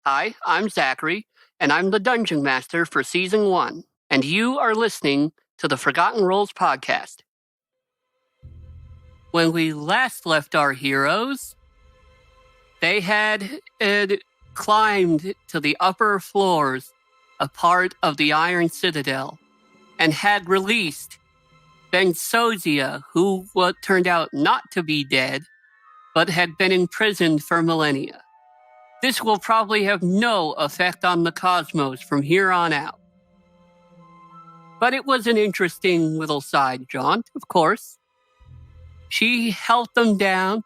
Hi, I'm Zachary, and I'm the Dungeon Master for Season 1, and you are listening to the Forgotten Rolls podcast. When we last left our heroes, they had climbed to the upper floors, a part of the Iron Citadel, and had released Bensozia, who turned out not to be dead, but had been imprisoned for millennia. This will probably have no effect on the cosmos from here on out. But it was an interesting little side jaunt, of course. She helped them down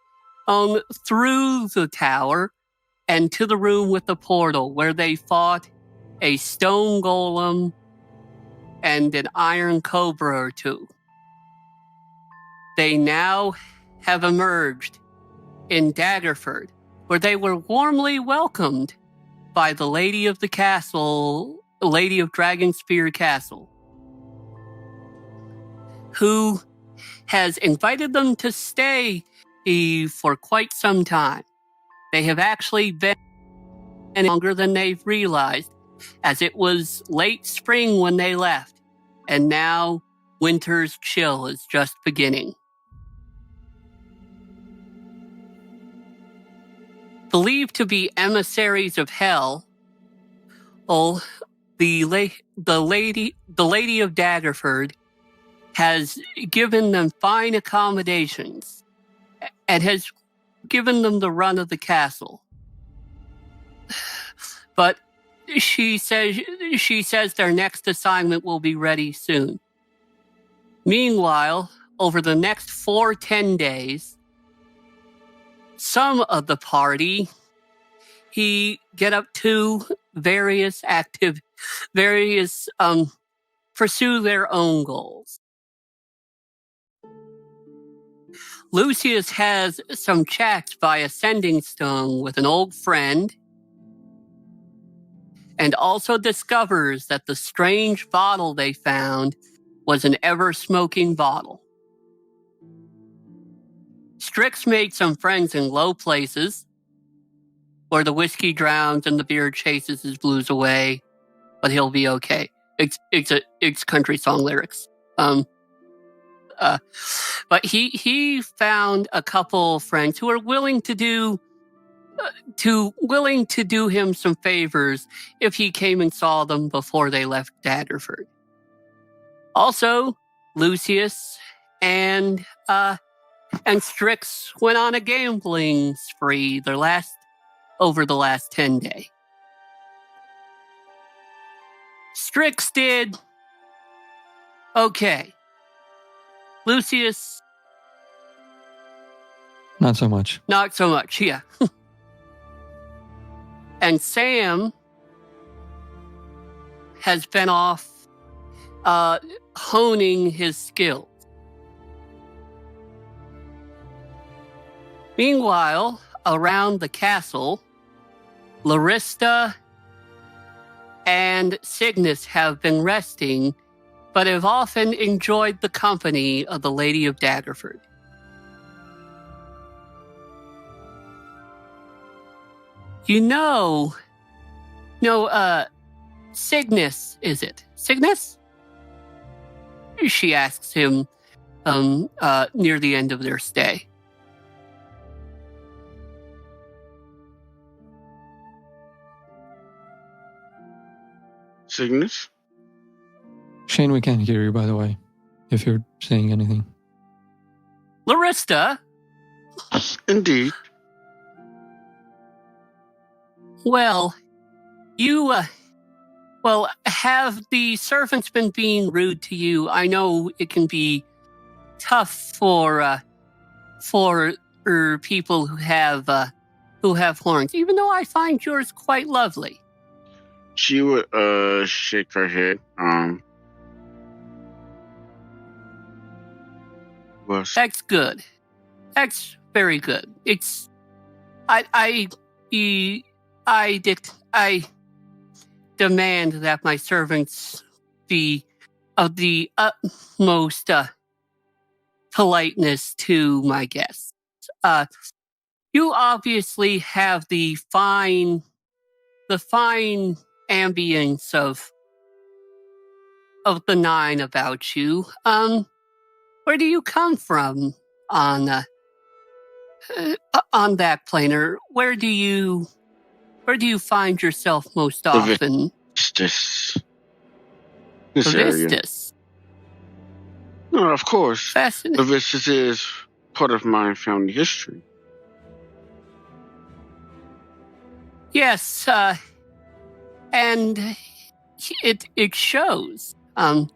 through the tower and to the room with the portal where they fought a stone golem and an iron cobra or two. They now have emerged in Daggerford, where they were warmly welcomed by the Lady of the Castle, Lady of Dragonspear Castle, who has invited them to stay for quite some time. They have actually been longer than they've realized, as it was late spring when they left, and now winter's chill is just beginning. Believed to be emissaries of hell, the lady of Daggerford has given them fine accommodations and has given them the run of the castle. But she says their next assignment will be ready soon. Meanwhile, over the next 10 days, some of the party get up to pursue their own goals. Lucius has some chats via Sending Stone with an old friend, and also discovers that the strange bottle they found was an ever-smoking bottle. Strix made some friends in low places, where the whiskey drowns and the beer chases his blues away, but he'll be okay. It's country song lyrics. But he found a couple friends who are willing to do him some favors if he came and saw them before they left Daggerford. Also, Lucius and Strix went on a gambling spree over the last 10 days. Strix did okay. Lucius, not so much. Not so much, yeah. And Sam has been off honing his skills. Meanwhile, around the castle, Larista and Cygnus have been resting, but have often enjoyed the company of the Lady of Daggerford. Cygnus, is it? Cygnus? She asks him near the end of their stay. Cygnus? Shane, we can't hear you, by the way, if you're saying anything. Larista? Indeed. Well, have the servants been being rude to you? I know it can be tough for people who have horns, even though I find yours quite lovely. She would shake her head. That's good. That's very good. It's I demand that my servants be of the utmost politeness to my guests. You obviously have the fine the fine ambience of the nine about you. Where do you come from on that planar? Where do you find yourself most often? This The area. Vistus. No, of course. Fascinating. The Vistus is part of my family history. Yes, and it shows. I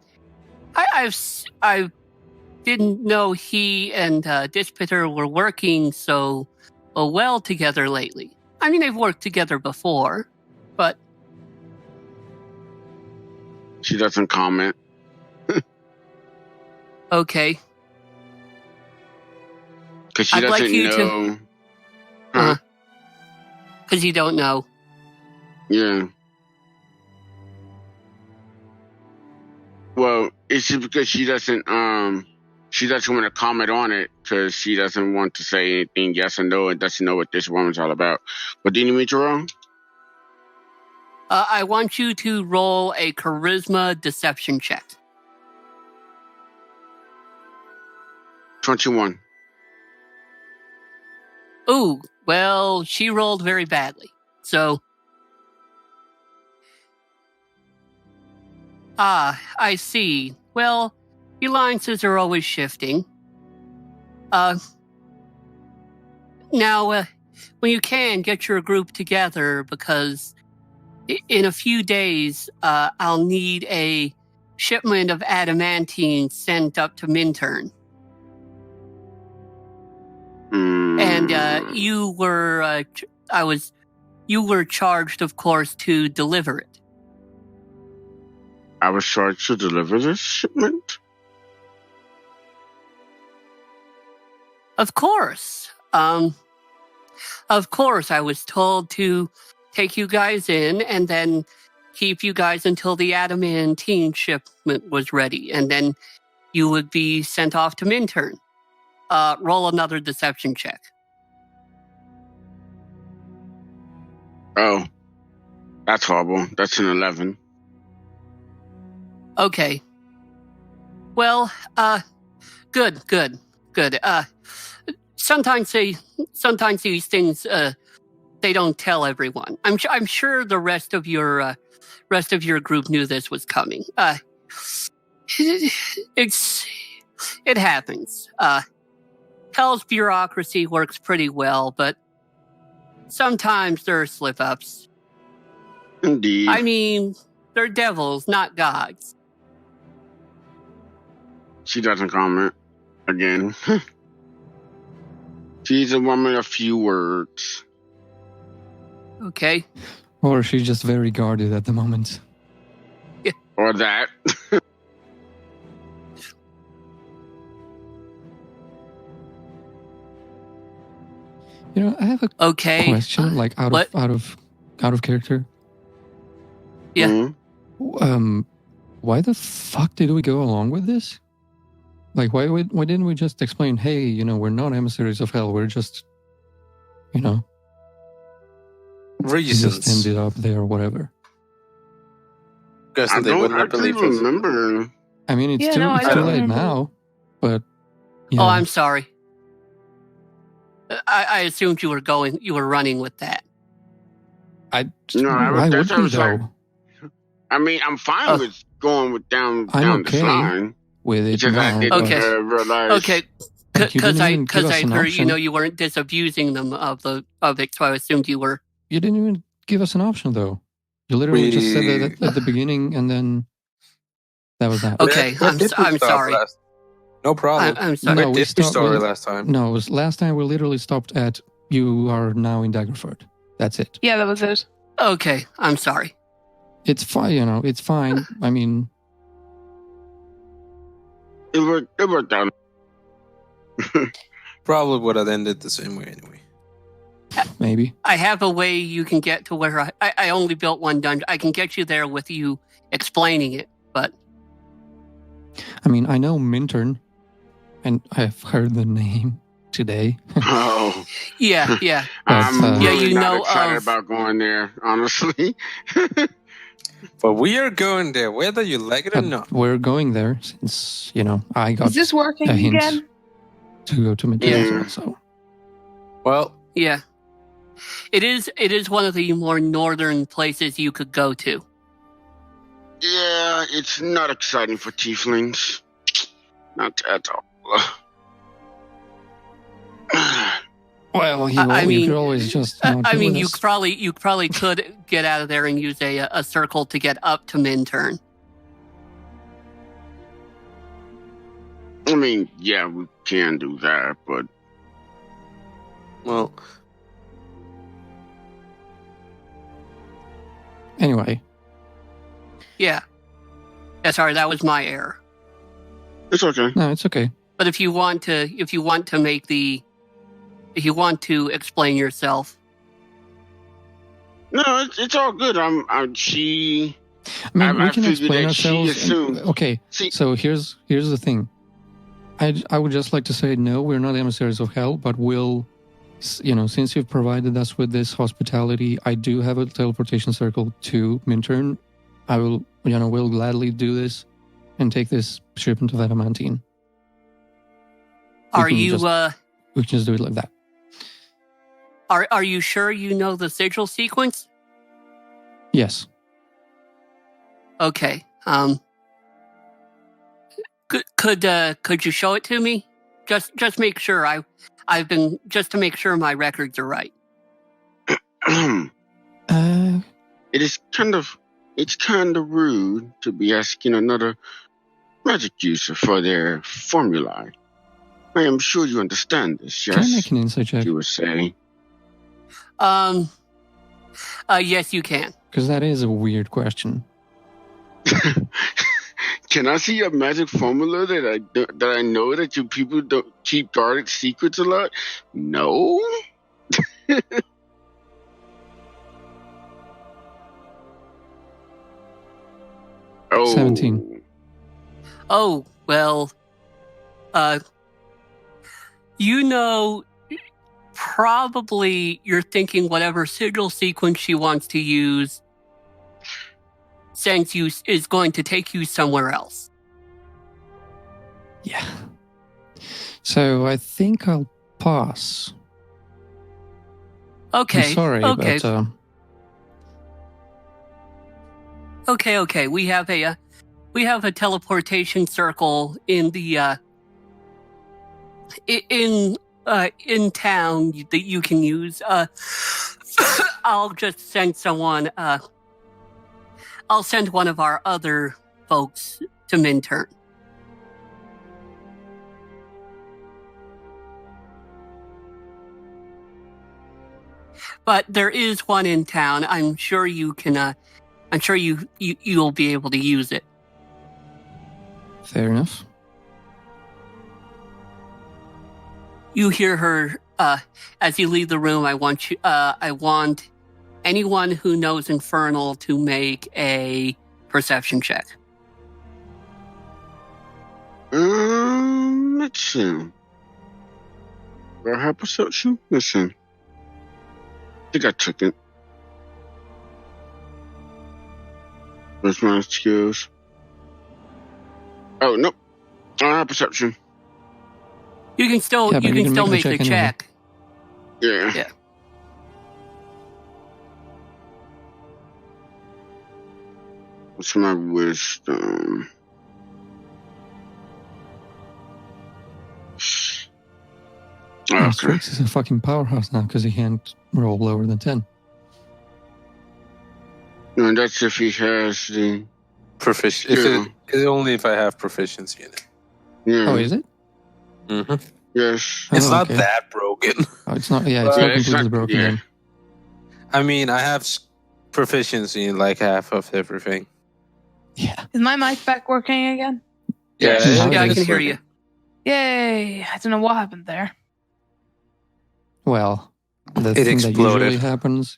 didn't know he and Dispeter were working so well together lately. I mean, they've worked together before, but She doesn't comment. okay. Because she I'd like doesn't you know. to. Because you don't know. Yeah. Well, it's just because she doesn't want to comment on it because she doesn't want to say anything yes or no and doesn't know what this woman's all about. But do you need me to roll? I want you to roll a charisma deception check. 21. Ooh, well, she rolled very badly. So, I see. Well, alliances are always shifting. Now, when you can, get your group together because in a few days, I'll need a shipment of adamantine sent up to Minturn. And you were charged, of course, to deliver it. I was charged to deliver this shipment? Of course. Of course, I was told to take you guys in and then keep you guys until the adamantine shipment was ready, and then you would be sent off to Minturn. Roll another deception check. Oh, that's horrible. That's an 11. Okay. Well, good. Sometimes these things they don't tell everyone. I'm sure the rest of your group knew this was coming. It happens. Hell's bureaucracy works pretty well, but sometimes there are slip-ups. Indeed. I mean, they're devils, not gods. She doesn't comment again. She's a woman of few words. Okay. Or she's just very guarded at the moment. Or that. You know, I have a Okay. question, like out of character. Yeah. Mhm. Why the fuck did we go along with this? Like, why didn't we just explain, hey, you know, we're not emissaries of hell, we're just, you know, we just Reasons. ended up there or whatever. Because I they don't wouldn't have actually believed us. remember. I mean, it's Yeah, too no, I it's too don't late remember. now, but yeah. Oh, I'm sorry. I assumed you were running with that. No, why that's would what I we was like. though? I mean, I'm fine with going with down I'm this okay line. with it It's just I now. didn't Okay. realize. Okay. Like, you didn't even give Because us I an heard option. you weren't disabusing them of it, so I assumed you were. You didn't even give us an option though. You literally just said that at the beginning, and then that was that. Okay, Where did we I'm stop sorry. last? No problem. I'm sorry. Where No, we did we stopped story with- last time? No, it was last time we literally stopped at you are now in Daggerford. That's it. Yeah, that was it. Okay, I'm sorry. It's fine, you know, it's fine. I mean, It worked out. Probably would have ended the same way anyway. maybe. I have a way you can get to where I only built one dungeon. I can get you there with you explaining it, but I mean, I know Minturn, and I've heard the name today. Oh, So Yeah, yeah. I'm But, Yeah, really you not know excited of- about going there, honestly. But we are going there, whether you like it or but not. we're going there since, I got Is this working a hint again? to go to Minturn as well. So Well, Yeah. It is one of the more northern places you could go to. Yeah, it's not exciting for tieflings. Not at all. well, I you mean, could always just not I go mean, with you us. probably could get out of there and use a circle to get up to Minturn. I mean, yeah, we can do that, but well, Anyway, Yeah. Yeah, sorry, that was my error. it's okay. no, it's okay. But if you want to explain yourself. No, it's all good. She. I mean, I we can figured explain that she ourselves. assumed- Okay, See, so here's the thing. I would just like to say, no, we're not emissaries of hell, but we'll, since you've provided us with this hospitality, I do have a teleportation circle to Minturn. I will, we'll gladly do this and take this shipment of adamantine. Are can you We can just do it like that. are you sure you know the sigil sequence? Yes. Okay. Could you show it to me? Just make sure just to make sure my records are right. it's kind of rude to be asking another magic user for their formulae. I am sure you understand this, yes? Can I make an insight check? You were saying. Yes, you can. Because that is a weird question. Can I see a magic formula that I know that you people don't keep guarded secrets a lot? No. Oh. 17. Oh, well, probably you're thinking whatever sigil sequence she wants to use sends you is going to take you somewhere else. Yeah. So I think I'll pass. Okay. I'm sorry, okay. but Okay. We have a teleportation circle in the in town that you can use. I'll just send someone. I'll send one of our other folks to Minturn. But there is one in town. I'm sure you can. I'm sure you'll be able to use it. fair enough. You hear her as you leave the room. I want anyone who knows Infernal to make a perception check. Let's see. Do I have perception? Listen. I think I took it. Where's my skills? Oh, nope. I don't have perception. You can still Yeah, but you can make the check. Yeah. Yeah. What's my wisdom? Okay. Strix is a fucking powerhouse now because he can't roll lower than 10. No, that's if he has the. proficient. It's only if I have proficiency in it. Yeah. Oh, is it? Mm-hmm. Yes. It's Oh, not okay. that broken. Oh, it's not. Yeah, it's Well, not it's completely not- broken. yeah. Then. I mean, I have proficiency in like half of everything. Yeah. Is my mic back working again? Yes. Yeah, Yeah, I it's can hear working. you. Yay! I don't know what happened there. Well, the It thing that exploded. usually happens.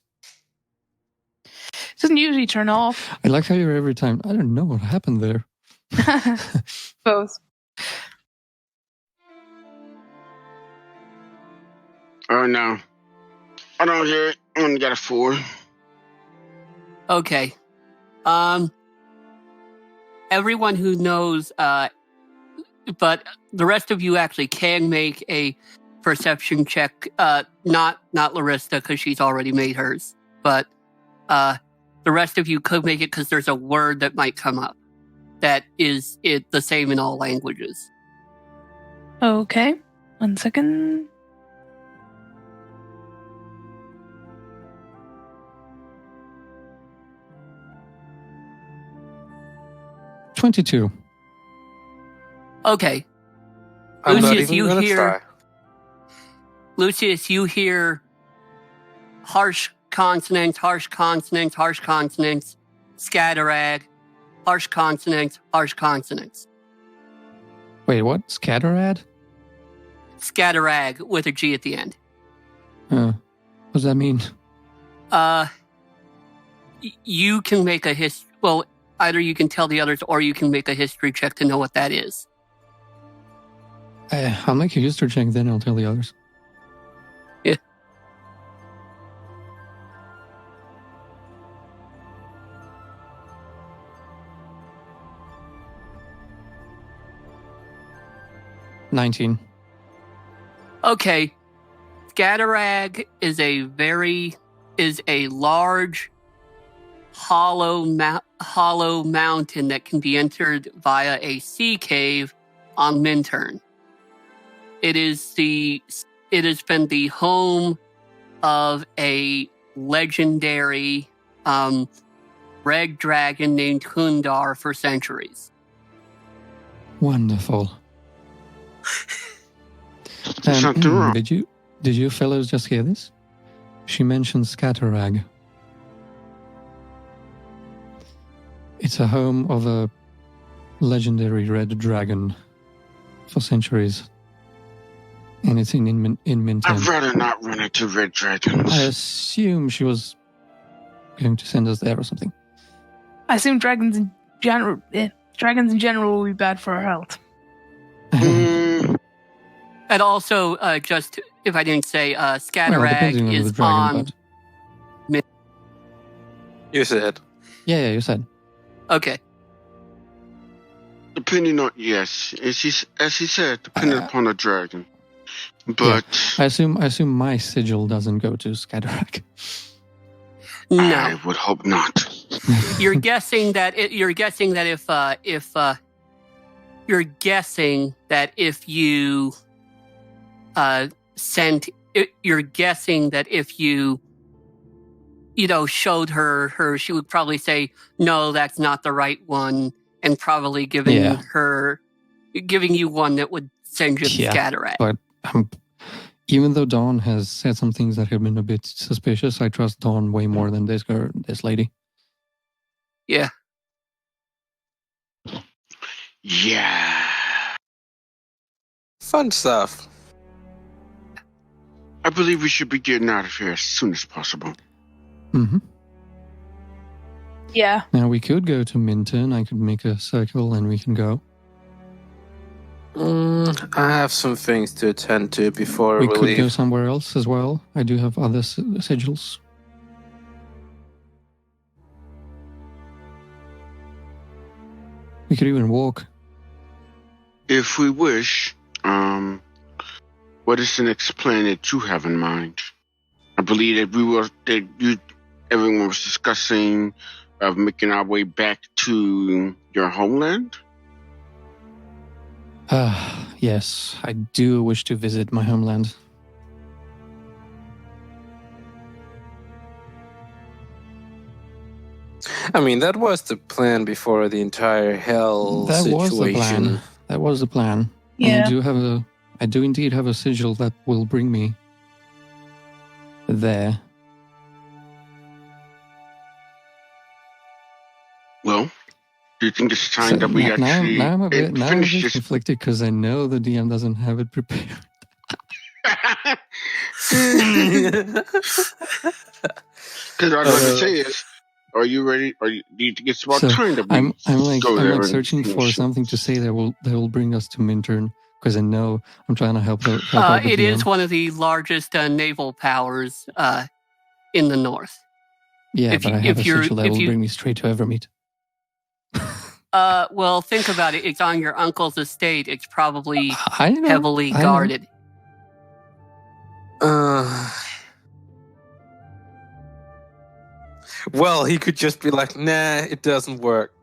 It doesn't usually turn off. I like how you're every time. I don't know what happened there. Both. Oh no, I don't hear it. I only got a 4. Okay. Everyone who knows, but the rest of you actually can make a perception check. Not Larissa because she's already made hers, but the rest of you could make it because there's a word that might come up that is the same in all languages. Okay. 1 second. $22. Okay. I'm not Lucius, even you gonna hear- try. Lucius, you hear harsh consonants, harsh consonants, harsh consonants, scatterag, harsh consonants, harsh consonants. Wait, what? Scatterad? Scatterag with a G at the end. What does that mean? You can make a well, either you can tell the others or you can make a history check to know what that is. I'll make a history check, then I'll tell the others. Yeah. $19. Okay. Scatterag is a large hollow mountain that can be entered via a sea cave on Minturn. It has been the home of a legendary red dragon named Hundar for centuries. Wonderful. Something wrong. Did you fellows just hear this? She mentioned Scatterag. It's a home of a legendary red dragon for centuries. And it's in Minturn. I'd rather not run into red dragons. I assume she was going to send us there or something. I assume dragons in general will be bad for our health. Mm, And also, just if I didn't say, Well, Scatterag depending on the is dragon, on. but- You said. Yeah, you said. Okay. depending on, yes, as he said, depending upon the dragon. But I assume my sigil doesn't go to Scatterag. No. I would hope not. You're guessing that if you showed her, she would probably say, no, that's not the right one, and probably giving you one that would send you to Scatterag. But even though Dawn has said some things that have been a bit suspicious, I trust Dawn way more than this lady. Yeah. Yeah. Fun stuff. I believe we should be getting out of here as soon as possible. Mm-hmm. Yeah. Now we could go to Minturn. I could make a circle and we can go. I have some things to attend to before We we could go leave. somewhere else as well. I do have other sigils. We could even walk. If we wish, what is the next plan that you have in mind? I believe that everyone was discussing of making our way back to your homeland. Yes, I do wish to visit my homeland. I mean, that was the plan before the entire hell That situation. was the plan. That was the plan. Yeah. And I do indeed have a sigil that will bring me there. Well, do you think it's time that we actually now I'm a bit finish this? conflicted because I know the DM doesn't have it prepared. Because what I was going to say is, are you ready? Do you think it's about So, time that we I'm go there like and searching for finish it? something to say that will bring us to Minturn, Because I know I'm trying to help out the It is DM. one of the largest naval powers in the north. Yeah, if but you- I have if a you're- sigil that if will you- bring me straight to Evermeet. Well, think about it. It's on your uncle's estate. It's probably I know. heavily I know. guarded. Well, he could just be like, nah, it doesn't work.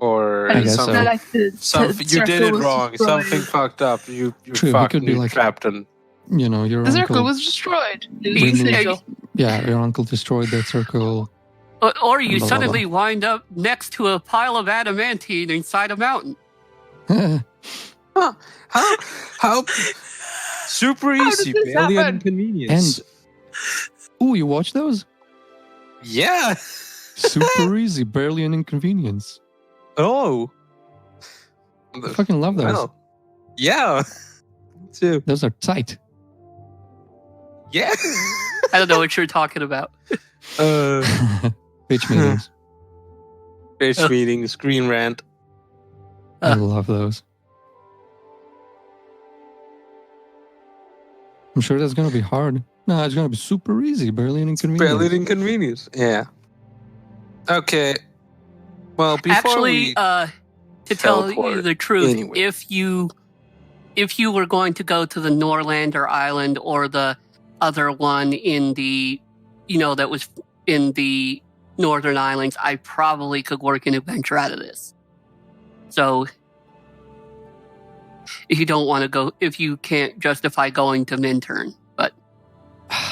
Or I guess so. something. Like the You did circle it was wrong. destroyed. Something fucked up. You True, he fucked could be and you like- trapped and You know, your The circle uncle. was destroyed. It He- was a Removed- sigil. Yeah, your uncle destroyed that circle. Or you Blah, blah, suddenly wind up next to a pile of adamantine inside a mountain. how super How did easy, this barely an happen? inconvenience. Oh, you watch those? Yeah. Super easy, barely an inconvenience. Oh. I fucking love those. Well, yeah. Me too. Those are tight. Yeah. I don't know what you're talking about. Bitch meetings. Bitch meeting, screen rant. I love those. I'm sure that's gonna be hard. No, it's gonna be super easy, barely an inconvenience. Barely an inconvenience. Yeah. Okay. Well, before Actually, we to tell you teleport the truth, anyway. if you were going to go to the Norlander Island or the other one in the, that was in the Northern Islands, I probably could work an adventure out of this. So, if you don't want to go, if you can't justify going to Minturn, but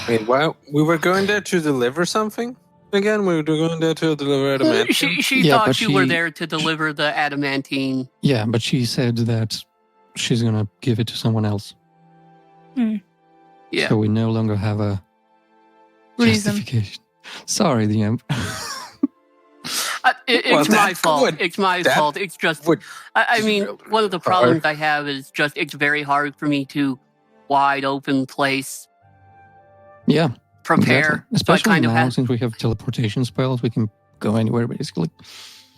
Wait, why we were going there to deliver something again? We were going there to deliver adamantine. she Yeah, thought but you were she- there to deliver the adamantine. Yeah, but she said that she's gonna give it to someone else. Yeah. So we no longer have a Reason. justification. Sorry, the imp. It's Well, my that fault. would- It's my that fault. It's just, would I be mean, really one of the problems I have is just it's very hard for me to wide open place Yeah, prepare. exactly. Especially so I kind now, of have, since we have teleportation spells, we can go anywhere basically.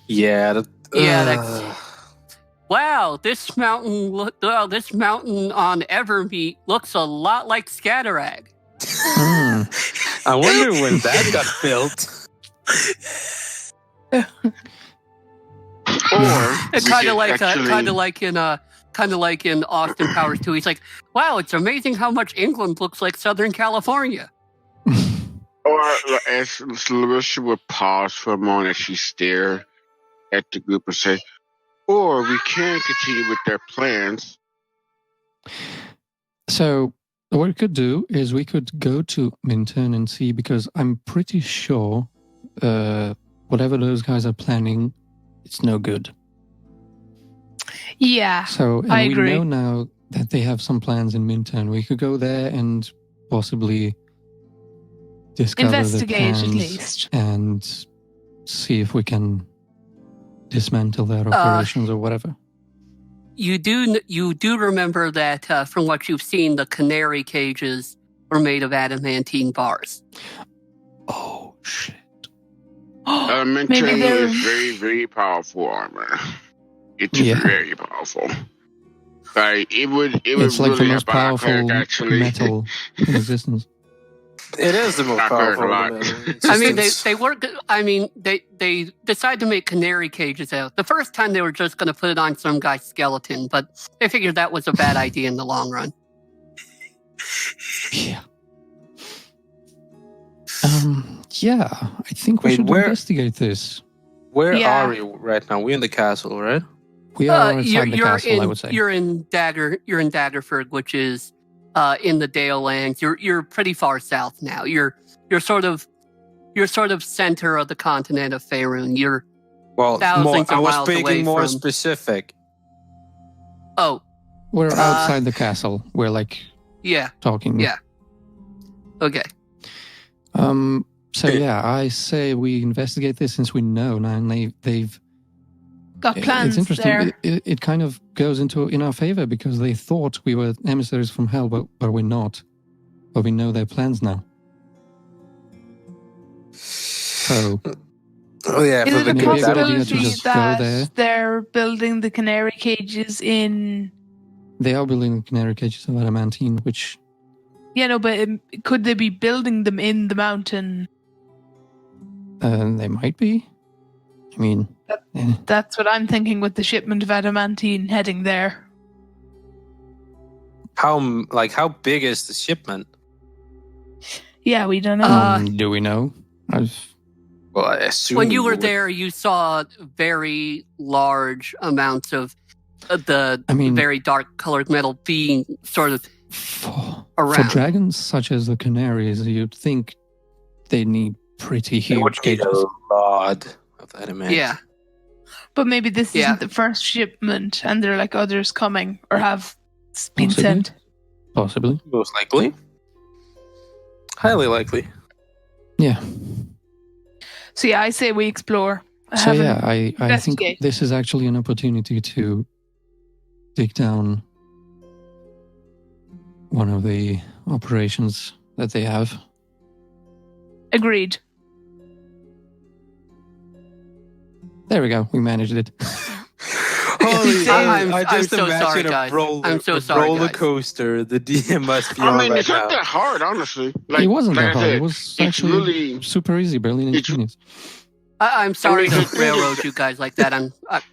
Yeah. Yeah, wow, this mountain on Evermeet looks a lot like Scatterag. Hmm. I wonder when that got built. Or It's we kind of could like actually- kind of like in Austin Powers 2. He's like, wow, it's amazing how much England looks like Southern California. Or as Larissa would pause for a moment as she stared at the group and say, or we can continue with their plans. So what we could do is we could go to Minturn and see, because I'm pretty sure whatever those guys are planning, it's no good. Yeah. So and I we agree. know now that they have some plans in Minturn. We could go there and possibly discover Investigate the at plans least. and see if we can dismantle their operations or whatever. You do remember that from what you've seen, the canary cages were made of adamantine bars. Oh shit! Minturn Maybe they're- is very, very powerful armor. It's Yeah. very powerful. Like it would It's like the really most help our powerful cleric, actually. metal in existence. It is the most I've heard powerful. a lot. I mean, they decided to make canary cages out. The first time they were just going to put it on some guy's skeleton, but they figured that was a bad idea in the long run. Yeah. Yeah, I think we Wait, should where- investigate this. Where Yeah. are we right now? We're in the castle, right? We are outside the castle, I in would say. you're in Daggerford, which is in the Dale Lands. You're pretty far south now. You're sort of center of the continent of Faerun. You're Well, Thousands I of was miles away speaking more from- specific. We're outside the castle. We're like yeah, talking. Yeah. okay. So yeah, I say we investigate this since we know now, and they've. Got plans It's interesting. there. It kind of goes in our favor because they thought we were emissaries from hell, but we're not. But we know their plans now. So Oh yeah, Is for it the a Maybe a good idea to possibility just go there. that they're building the canary cages in? They are building the canary cages of adamantine, which Yeah, no, but could they be building them in the mountain? they might be. I mean, That's what I'm thinking with the shipment of adamantine heading there. how big is the shipment? Yeah, we don't know. do we know? Well, I assume When you were would. there, you saw very large amounts of the very dark colored metal being sort of for around. dragons such as the canaries, you'd think they need pretty They would huge need cages. a lot of adamant. Yeah. But maybe this Yeah. isn't the first shipment, and there are like others coming or have been Possibly. sent. Possibly. Most likely. Highly likely. Yeah. So yeah, I say we explore. So yeah, I think investigate. this is actually an opportunity to dig down one of the operations that they have. Agreed. There we go. We managed it. Holy, I'm I just so imagine sorry, a guys. roller, I'm so a sorry, roller guys. coaster. The DM must be I on mean, right it's not now. that hard, honestly. Like, It wasn't like that I hard. said, It was it's actually really super easy, barely any experience. I'm sorry I mean, to railroad you guys like that.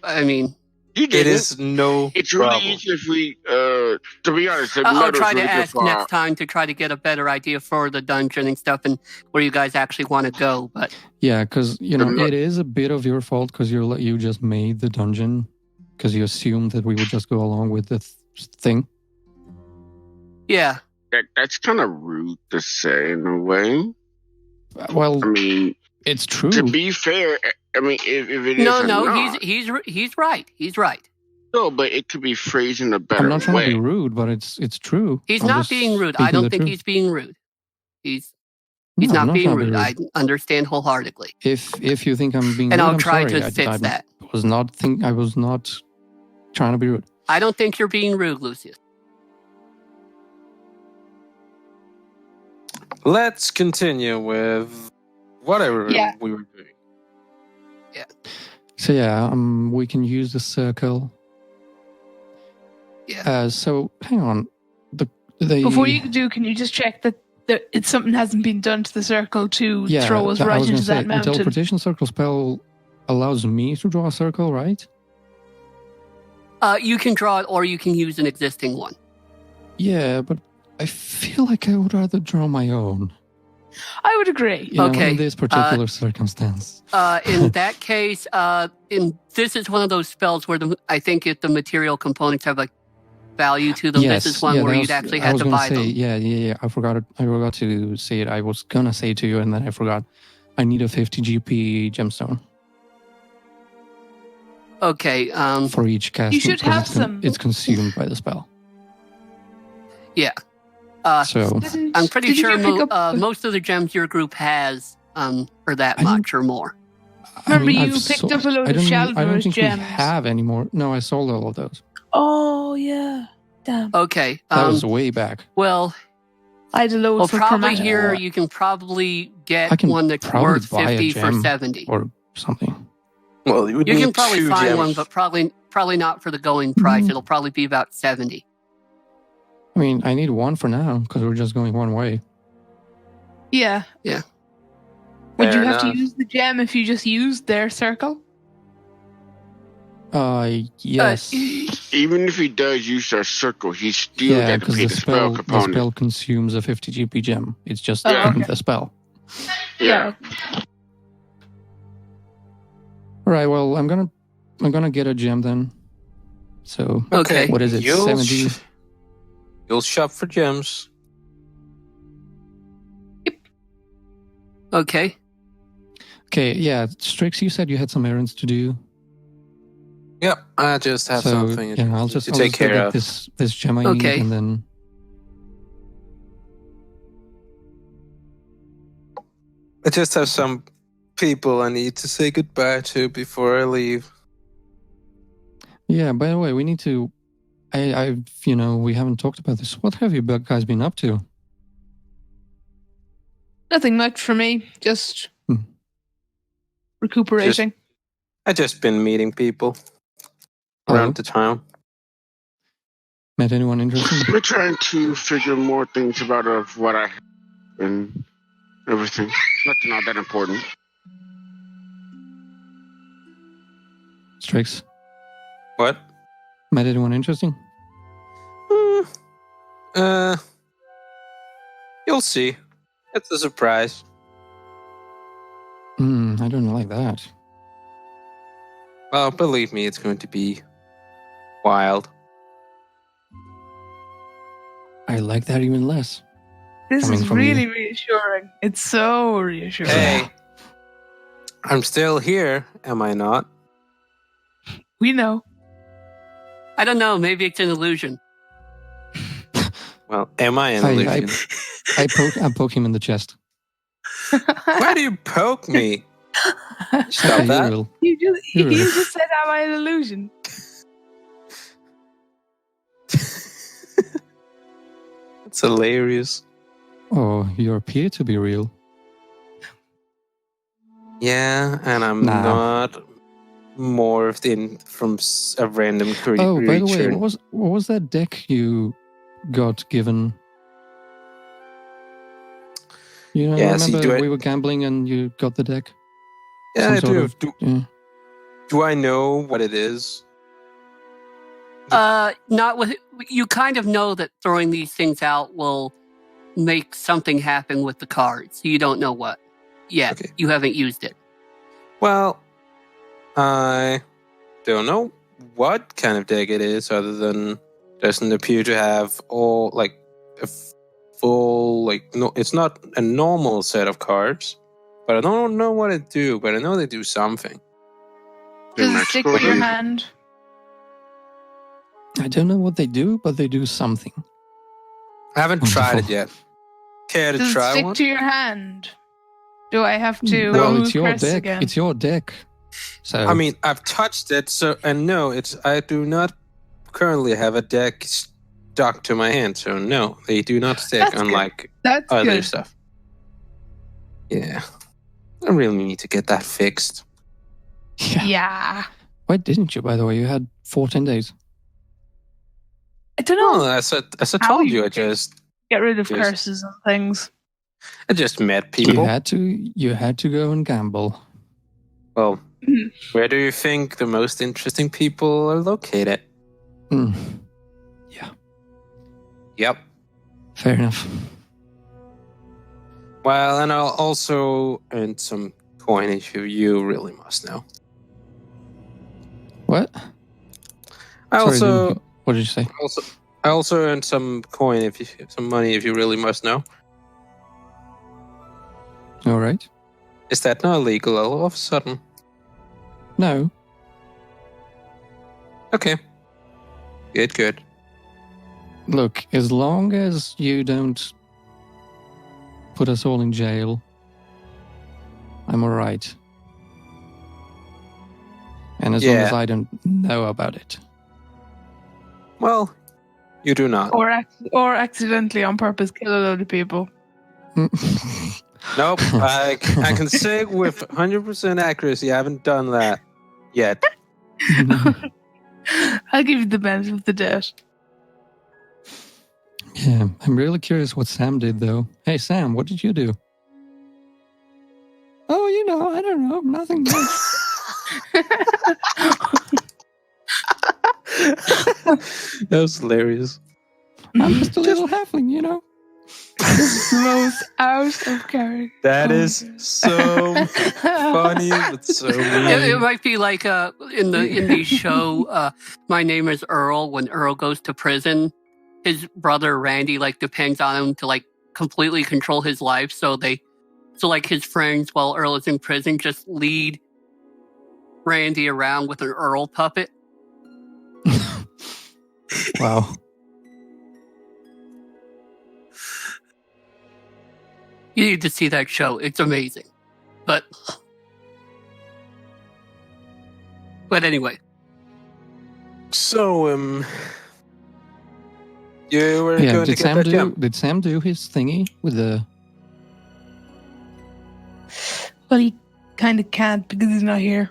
I mean, you It didn't. is no It's really problem. easy if we, to be honest, the I'll metal's try to really good ask for next time to try to get a better idea for the dungeon and stuff and where you guys actually want to go. But Yeah, because you know The mo- it is a bit of your fault because you just made the dungeon because you assumed that we would just go along with the thing. yeah, that's kind of rude to say in a way. Well, I mean, it's true. to be fair, I mean, if it is no, or not, he's right. He's right. no, but it could be phrased in a better I'm not trying way. to be rude, but it's true. He's I'm not just being rude. I speaking don't the think truth. he's being rude. He's No, I'm not being trying to be rude. I understand wholeheartedly, If you think I'm being and rude, I'll I'm try sorry. to fix that. I was not trying to be rude. I don't think you're being rude, Lucius. Let's continue with whatever Yeah. we were doing. So yeah, we can use the circle. Yeah. So hang on. The Before you do, can you just check that it's something hasn't been done to the circle to throw us I right was gonna into that say, mountain? The teleportation circle spell allows me to draw a circle, right? You can draw it, or you can use an existing one. Yeah, but I feel like I would rather draw my own. I would agree. You know, Okay, in this particular circumstance. In that case, this is one of those spells where I think if the material components have like value to them, Yes, this is one where you'd actually have to buy them. Yeah. I forgot to say it. I was gonna say to you, and then I forgot. I need a 50 GP gemstone Okay. for each cast. You should because have some. It's consumed by the spell. Yeah. So I'm pretty Didn't sure you pick up- most of the gems your group has are that I don't- much or more. Remember, I've you picked up a load of I don't Shalvar's think gems. we have anymore. No, I sold all of those. Oh yeah, damn. Okay. That was way back. Well, I had a load well, for probably chromatic. here you can probably I get can one that's probably worth buy a 50 for gem 70. or something. Well, you would You need can probably 2 find gems. one, but probably not for the going price. Mm. It'll probably be about 70. I mean, I need one for now because we're just going one way. Yeah. Yeah. Would you Fair have to enough. use the gem if you just used their circle? Yes. Even if he does use our circle, he's still Yeah, got to because pay the the spell the component. spell consumes a 50 GP gem. It's just Oh, okay. the spell. Yeah. All right. Well, I'm gonna get a gem then. So Okay. what is it? You'll 70. You'll shop for gems. Okay. Okay. Yeah, Strix, you said you had some errands to do. Yep, I just have So something yeah, I'll just to I'll take just go care get of. this gem I need, Okay. and then I just have some people I need to say goodbye to before I leave. yeah. By the way, we need to. We haven't talked about this. What have you guys been up to? Nothing much for me. Just recuperating. I just been meeting people around the town. Met anyone interesting? We're trying to figure more things about of what I have and everything. Nothing all that important. Strix. What? Met anyone interesting? You'll see. It's a surprise. I don't like that. Well, believe me, it's going to be wild. I like that even less. This Coming is from really you. reassuring. It's so reassuring. Hey, I'm still here, am I not? We know. I don't know. Maybe it's an illusion. Well, am I an illusion? I poke him in the chest. Why do you poke me? Stop Okay, that. You just said, am I an illusion? It's hilarious. Oh, you appear to be real. Yeah, and I'm Nah. not morphed in from a random creature. Oh, by the way, what was that deck you got given? You know, Yeah, remember we were gambling and you got the deck? Yeah, I do. Yeah. Do I know what it is? Not with you. Kind of know that throwing these things out will make something happen with the cards. You don't know what yet. Okay. You haven't used it. Well, I don't know what kind of deck it is, other than doesn't appear to have all like a full no. It's not a normal set of cards, but I don't know what it do. But I know they do something. Does it stick to your hand? I don't know what they do, but they do something. I haven't tried it yet. Care to Does it try stick one? to your hand? Do I have to Well, remove it's your Chris deck. again? It's your deck. So I mean, I've touched it, and no, I do not currently have a deck stuck to my hand, so no, they do not stick, That's unlike That's other good. stuff. Yeah, I really need to get that fixed. Yeah. Why didn't you, by the way? You had 14 days. I don't know. Well, as I How told you you, I just Get rid of Yes. curses and things. met You people. had to go and gamble. Well, Mhm. where do you think the most interesting people are located? Yeah, Yep. fair enough. Well, and I'll also earn some coinage if you really must know. What? I Sorry, what did you say? I also earned some some money if you really must know. All right. Is that not illegal all of a sudden? No. Okay. Good. Look, as long as you don't put us all in jail, I'm all right. And as long as I don't know about it. Well, you do not. Or accidentally on purpose kill a load of people. Nope. I can say with 100% accuracy, I haven't done that yet. I'll give you the benefit of the doubt. Yeah, I'm really curious what Sam did, though. Hey, Sam, what did you do? Oh, I don't know, nothing much. That was hilarious. I'm just a little halfling, The most out of character. That is so funny, but so It mean. might be like in the show My Name is Earl. When Earl goes to prison, his brother Randy depends on him to completely control his life. So his friends, while Earl is in prison, just lead Randy around with an Earl puppet. Wow. You need to see that show. It's amazing. But anyway. So, you were going to get that jump. Did Sam do his thingy with the... Well, he kind of can't because he's not here.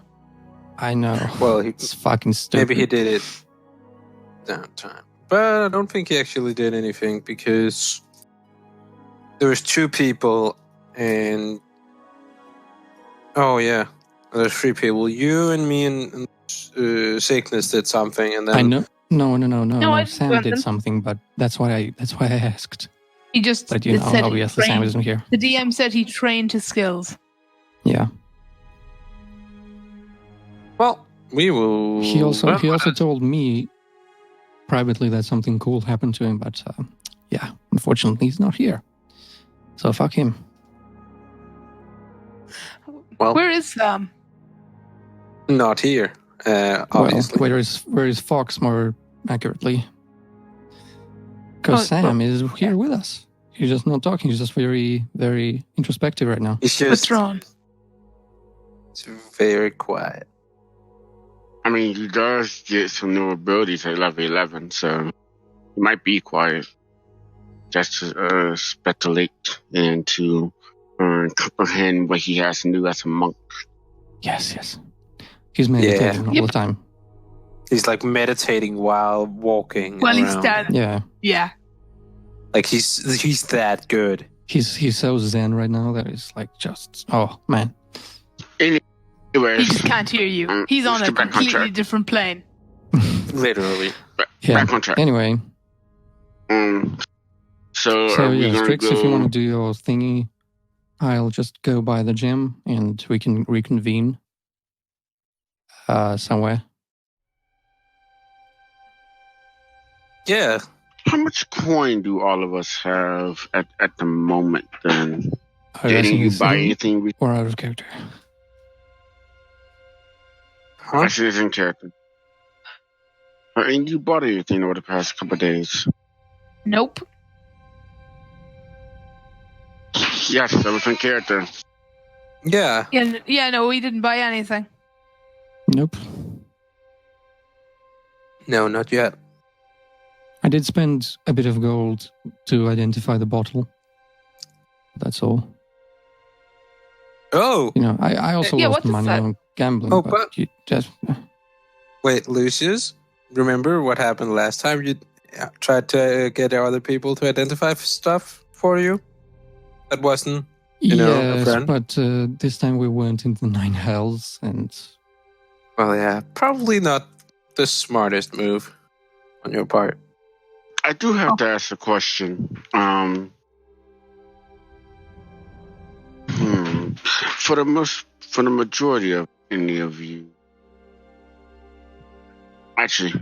I know. Well, It's fucking stupid. maybe he did it downtime. But I don't think he actually did anything because there was 2 people and... Oh, yeah. There's 3 people. You and me and Sickness did something, and then... I know. No. I didn't Sam want did them. something, but that's why I asked. He just But you know, said he obviously Sam trained. isn't here. The DM said he trained his skills. Yeah. Well, we will... He also told me privately that something cool happened to him, but yeah, unfortunately he's not here. So fuck him. Well, Where is Sam? not here, obviously. Well, where is Fox more accurately? Because Sam is here with us. He's just not talking. He's just very, very introspective right now. He's What's just wrong? it's very quiet. I mean, he does get some new abilities at level 11, so he might be quiet. Just to speculate and to comprehend what he has to do as a monk. Yes. He's meditating all the time. He's like meditating while walking Well, around. he's standing. Yeah. Like he's that good. He's so zen right now that it's like just, oh man. Anyways, He just can't hear you. He's on a completely different plane. Literally. Yeah. back on track. Anyway, So so are we yeah, gonna Strix, go? if you want to do your thingy, I'll just go by the gym and we can reconvene somewhere. Yeah. How much coin do all of us have at the moment? Then Are you didn't asking you this buy in anything? or out of character? Huh? I see it's in character. And you bought anything over the past couple of days? Nope. Yes, that was in character. Yeah. Yeah, no, we didn't buy anything. Nope. No, not yet. I did spend a bit of gold to identify the bottle. That's all. Oh, You know, I also Yeah, lost what is money that? on gambling, Oh, but but- you just... wait, Lucius. Remember what happened last time? You tried to get other people to identify stuff for you. That wasn't. know, a Yes, friend? but this time we weren't in the 9 hells, and Well, yeah, probably not the smartest move on your part. I do have to ask a question. For the majority of any of you, actually,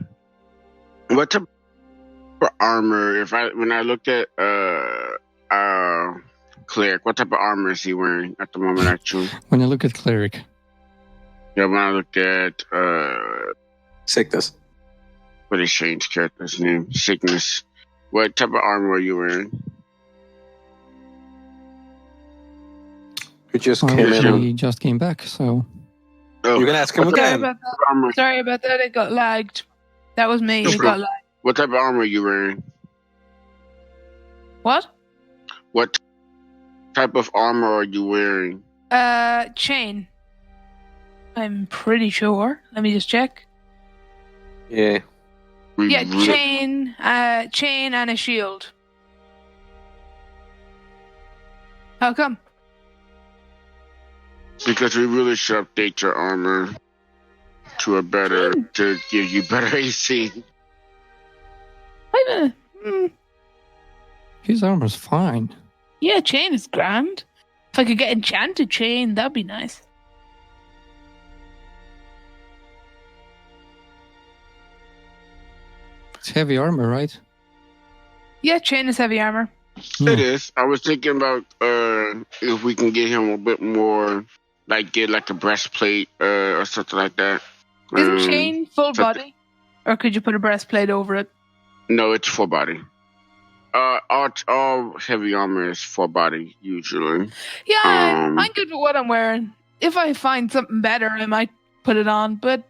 what type of armor? When I looked at Cleric, what type of armor is he wearing at the moment? Actually, when I look at Cleric, yeah. When I look at Sickness. what is Shane's character's name? Sickness. What type of armor are you wearing? Who just well, came in. he just came back, so Oh, You can ask him what Sorry again. about that. armor? Sorry about that. It got lagged. That was me. No It got problem. lagged. What type of armor are you wearing? What? What type of armor are you wearing? Chain. I'm pretty sure. Let me just check. Yeah. We Yeah, really- chain and a shield. How come? Because we really should update your armor to to give you better AC. his armor's fine. Yeah, chain is grand. If I could get enchanted chain, that'd be nice. It's heavy armor, right? Yeah, chain is heavy armor. It is. I was thinking about if we can get him a bit more, like get like a breastplate or something like that. Isn't chain full so- body? Or could you put a breastplate over it? No, it's full body. All heavy armor is full body usually. Yeah, Um, I'm good with what I'm wearing. If I find something better, I might put it on, but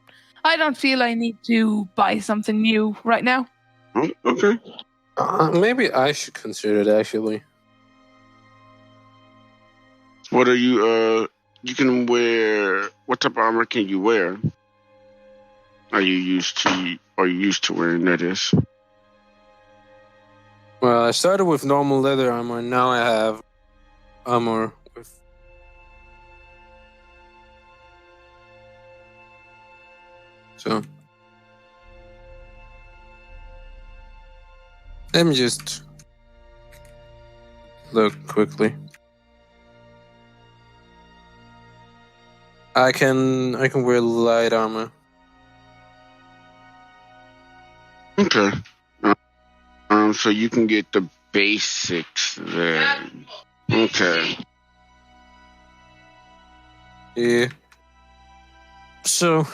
I don't feel I need to buy something new right now. Oh, okay. Maybe I should consider it, actually. What are you you can wear. What type of armor can you wear? Are you used to wearing that is? Well, I started with normal leather armor, and now I have armor with. So. Let me just look quickly. I can wear light armor. Okay. So you can get the basics then. Okay. Yeah. So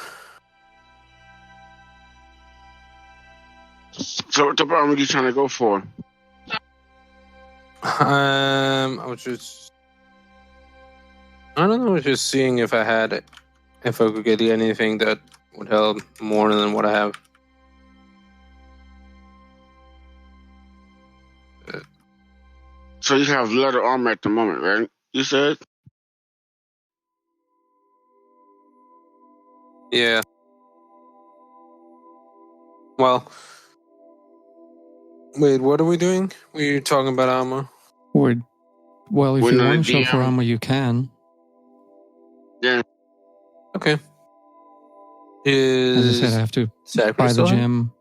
So what type of armor are you trying to go for? I don't know. I was just seeing if I could get anything that would help more than what I have. So you have leather armor at the moment, right? You said? Yeah. Well, wait. What are we doing? We're talking about armor. Well, if We're you not want a to shop for DM. armor, you can. Yeah. Okay. As I said, I Is have to Zachary buy the still here? gem.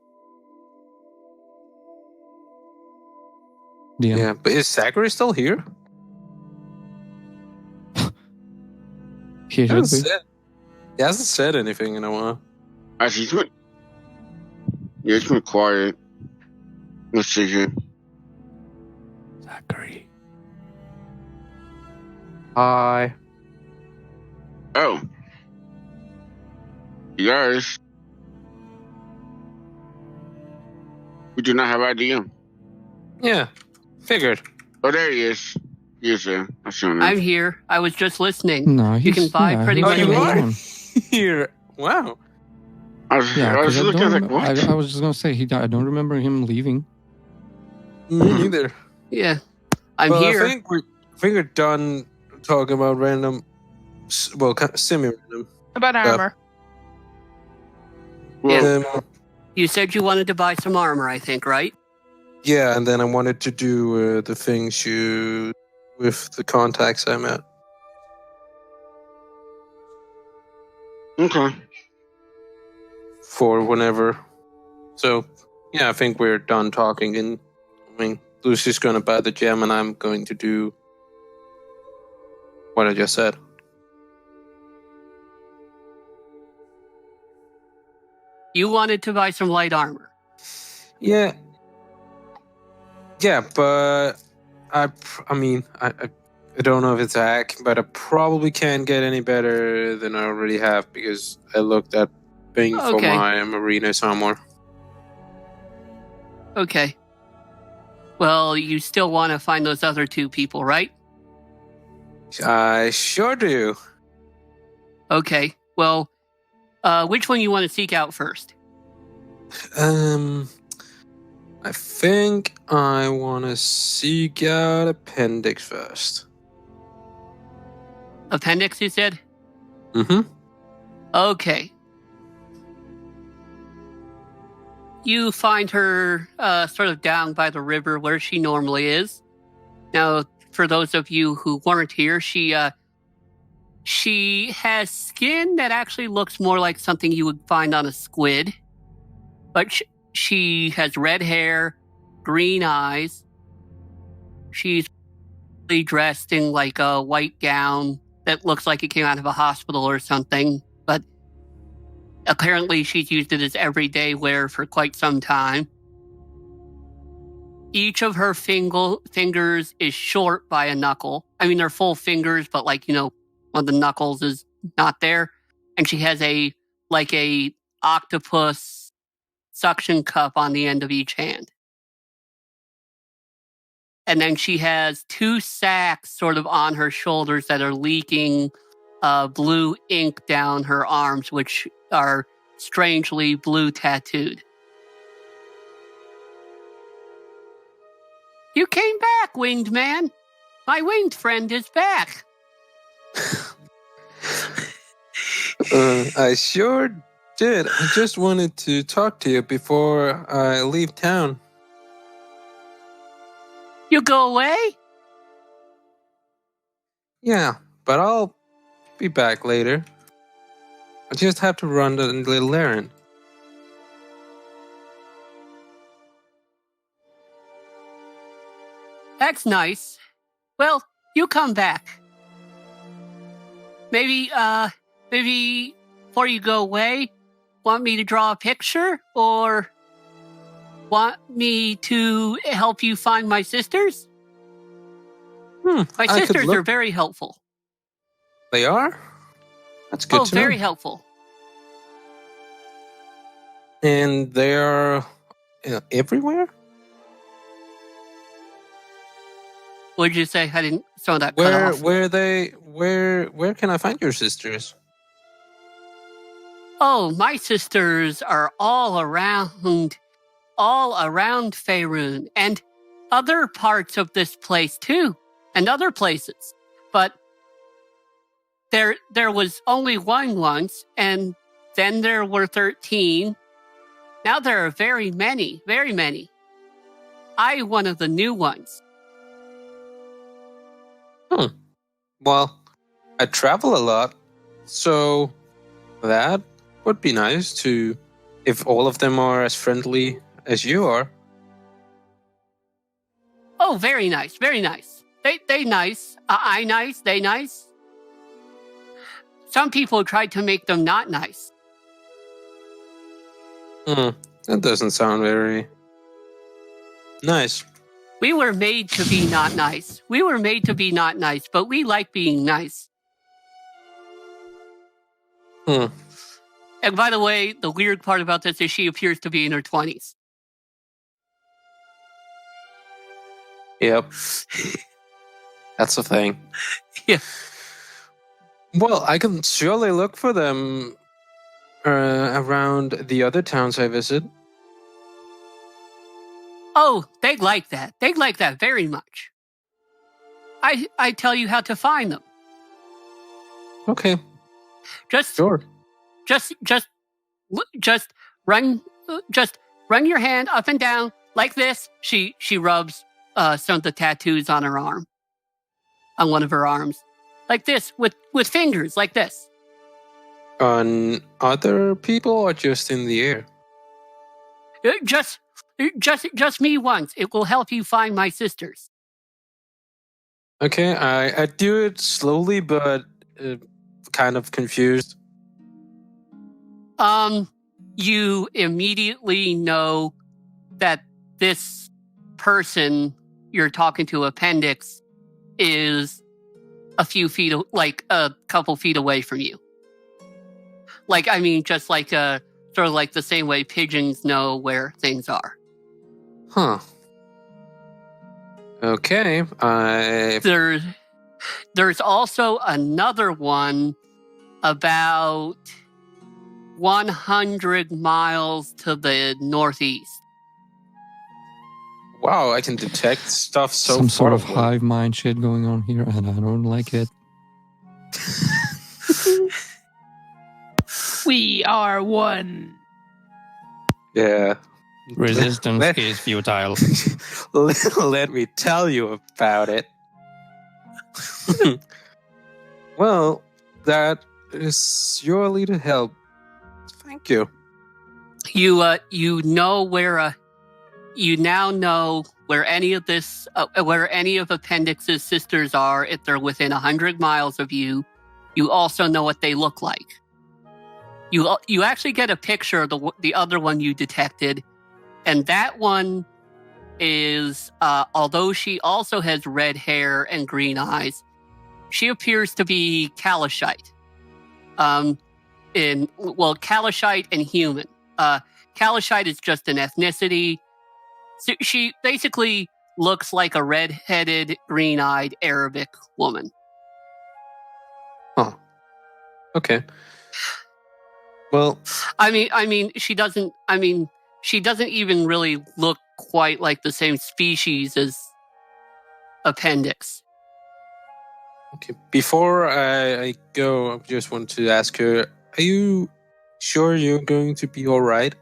DM. Yeah, but is Zachary still here? He should be. He hasn't said anything in a while. Actually, it's been quiet. Let's see here. Zachary. Hi. Oh. You guys. We do not have IDM. Yeah, figured. Oh, there he is. He is there. I see him. I'm here. I was just listening. No, You can buy pretty he much was you on are? his own. Here. Wow. I was Yeah, because I looking don't. like, what? I was just gonna say I don't remember him leaving. Me neither. Yeah. I'm Well, here. I think we're done talking about random, semi-random. About armor. Well, You said you wanted to buy some armor, I think, right? Yeah, and then I wanted to do the things with the contacts I met. okay. For whenever. So, yeah, I think we're done talking. And I mean, Lucy's going to buy the gem, and I'm going to do what I just said. You wanted to buy some light armor. Yeah. Yeah, but I don't know if it's a hack, but I probably can't get any better than I already have because I looked at paying for Okay. my Marina's armor. Okay. Well, you still want to find those other two people, right? I sure do. Okay. Well, which one you want to seek out first? I think I want to seek out Appendix first. Appendix, you said? Mm-hmm. Okay. You find her sort of down by the river where she normally is. Now, for those of you who weren't here, she has skin that actually looks more like something you would find on a squid. But she has red hair, green eyes. She's dressed in like a white gown that looks like it came out of a hospital or something. But apparently she's used it as everyday wear for quite some time. Each of her fingers is short by a knuckle. I mean, they're full fingers, but one of the knuckles is not there. And she has a octopus suction cup on the end of each hand. And then she has two sacks sort of on her shoulders that are leaking blue ink down her arms, which are strangely blue tattooed. You came back, winged man. My winged friend is back. I sure did. I just wanted to talk to you before I leave town. You go away? Yeah, but I'll be back later. I just have to run a little errand. That's nice. Well, you come back. Maybe before you go away, want me to draw a picture or want me to help you find my sisters? My I could sisters look. are very helpful. They are? That's good to very know. helpful. And they are everywhere? What did you say? I didn't saw that cut off. Where can I find your sisters? Oh, my sisters are all around Faerun and other parts of this place too, and other places. But there was only one once, and then there were 13. Now there are very many, very many. I one of the new ones. Well, I travel a lot, so that would be nice to, if all of them are as friendly as you are. Oh, very nice, very nice. They nice. I nice, they nice. Some people tried to make them not nice. That doesn't sound very nice. We were made to be not nice. We were made to be not nice, but we like being nice. And by the way, the weird part about this is she appears to be in her 20s. Yep. That's the thing. Yeah. Well, I can surely look for them around the other towns I visit. Oh, they'd like that. They'd like that very much. I tell you how to find them. Okay. Sure. Just run your hand up and down like this. She rubs some of the tattoos on her arm, on one of her arms, like this with fingers like this. On other people or just in the air? Just me once. It will help you find my sisters. Okay, I do it slowly, but kind of confused. You immediately know that this person you're talking to, Appendix, is a few feet, like a couple feet away from you. Like, I mean, just like sort of like the same way pigeons know where things are. Huh. Okay. There's also another one about 100 miles to the northeast. Wow, I can detect stuff so Some far sort of away. hive mind shit going on here, and I don't like it. We are one. Yeah. Resistance is futile. Let me tell you about it. Well, that is surely to help. Thank you. You now know where any of Appendix's sisters are if they're within 100 miles of you. You also know what they look like. You actually get a picture of the other one you detected, and that one is although she also has red hair and green eyes, she appears to be Kalashite. Kalashite and human. Kalashite is just an ethnicity. So she basically looks like a red-headed, green-eyed Arabic woman. Oh. Okay. Well, I mean, she doesn't even really look quite like the same species as Appendix. okay. Before I go, I just want to ask her, are you sure you're going to be all right?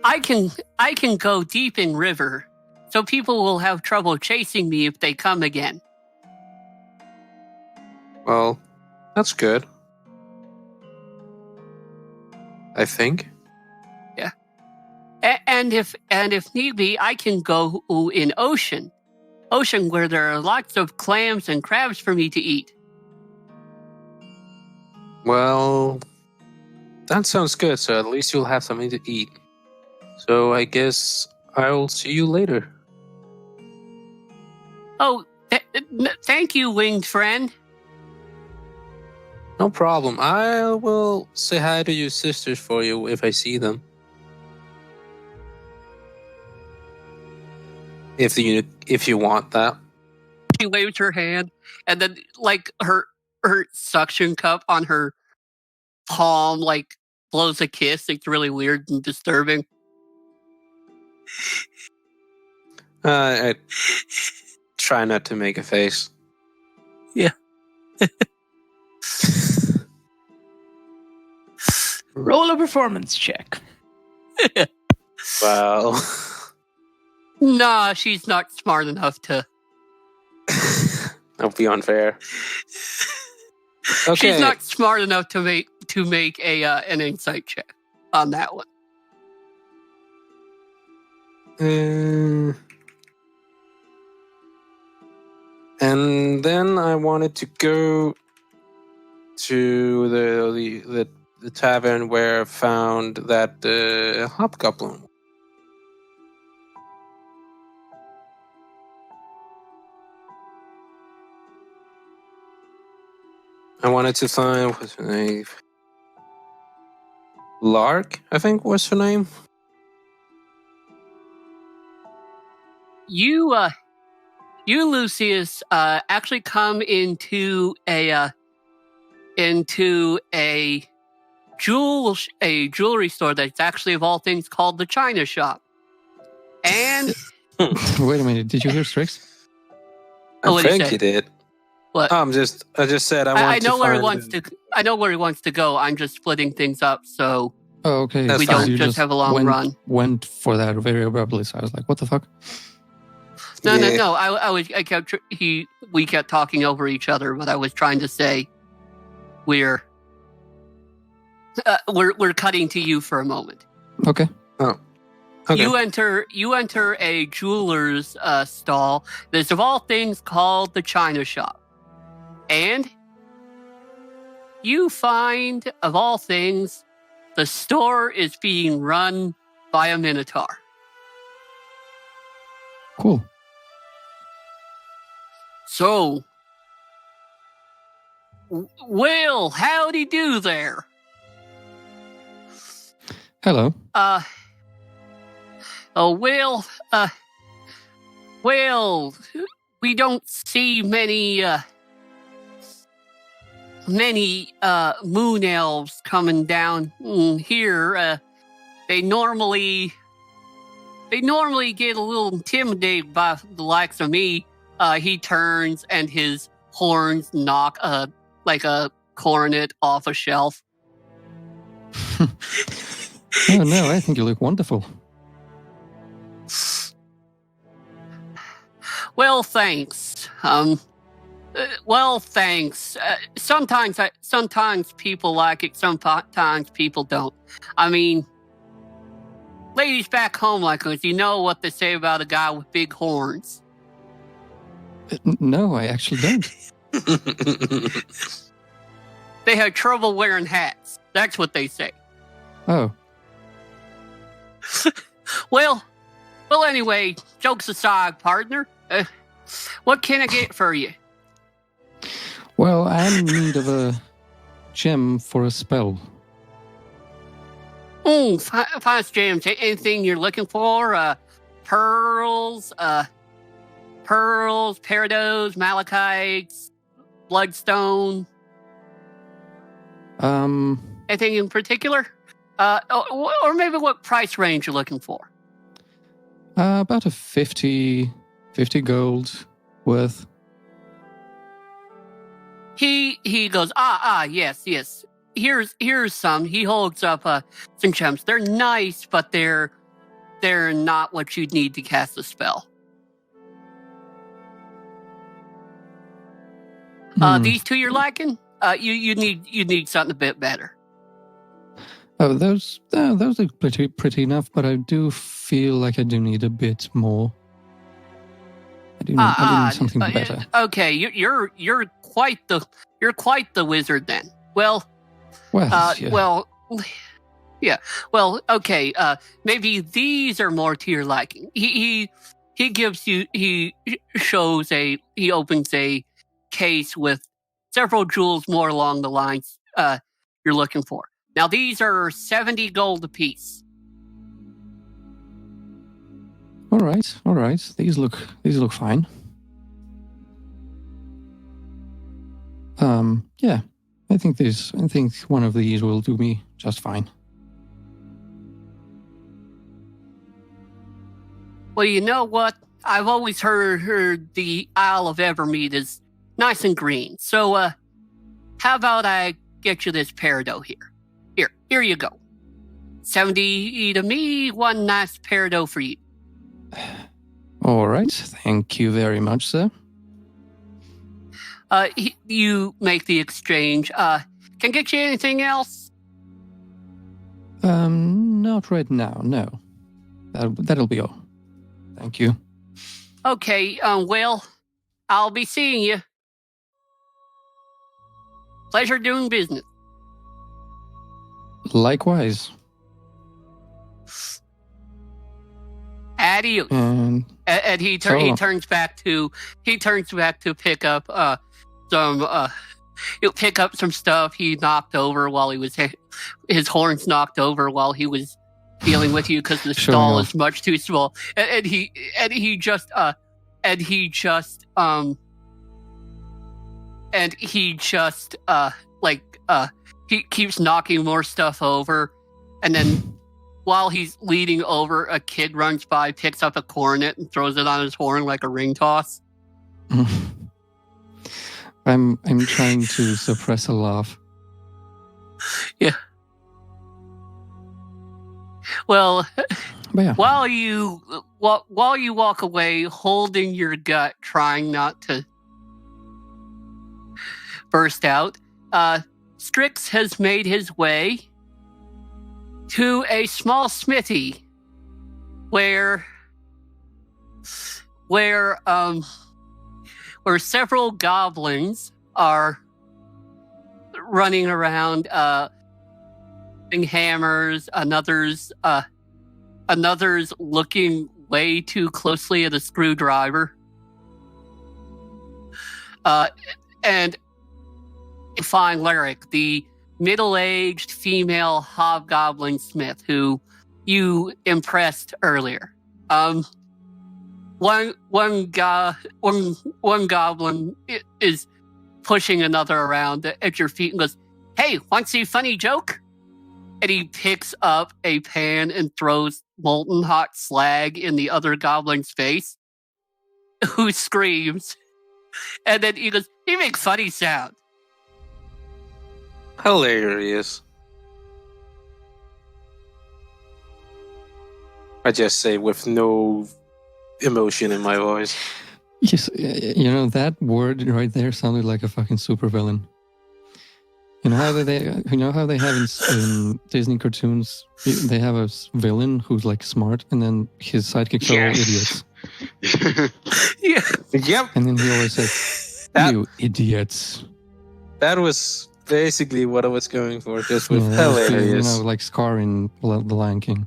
I can go deep in river, so people will have trouble chasing me if they come again. Well, that's good. I think. And if need be, I can go in ocean where there are lots of clams and crabs for me to eat. Well, that sounds good. So at least you'll have something to eat. So I guess I'll see you later. Oh, thank you, winged friend. No problem. I will say hi to your sisters for you if I see them. If you want that. She waves her hand, and then like her suction cup on her palm like blows a kiss. It's really weird and disturbing. I try not to make a face. Yeah. Roll a performance check. Well, Nah, she's not smart enough to. that'll be unfair. Okay. She's not smart enough to make a an insight check on that one. And then I wanted to go to the tavern where I found that hobgoblin. I wanted to find what's her name. Lark, I think was her name. You Lucius actually come into a jewelry store that's actually of all things called the China Shop. And Wait a minute, did you hear Strix? Oh, I what'd he think say? he did. What? I just said I know where he find wants to. I know where he wants to go. I'm just splitting things up so Oh, okay. That's we fine. don't You just have a long run. Went for that very abruptly, so I was like, "What the fuck?" No. Yeah. We kept talking over each other, but I was trying to say we're cutting to you for a moment. Okay. Okay. You enter a jeweler's stall that's of all things called the China Shop. And you find, of all things, the store is being run by a Minotaur. Cool. So, Will, howdy do there? Hello. Will, we don't see many moon elves coming down here. They normally get a little intimidated by the likes of me. He turns and his horns knock like a coronet off a shelf. Oh no, I think you look wonderful. Well, thanks. Thanks. Sometimes people like it. Sometimes people don't. I mean, ladies back home like us, you know what they say about a guy with big horns. No, I actually don't. They have trouble wearing hats. That's what they say. Oh, Well, anyway, jokes aside, partner. What can I get for you? well, I'm in need of a gem for a spell. Oh, fast gems. Anything you're looking for? Pearls, peridots, malachites, bloodstone. Anything in particular? Or maybe what price range you're looking for? About a 50 gold worth. he goes, yes. Here's some. He holds up some gems. They're nice, but they're not what you'd need to cast a spell. These two you're liking? You need something a bit better. Oh, those look pretty enough, but I do feel like I do need a bit more. I do need something better. Okay, you're quite the wizard then. Well, yeah. Well, okay. Maybe these are more to your liking. He opens a case with several jewels more along the lines you're looking for. Now these are 70 gold apiece. All right. These look fine. Yeah. I think one of these will do me just fine. Well, you know what? I've always heard the Isle of Evermead is nice and green. So, how about I get you this peridot here? Here you go. 70 to me, one nice peridot for you. All right. Thank you very much, sir. You make the exchange. Can get you anything else? Not right now, no. That'll be all. Thank you. Okay, well, I'll be seeing you. Pleasure doing business. Likewise. Adios. And he turns back to pick up he'll pick up some stuff he knocked over while he was his horns knocked over while he was dealing with you because the stall is much too small. And he keeps knocking more stuff over, and then while he's leading over, a kid runs by, picks up a cornet, and throws it on his horn like a ring toss. I'm trying to suppress a laugh. Yeah. Well, but yeah. while you walk away, holding your gut, trying not to burst out, Strix has made his way to a small smithy where several goblins are running around, hammers. Another's looking way too closely at a screwdriver. And you find Lyric, the middle-aged female hobgoblin smith who you impressed earlier. One goblin is pushing another around at your feet and goes, "Hey, want to see a funny joke?" And he picks up a pan and throws molten hot slag in the other goblin's face, who screams. And then he goes, "He makes funny sound." Hilarious. I just say with no emotion in my voice. Yes, you know, that word right there sounded like a fucking supervillain. You know how they have in Disney cartoons, they have a villain who's like smart, and then his sidekicks are all idiots. Yeah. Yep. And then he always says, "You idiots." That was basically what I was going for, just with hilarious. hilarious. Like Scar in The Lion King.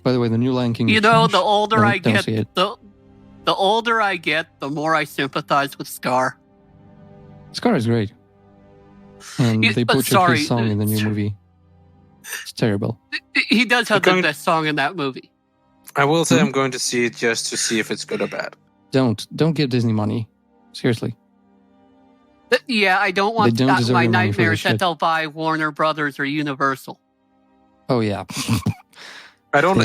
By the way, the new Lion King. You know, the older I get, see it. the older I get, the more I sympathize with Scar. Scar is great. And they butchered his song in the new movie. It's terrible. He does have the best song in that movie. I will say I'm going to see it just to see if it's good or bad. Don't give Disney money. Seriously. Yeah, I don't want my nightmares that shit. they'll buy Warner Brothers or Universal. Oh yeah. I don't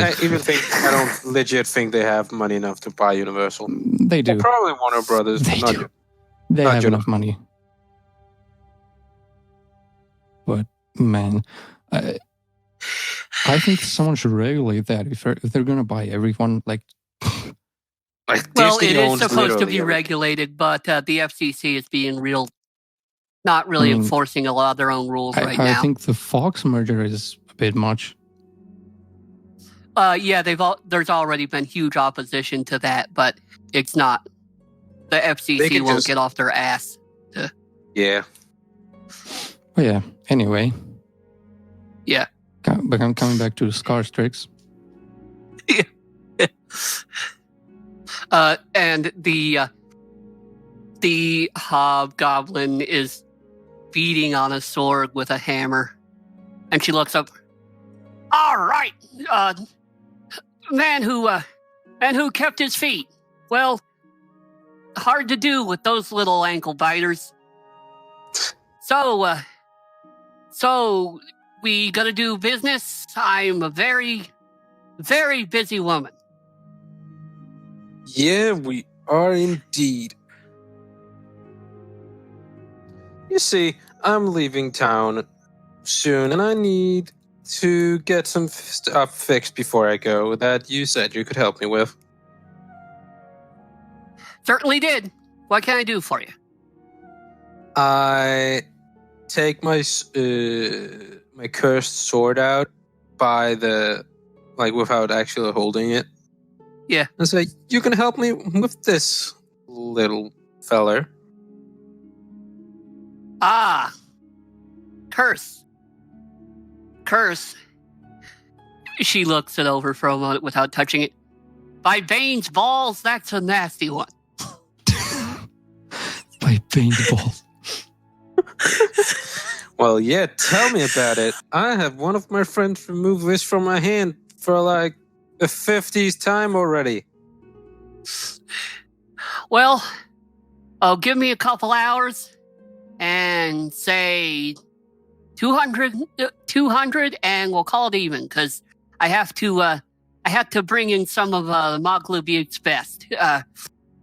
legit think they have money enough to buy Universal. They do. They're probably Warner Brothers. They do. They have enough money. but man, I think someone should regulate that if they're gonna buy everyone. Like, Like Well, Disney it is owns supposed to literally be everything. regulated, but the FCC is being not really I mean, enforcing a lot of their own rules right I now. think the Fox merger is a bit much. Yeah, there's already been huge opposition to that, but it's not. The They FCC can won't just- get off their ass. Yeah. But yeah. Anyway. Yeah. But I'm coming back to Scar Strix. And the hobgoblin is beating on a sword with a hammer, and she looks up. All right, man who kept his feet. Well, hard to do with those little ankle biters. So we gonna do business? I'm a very, very busy woman. Yeah, we are indeed. You see, I'm leaving town soon, and I need to get some stuff fixed before I go that you said you could help me with. Certainly did. What can I do for you? I take my my cursed sword out by the without actually holding it. Yeah. And say, you can help me with this little feller. Ah, curse. She looks it over for a moment without touching it. By Bane's balls, that's a nasty one. By Bane's balls. Well, yeah, tell me about it. I have one of my friends remove this from my hand for like the 50th time already. Well, give me a couple hours and say 200, and we'll call it even, because I have to bring in some of Moglubi's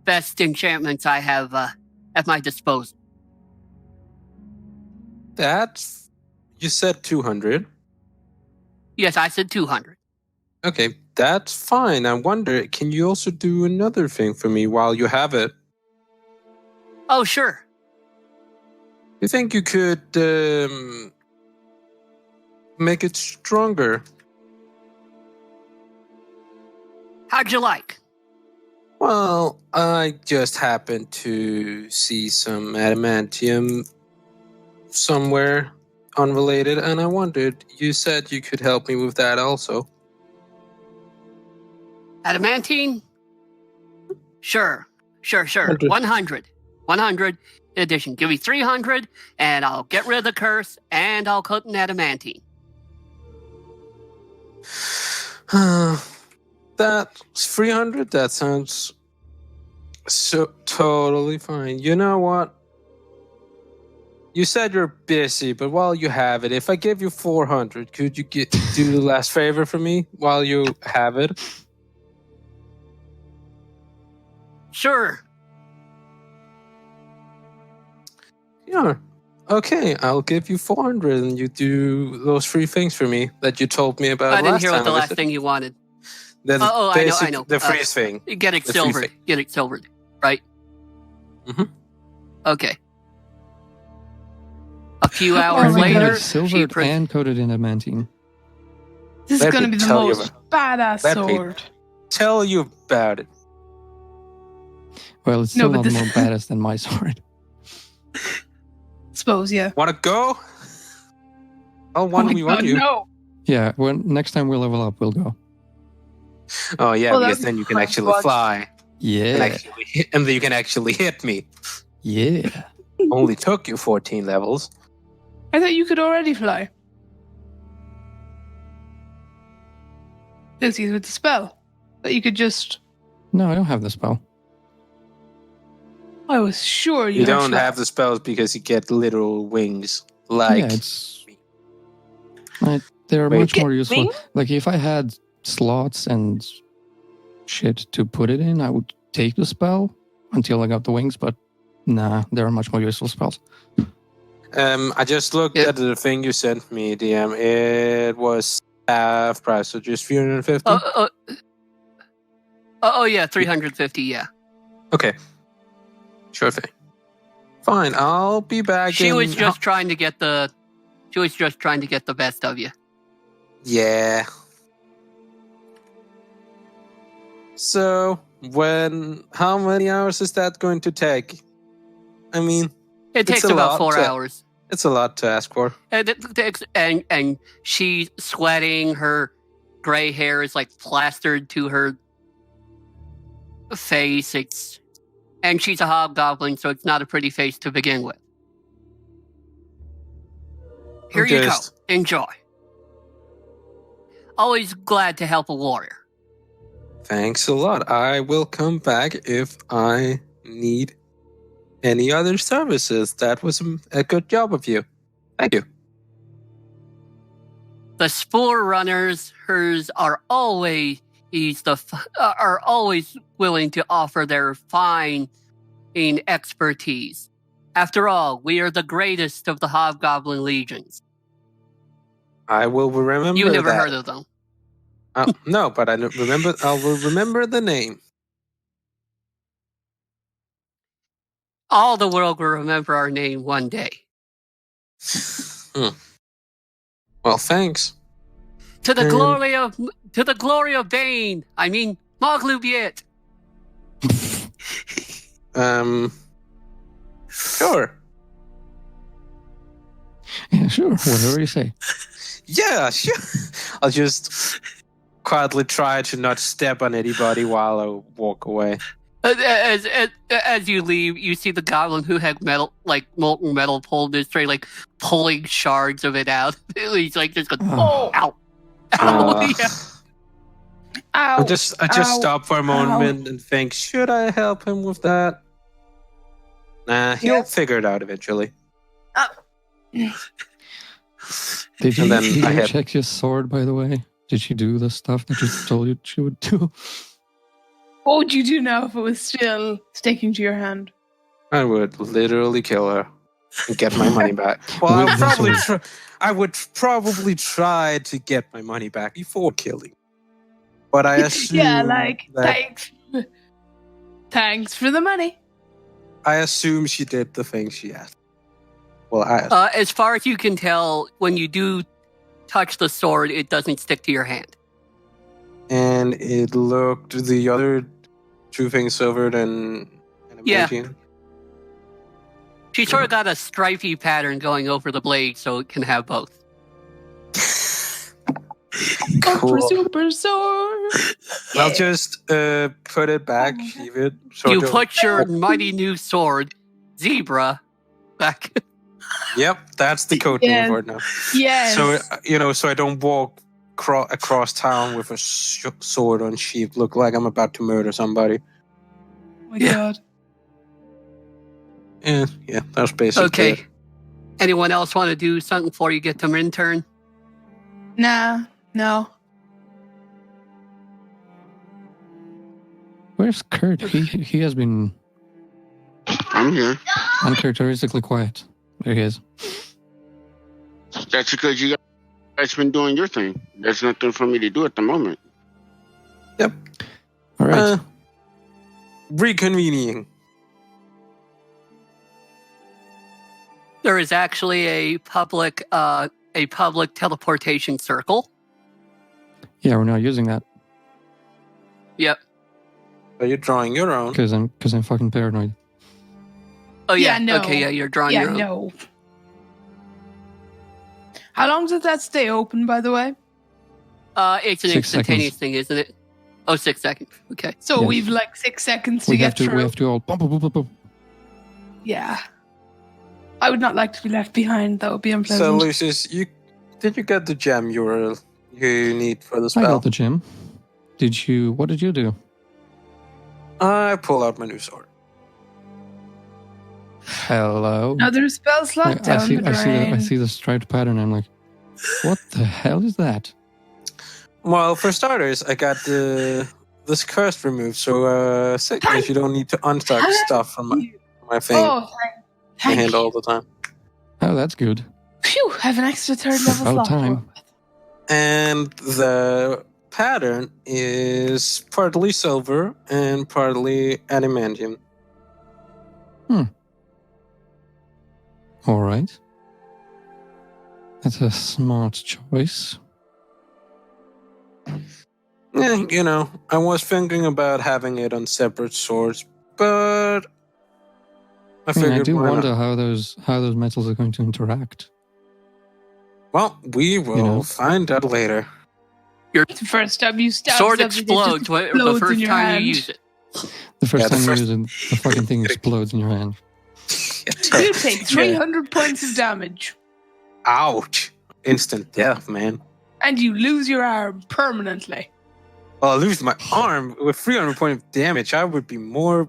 best enchantments I have at my disposal. That's... You said 200. Yes, I said 200. Okay, that's fine. I wonder, can you also do another thing for me while you have it? Oh, sure. You think you could make it stronger? How'd you like? Well, I just happened to see some adamantium somewhere unrelated, and I wondered, you said you could help me with that also. Adamantine? Sure. 100. 100 in addition. Give me 300, and I'll get rid of the curse, and I'll cut an adamantine. That's 300. That sounds so totally fine. You know what? You said you're busy, but while you have it, if I give you 400, could you do the last favor for me while you have it? Sure. Yeah. Okay, I'll give you 400, and you do those 3 things for me that you told me about I didn't last hear time. what the last thing you wanted. The I know. The freeze thing. Get it The free silvered. thing. Get it silvered, right? Mhm. Okay. A few hours my later, God. she Silvered and coated in adamantine. This Let is going to me be the tell you most badass Let me- sword. Tell you about it. Well, it's No, still but not this- more badass than my sword. Suppose, yeah. Want to go? I'll Oh my 1v1 God, you. no. Yeah, well, next time we level up, we'll go. Oh yeah, Well, because that'd then be you can fun. actually Watch. fly, Yeah, and then you can actually hit me. yeah. Only took you 14 levels. I thought you could already fly. This is with the spell. That you could just... No, I don't have the spell. I was sure you You had don't fly. have the spells because you get literal wings. Yeah, it's... they're Wait. much more Get useful. wing? Like, if I had slots and shit to put it in, I would take the spell until I got the wings, but nah, there are much more useful spells. I just looked Yeah. at the thing you sent me, DM. It was half price, so just 350. Oh yeah, 350. Yeah. Okay, sure thing. Fine, I'll be back. She in... was just trying to get the. She was just trying to get the best of you. Yeah. So how many hours is that going to take? I mean, It takes a about lot 4 to- hours. it's a lot to ask for. And she's sweating. Her gray hair is like plastered to her face. And she's a hobgoblin, so it's not a pretty face to begin with. Here you go. Enjoy. Always glad to help a warrior. Thanks a lot. I will come back if I need any other services. That was a good job of you. Thank you. The spore runners, hers are always willing to offer their fine expertise. After all, we are the greatest of the hobgoblin legions. I will remember. You never that. heard of them. No, but I remember. I will remember the name. All the world will remember our name one day. Well, thanks. To the glory of Bane. I mean, Moglubiet. Sure. Yeah, sure. Whatever you say. Yeah, sure. I'll just quietly try to not step on anybody while I walk away. As you leave, you see the goblin who had molten metal pulled in his tray, like pulling shards of it out. He's like just going, Oh. ow, ow, yeah. Ow. I just stop for a moment and think, should I help him with that? Nah, he'll figure it out eventually. Did And you, then did I you had- check your sword, by the way? Did she do the stuff that you told you she would do? What would you do now if it was still sticking to your hand? I would literally kill her and get my money back. Well, With the sword. I would probably try to get my money back before killing. But I assume that Thanks for the money. I assume she did the thing she asked. Well, As far as you can tell, when you do touch the sword, it doesn't stick to your hand. and it looked the other two things silver than Yeah. adamantine. She sort of got a stripy pattern going over the blade, so it can have both. Ultra super sword. I'll just put it back, sheath it. So You don't- put your mighty new sword, Zebra, back. Yep, that's the code name for it now. Yes. So so I don't walk across town with a sword on sheath, look like I'm about to murder somebody. Oh my god. Yeah, that's basically Okay. it. Anyone else want to do something before you get to Minturn? Nah, no. Where's Kurt? He has been I'm here. uncharacteristically quiet. There he is. That's because you guys been doing your thing. There's nothing for me to do at the moment. All right. Reconvening. There is actually a public teleportation circle. Yeah, we're not using that Yep. Are you drawing your own? because I'm fucking paranoid. Oh yeah. Yeah, no. Okay. Yeah, you're drawing Yeah, your own. no. How long does that stay open, by the way? It's an 6 instantaneous seconds. thing, isn't it? Oh, 6 seconds. Okay. So Yes. we've like 6 seconds to We get have to. through. We have to all. Boom, boom, boom, boom, boom. Yeah. I would not like to be left behind. That would be So, unpleasant. Lucius, did you get the gem you need for the I spell? got the gym. Did you? What did you do? I pull out my new sword. Hello. Another spell slot I down see. the I drain. see the striped pattern. I'm like, what the hell is that? Well, for starters, I got this curse removed, so sickness, you don't need to unstuck stuff from my thing. Oh, my hand thank all you. the time. Oh, that's good. Phew, have an extra third level About slot. to time. work with. And the pattern is partly silver and partly adamantium. All right. That's a smart choice. Yeah, I was thinking about having it on separate swords, but I I figured do why wonder not? how those metals are going to interact. Well, we will know? find out later. The first time you stab Sword something, it explodes just the explodes in first your time hand. you use it. The first Yeah, the time first- you use it, the fucking thing explodes in your hand. You take 300 points of damage, Ouch! Instant death, man. and you lose your arm permanently. Well, I lose my arm with 300 points of damage. I would be more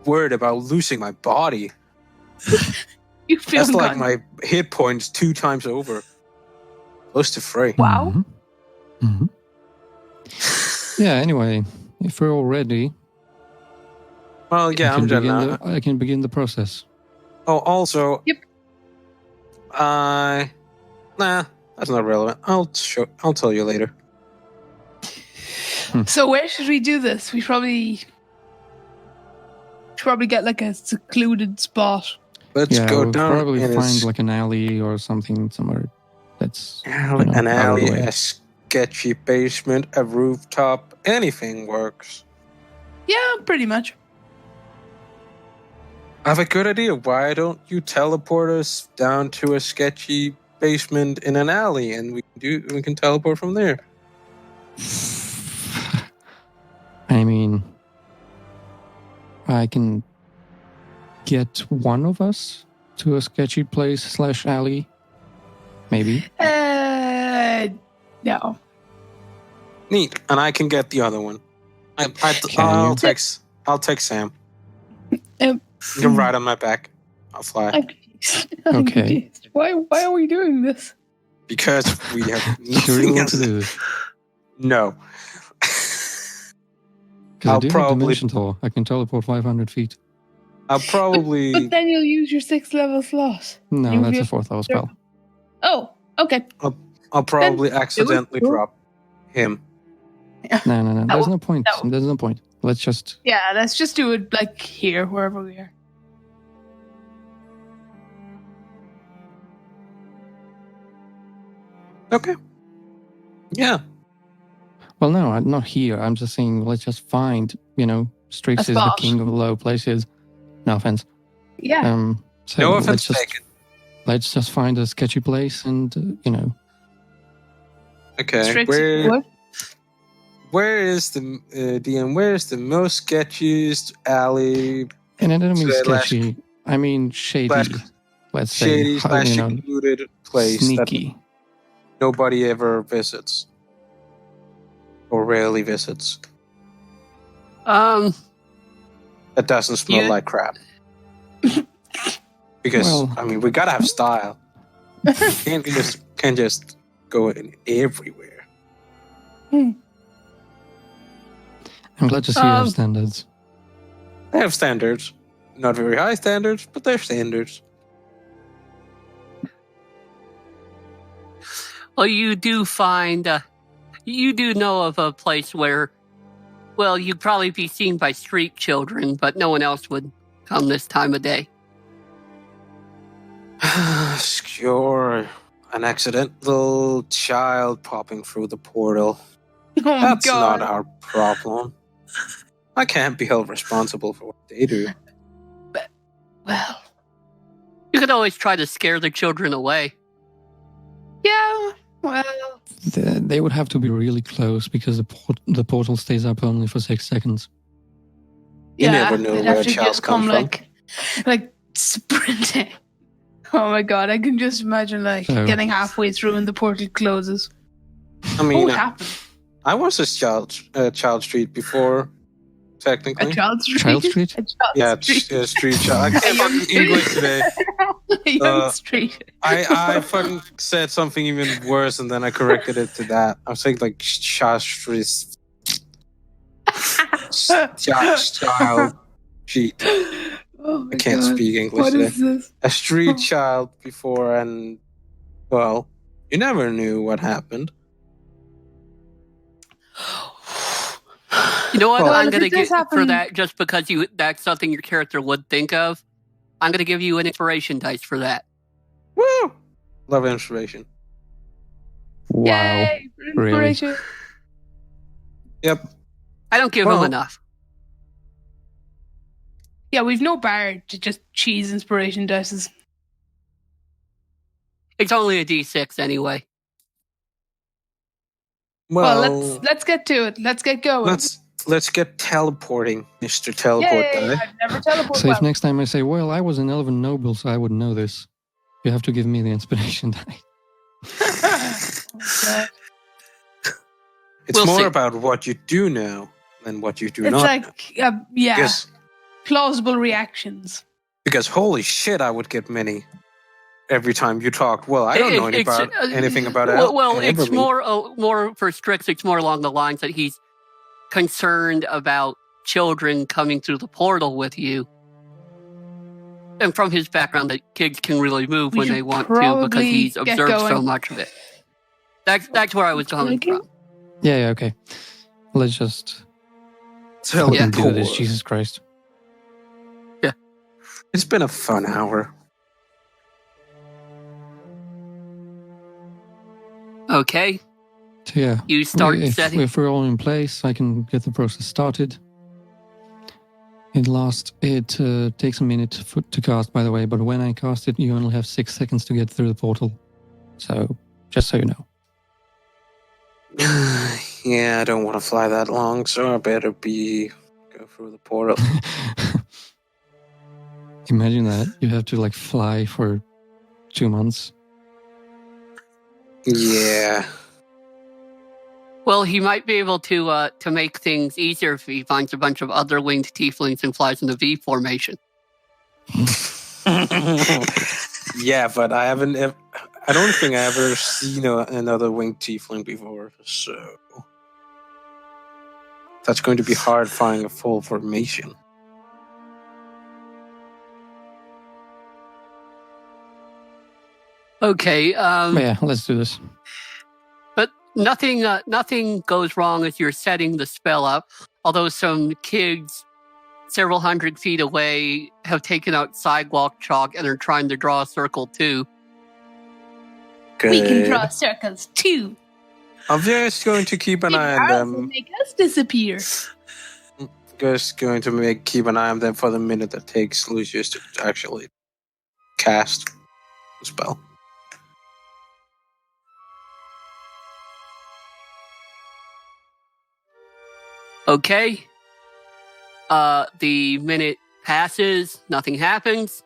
worried about losing my body. You feel That's like gone. my hit points 2 times over. Close to 3. Wow. Mhm. Yeah, anyway, if we're all ready, Well, yeah, I'm done now. I can begin the process. Oh, also. Yep. Nah, that's not relevant. I'll tell you later. So where should we do this? We probably get like a secluded spot. Let's go we'll down probably in find like an alley or something somewhere that's an out of the alley, way. a sketchy basement, a rooftop. Anything works. Yeah, pretty much. I have a good idea. Why don't you teleport us down to a sketchy basement in an alley, and we can teleport from there. I mean, I can get one of us to a sketchy place / alley, maybe. No. Neat, and I can get the other one. Can I'll you? text Sam. Um, You can ride on my back. I'll fly I'm confused. I'm Okay. confused. Why are we doing this? because we have Sure you nothing want else. to do this? No. Because I I'll do have probably- Dimension Tour. I can teleport 500 feet. I'll probably But then you'll use your 6th level slot. No, You that's feel- a 4th level spell. Oh, okay. I'll probably accidentally do it. drop him. No. There's no point. no. There's no point. Let's just... Yeah, let's just do it like here, wherever we are. Okay. Yeah. Well, no, I'm not here. I'm just saying let's just find, Strix A is the spot. king of low places. No offense. Yeah. So No let's offense just, taken. let's just find a sketchy place and, Okay. Strix, Where what? where is the DM? Where is the most sketchiest alley? And I don't mean Slash- sketchy. I mean shady. slash- Let's say, Shady how, / secluded place sneaky. that nobody ever visits or rarely visits. Um, That doesn't smell Yeah. like crap. Because Well- we gotta have style. Can't just go in everywhere. I'm glad to see you have Um, standards. They have standards, not very high standards, but they're standards. well, you do find, you do know of a place where, well, you'd probably be seen by street children, but no one else would come this time of day. Sure, an accidental child popping through the portal. Oh my That's god. not our problem. I can't be held responsible for what they do. Well, You could always try to scare the children away. yeah. Well, They would have to be really close because the portal stays up only for 6 seconds. You yeah. never know I'd where have to child just comes come from. like sprinting. Oh my god, I can just imagine So- getting halfway through and the portal closes. I mean, What happened? I was a Child Street before, technically. A child street? Child Street? A child Yeah, street. Street Child. I can't young fucking street. English today. A young Uh, street. I fucking said something even worse, and then I corrected it to that. I was saying like Child Street. Child Street. Oh my I can't God. speak English What today. is this? A street child before, and well, you never knew what happened. You know what? Well, I'm if gonna it does get for happen- that just because that's something your character would think of. I'm gonna give you an inspiration dice for that. Woo! Love inspiration. Wow. Yay, for really? inspiration. Yep. I don't give him Well- enough. Yeah, we've no bar to just cheese inspiration dices. It's only a D6 anyway. Well, let's get to it. Let's get going. let's get teleporting, Mr. Teleport Yay, Guy. I've never teleported. So if next time I say, well, I was an elven noble, so I would know this, you have to give me the inspiration die. God. It's We'll more see. about what you do know than what you do It's not know. like, yeah, Because, plausible reactions. because holy shit, I would get many every time you talk. Well, I don't know anything about Well, it's Everly. more for Strix. It's more along the lines that he's concerned about children coming through the portal with you, and from his background, that kids can really move We when should they want to because probably he's get observed so going. much of it. That's where I was coming Thinking? from. Yeah, okay. Let's just Teleport. fucking do this, Jesus Christ. It's been a fun hour. Okay, So yeah, you start if setting. we're all in place, I can get the process started. It takes a minute to cast, by the way, but when I cast it, you only have 6 seconds to get through the portal. So, just so you know. Yeah, I don't want to fly that long, so I better go through the portal. Imagine that. You have to like fly for 2 months. Yeah. Well, he might be able to make things easier if he finds a bunch of other winged tieflings and flies in the V formation. Yeah, but I don't think I ever seen another winged tiefling before, so that's going to be hard finding a full formation. Okay, But yeah, let's do this. but nothing goes wrong as you're setting the spell up. Although some kids several hundred feet away have taken out sidewalk chalk and are trying to draw a circle too. Good. We can draw circles too. I'm just going to keep an eye on Arrows will them. make us disappear. Just going to keep an eye on them for the minute that takes Lucius to actually cast the spell. Okay. The minute passes, nothing happens,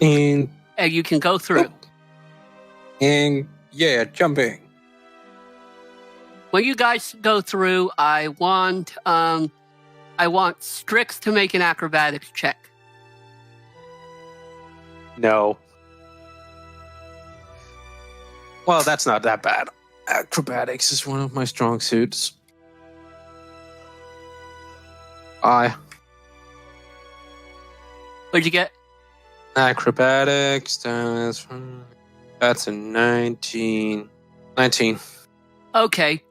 And and you can go through. yeah, jumping. When you guys go through, I want Strix to make an acrobatics check. No. Well, that's not that bad. Acrobatics is one of my strong suits. What'd you get? Acrobatics, that's a 19. 19. Okay.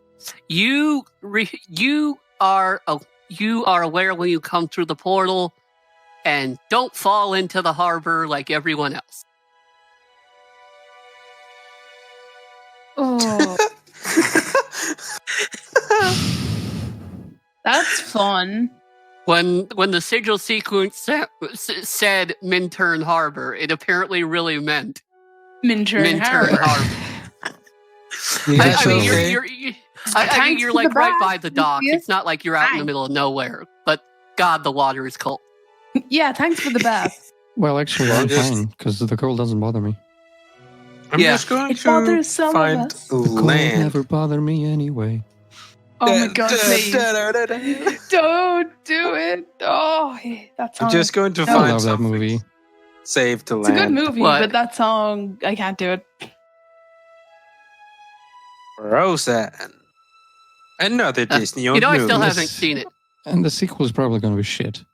You are aware when you come through the portal, and don't fall into the harbor like everyone else. Oh, that's fun. When the sigil sequence said Minturn Harbor, it apparently really meant Minturn Minturn Harbor. Harbor. That's I mean, okay. I mean, you're for like the right bath, by the dock. Lucius. It's not like you're out in the Thanks. middle of nowhere. But God, the water is cold. Yeah, thanks for the bath. Well, actually, Well, I'm just- fine, because the cold doesn't bother me. I'm Yeah. just going It to bothers some of find us. The cold land. never bothered me anyway. Oh my God, please. Don't do it. Oh, that song. I'm just going to I I find love that something movie. safe to It's a land. good movie, What? but that song, I can't do it. Roseanne. Another Disney You know, I still movie. haven't seen it. And the sequel is probably going to be shit.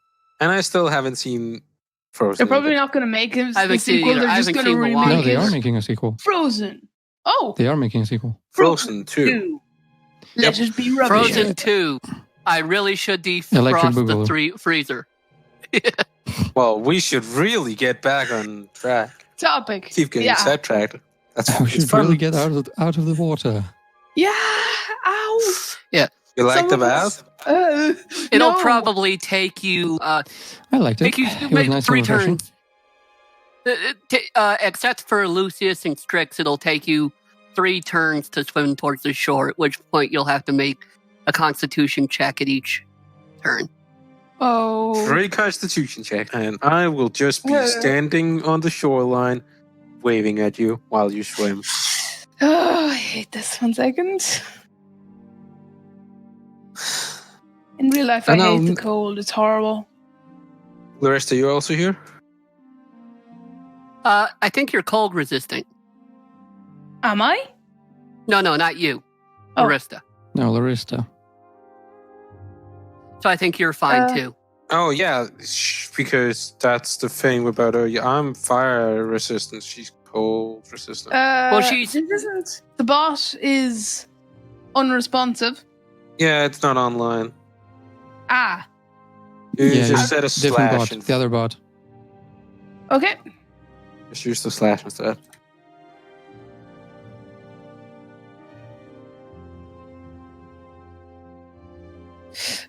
And I still haven't seen Frozen. They're probably either. not going to make it I haven't a seen it sequel. either. They're I just haven't going to seen the remake No, one. they it. are making a sequel. Frozen. Oh, They are making a sequel. Frozen 2. Let it be rubbish. Frozen 2. I really should Electric defrost the Boogaloo. freezer. Well, we should really get back on track. Topic. Keep getting sidetracked. That's We it's should fun. really get out of the water. Yeah. Ow. You like Some the of us- bath? It'll no. probably take you I liked it. take you It was maybe nice 3 and refreshing. turns. Except for Lucius and Strix, it'll take you 3 turns to swim towards the shore, at which point you'll have to make a constitution check at each turn. Oh. 3 constitution check, and I will just be standing on the shoreline, waving at you while you swim. Oh, I hate this. 1 second. In real life, I And hate I'll- the cold. It's horrible. Larissa, you also here? I think you're cold resistant. Am I? No, not you. Oh. Arista. No, Larista. So I think you're fine Uh, too. Oh yeah, because that's the thing about her. I'm fire resistant. She's cold resistant. She's- This isn't. The bot is unresponsive. Yeah, it's not online. Ah. You Yeah, just set a Different slash. bot. The other bot. Okay. Just use the slash instead.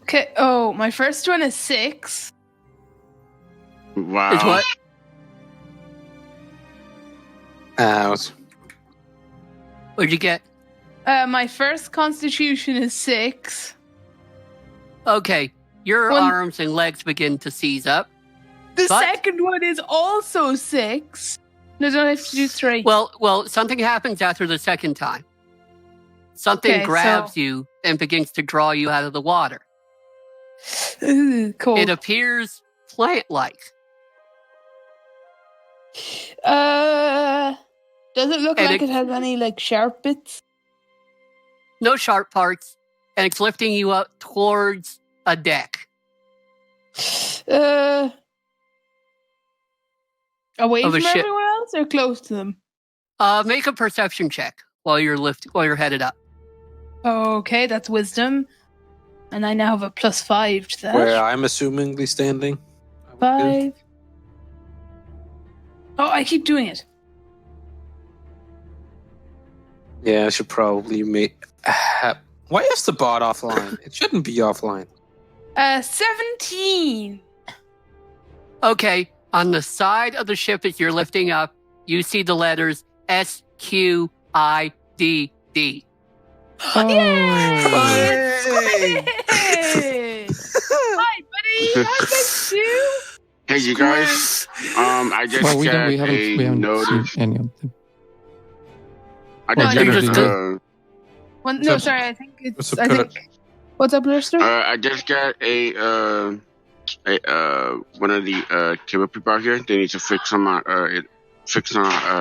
Okay. Oh, my first one is 6. Wow. Is what? Out. What'd you get? My first constitution is 6. Okay, your One- arms and legs begin to seize up. The But- second one is also 6. No, don't have to do 3. Well, something happens after the second time. Something Okay, grabs you and begins to draw you out of the water. Ooh, cool. It appears plant-like. Does it look And like it has any like sharp bits? No sharp parts, and it's lifting you up towards a deck. Away Of a from ship. everyone else or close to them? Make a perception check while you're headed up. Okay, that's wisdom. And I now have a +5 to that. Where I'm assumingly standing. 5. Oh, I keep doing it. Yeah, I should probably make. Why is the bot offline? It shouldn't be offline. 17. Okay, on the side of the ship as you're lifting up, you see the letters SQIDD. Oh. Yay! Hi, buddy. How's that you? Hey, you guys. I just Well, we got haven't a notice. seen any of them. I Well, just you're got just a, Well, no, So- sorry. I think What's it's. up, I think. What's up, Lister? I just got a one of the cable people out here. They need to fix on my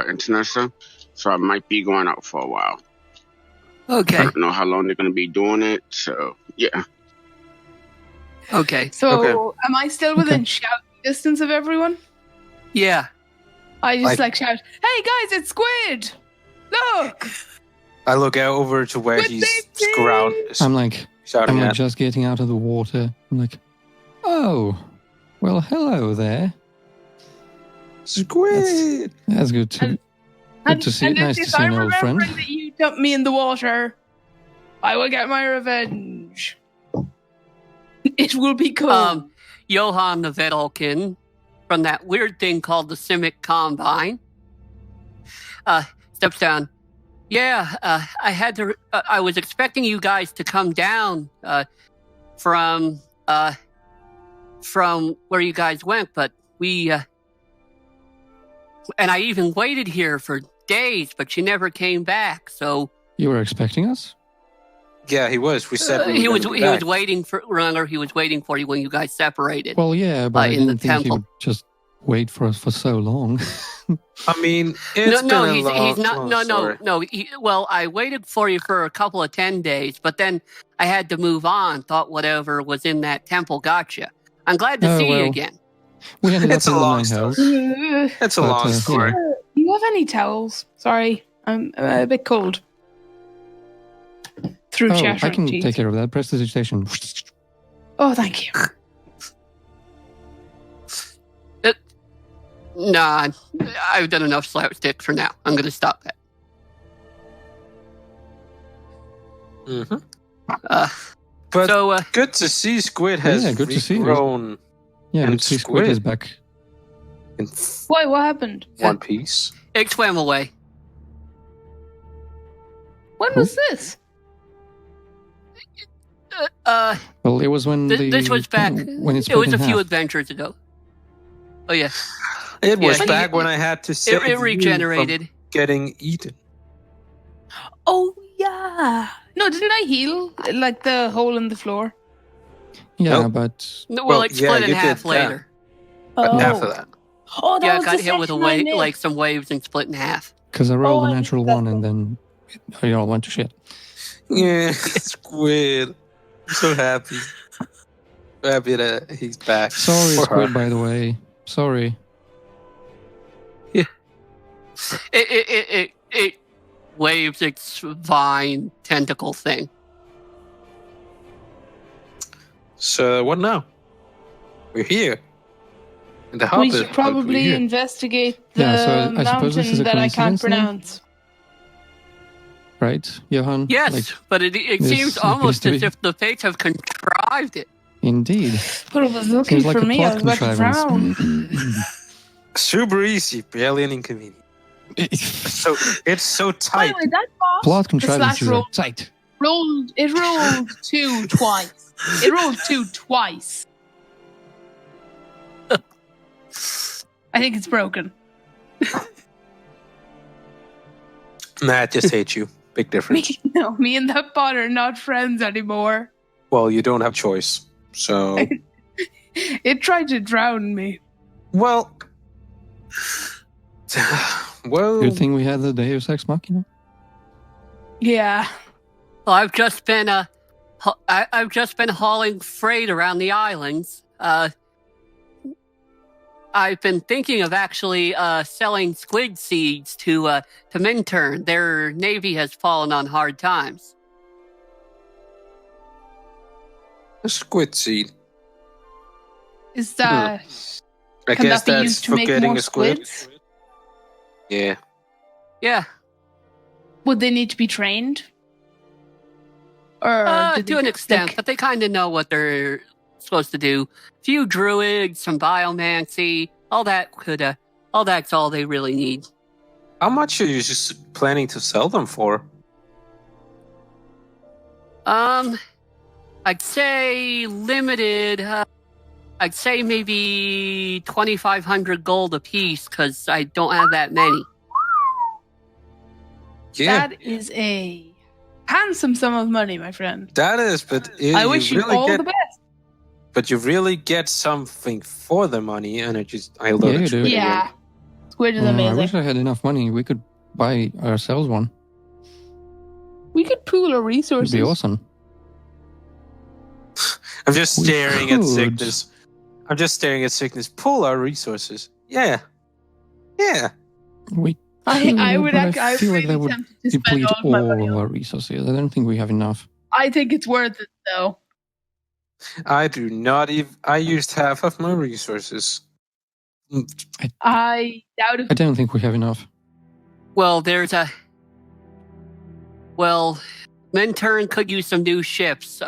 internet stuff. So I might be going out for a while. I Okay, don't know how long they're gonna be doing it. So yeah. okay, So, am I still within shouting distance of everyone? yeah. I just Like- shout, "Hey guys, it's Squid! Look!" I look out over to where Good he's thinking. I'm shouting like at. just getting out of the water. I'm like, oh, well, hello there. Squid! That's good to see. Nice to if see I'm an old friend. remembering that you dumped me in the water, I will get my revenge. It will be cool. Johann the Vedalkin from that weird thing called the Simic Combine steps down. Yeah, I had to. I was expecting you guys to come down from where you guys went, but we. And I even waited here for days, but you never came back. So You were expecting us? Yeah, he was. We said we were he was gonna be he was back. waiting for. Remember, he was waiting for you when you guys separated. Well, yeah, but I in the didn't think he temple. would just wait for us for so long. I mean, it's no, been a he's long, not. long story. No. Well, I waited for you for a couple of 10 days, but then I had to move on. Thought whatever was in that temple got you. I'm glad to Oh, see you well. again. We ended It's up a in the long night story. house. It's a But, long you story. know. Do you have any towels? Sorry, I'm a bit cold. Through Oh, I chattering can teeth. take care of that. Prestidigitation. Oh, thank you. Nah, I've done enough slapstick for now. I'm going to stop that. Mm-hmm. Uh, But so, good to see Squid has Yeah, good to see you. regrown Yeah, And good to see Squid is Squid. back. in Why? What happened? one piece. it swam away. When Who? was this? Well, it was when This was back. when it's It was split a in few half. adventures ago. Oh, yeah. It was Yeah, back when I had to save It you from regenerated. getting eaten. Oh, yeah. No, didn't I heal? Like the hole in the floor? Yeah, Nope. but No, Well, well, it yeah, split in you did half that. later. But Oh. after that. Oh, that Yeah, was got the hit with a section I wave, missed. like some waves, and split in half. because I rolled Oh, a I natural missed that one and then it all went to shit. Yeah, Squid. I'm so happy. So happy that he's back. Sorry, For Squid, her. by the way. Sorry. It waves its vine tentacle thing. So what now? We're here. In the hub. We should probably here. investigate the Yeah, so I suppose this is mountain a that I can't coincidence then? pronounce. Right, Johan? Yes, Like, but it this seems appears almost to as be- if the fates have contrived it. indeed. But it was looking Seems like for a me. I plot was about to drown. contrivance. Super easy, barely an inconvenience. So it's so By tight. the way, that boss Plot the contrivances slash are roll tight. rolled. It rolled two twice. It rolled two twice. I think it's broken. Nah, I just hate you. Big difference. Me and that bot are not friends anymore. Well, you don't have choice. So, It tried to drown me. well, well, Good thing we had the Deus Ex Machina. Yeah. Well, I've just been I've just been hauling freight around the islands. I've been thinking of actually selling squid seeds to Minturn. Their navy has fallen on hard times. a squid seed. Is that I can guess that be that's used to for make getting more a squid. squids? Yeah. Yeah, Would they need to be trained? Or do to they an just, extent, like- but they kind of know what they're supposed to do. Few druids, some biomancy, all that's all they really need. How much are you just planning to sell them for? I'd say limited. I'd say maybe 2,500 gold apiece because I don't have that many. Yeah, That is a handsome sum of money, my friend. that is. But I wish you really all get, the best. But you really get something for the money, and I Yeah, learned you it. do. Yeah. Squid is I amazing. wish I had enough money. We could buy ourselves one. We could pool our It'd resources. be awesome. I'm just We staring at could. sickness. I'm just staring at sickness. Pull our resources. Yeah. Yeah. We I would. but I I'm feel like really that would tempted to spend deplete all of my money all of on. our resources. I don't think we have enough. I think it's worth it, though. I do not even. I used half of my resources. I doubt I it. don't think we have enough. Well, Minturn could use some new ships.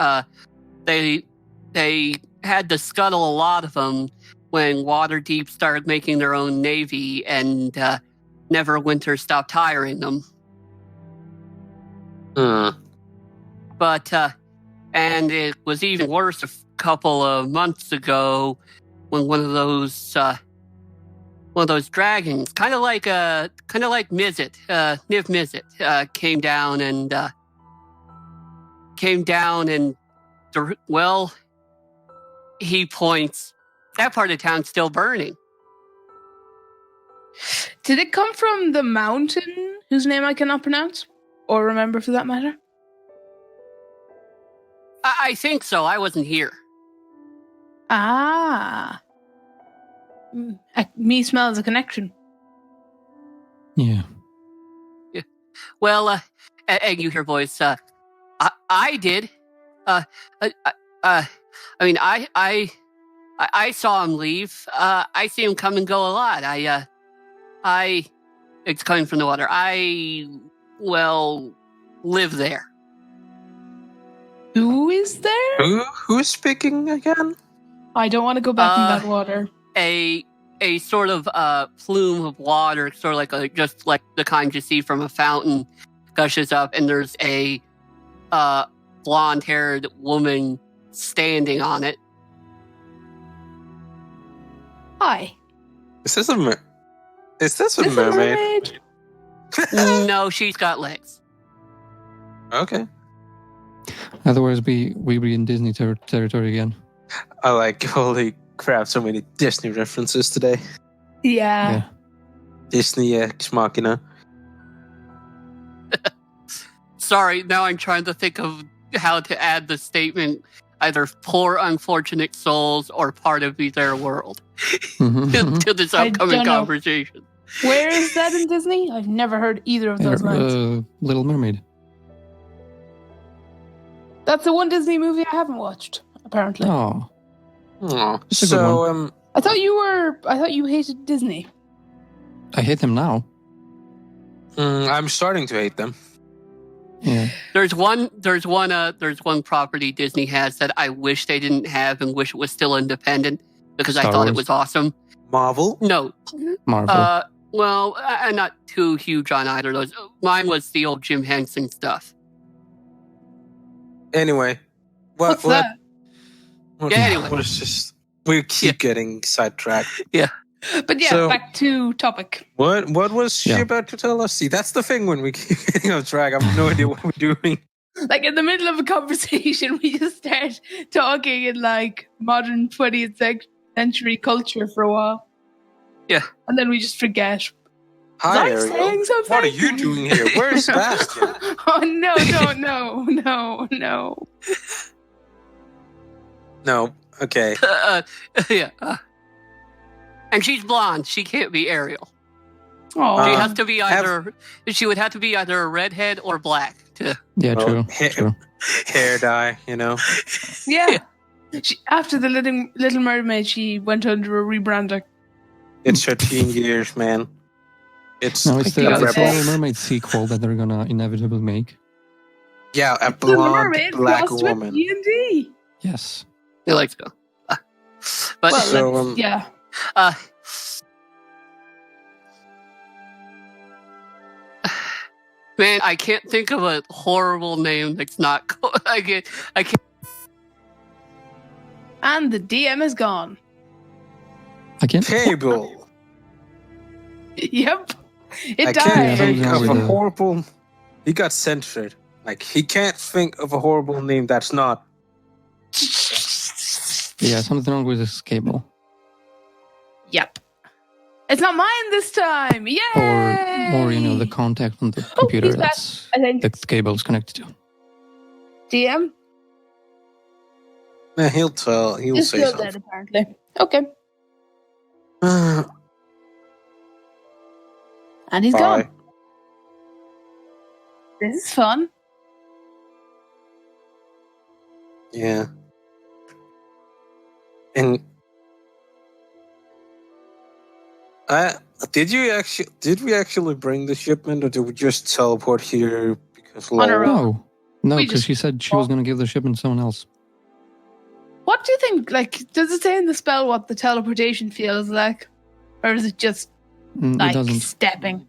They had to scuttle a lot of them when Waterdeep started making their own navy, and Neverwinter stopped hiring them. But and it was even worse a couple of months ago when one of those dragons, kind of like Niv Mizzet, came down and he points, that part of town's still burning. Did it come from the mountain whose name I cannot pronounce? Or remember, for that matter? I think so. I wasn't here. Ah. Me smells a connection. Yeah. Well, and you hear voice. I did. Uh, uh, I mean, I saw him leave. I see him come and go a lot. It's coming from the water. Live there. Who is there? Who's speaking again? I don't want to go back in that water. A sort of plume of water, sort of like just like the kind you see from a fountain, gushes up, and there's a blonde-haired woman standing on it. Hi. Is this a mermaid? Is this a mermaid? No, she's got legs. Okay. Otherwise, we be in Disney territory again. I like, holy crap, so many Disney references today. Yeah. Disney Ex Machina. Sorry, now I'm trying to think of how to add the statement, either poor unfortunate souls or part of their world to this upcoming conversation. Where is that in Disney? I've never heard either of those lines. Little Mermaid. That's the one Disney movie I haven't watched, apparently. Oh. It's a good one. I thought you hated Disney. I hate them now. I'm starting to hate them. Yeah. There's one property Disney has that I wish they didn't have and wish it was still independent because Star I thought Wars. it was awesome. Marvel? No. Marvel. Well, I'm not too huge on either of those. Mine was the old Jim Henson stuff. Anyway. What's that? Anyway. We keep getting sidetracked. Yeah. But yeah, so, back to topic. What was she about to tell us? See, that's the thing when we keep getting off track. I have no idea what we're doing. Like in the middle of a conversation, we just start talking in like modern 20th century culture for a while. Yeah. And then we just forget. Hi, Ariel. What are you doing here? Where's Sebastian? Oh, no. No, okay. Yeah. And she's blonde. She can't be Ariel. Oh. She has to be she would have to be either a redhead or black. Yeah, true. Hair dye, you know. Yeah. After the Little Mermaid, she went under a rebranding. It's 13 years, man. It's the Little Mermaid sequel that they're gonna inevitably make. Yeah, a blonde black woman. D&D. Yes. They like to go. But well, so, yeah. Man, I can't think of a horrible name that's not. I can't. And the DM is gone. I can't. Cable. Yep. It I died. can't think of a horrible. He got censored. Like he can't think of a horrible name that's not. Yeah, something wrong with this cable. Yep. It's not mine this time. Yay! Or the contact on the computer that's the cable is connected to. DM? Yeah, he'll tell. He'll say still something. Dead, apparently. Okay. And he's gone. This is fun. Yeah. And did we actually bring the shipment, or did we just teleport here because No, because she said she was going to give the shipment to someone else. What do you think? Like, does it say in the spell what the teleportation feels like, or is it just it doesn't. Stepping?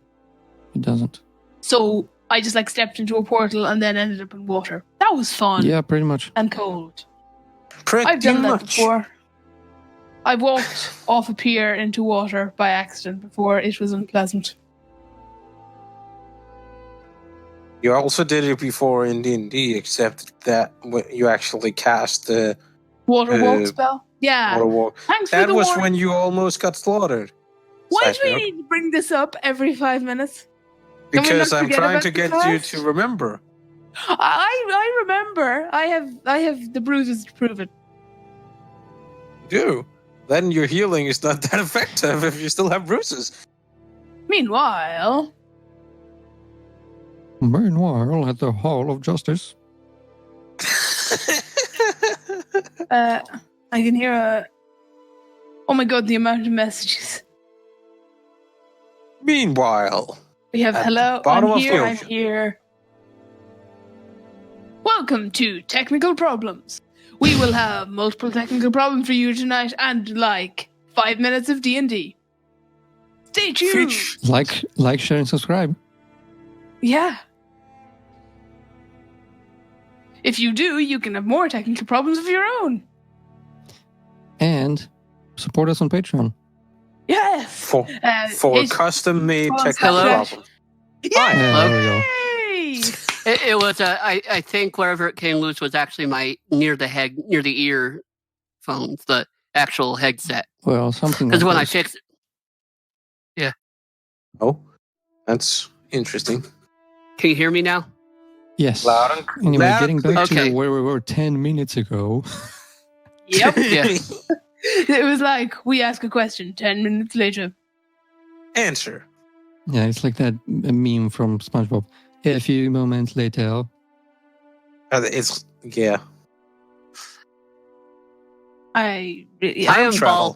It doesn't. So I just stepped into a portal and then ended up in water. That was fun. Yeah, pretty much. And cold. I've done that before. I walked off a pier into water by accident before. It was unpleasant. You also did it before in D&D, except that you actually cast the water walk spell. Yeah. Water walk. Thanks that for the was water. when you almost got slaughtered. Why do we need to bring this up every 5 minutes? Because I'm trying to get you to remember. I remember. I have the bruises to prove it. do. Then your healing is not that effective if you still have bruises. Meanwhile, Meanwhile, at the Hall of Justice. I can hear a. Oh my god, the amount of messages. Meanwhile, We have at hello, the bottom I'm of the here, I'm ocean. here. Welcome to Technical Problems. We will have multiple technical problems for you tonight and like 5 minutes of D&D. Stay tuned. Like, share, and subscribe. Yeah. If you do, you can have more technical problems of your own. And support us on Patreon. Yes. For his- custom-made Hello. technical Hello. problems. Yeah, there we go. Yay! It was I think wherever it came loose was actually near the ear phones, the actual headset. Well, something Because like when I this. fixed it, Oh, that's interesting. can you hear me now? Yes. Loud and Anyway, loud getting and back clear. to where we were 10 minutes ago. Yep. Yeah. It was like, we ask a question 10 minutes later. Answer. Yeah, it's like that meme from SpongeBob. A few moments later. Yeah. I Yeah. am travel.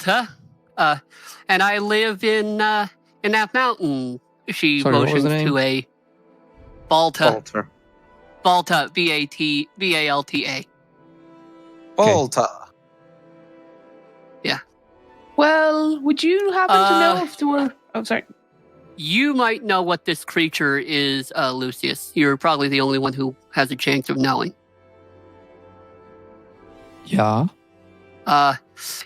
Balta, and I live in that mountain. She Sorry, what was motions the name? to a Balta. Balta. Balta, Balta. Balta. Well, would you happen to know if there were... Oh, sorry. You might know what this creature is, Lucius. You're probably the only one who has a chance of knowing. Yeah.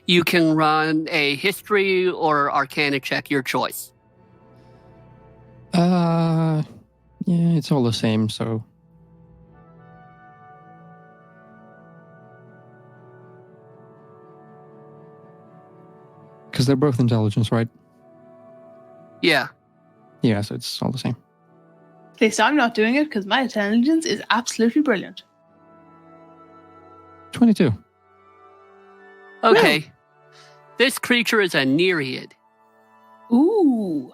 You can run a history or arcana check, your choice. Yeah, it's all the same, so. Because they're both intelligence, right? Yeah. Yeah, so it's all the same. At least I'm not doing it because my intelligence is absolutely brilliant. 22. Okay. This creature is a Nereid. Ooh.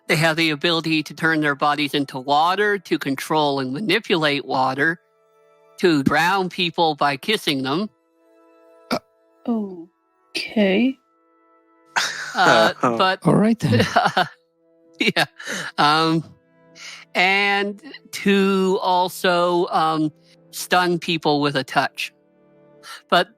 They have the ability to turn their bodies into water, to control and manipulate water, to drown people by kissing them. Okay. But All right then. yeah, and to also stun people with a touch. But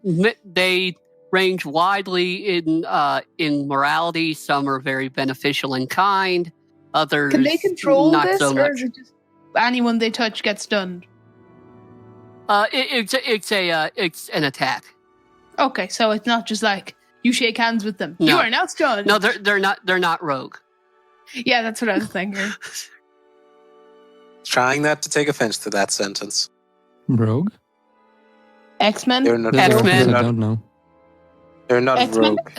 they range widely in morality. Some are very beneficial in kind. Others Can they control not this, so or much. is it just anyone they touch gets stunned? It's an attack. Okay, so it's not just like you shake hands with them. No. You are now stunned. No, they're not rogue. Yeah, that's what I was thinking. Trying not to take offense to that sentence. Rogue? X-Men? They're not Those are X-Men. references They're I not, don't know. they're not X-Men? rogue.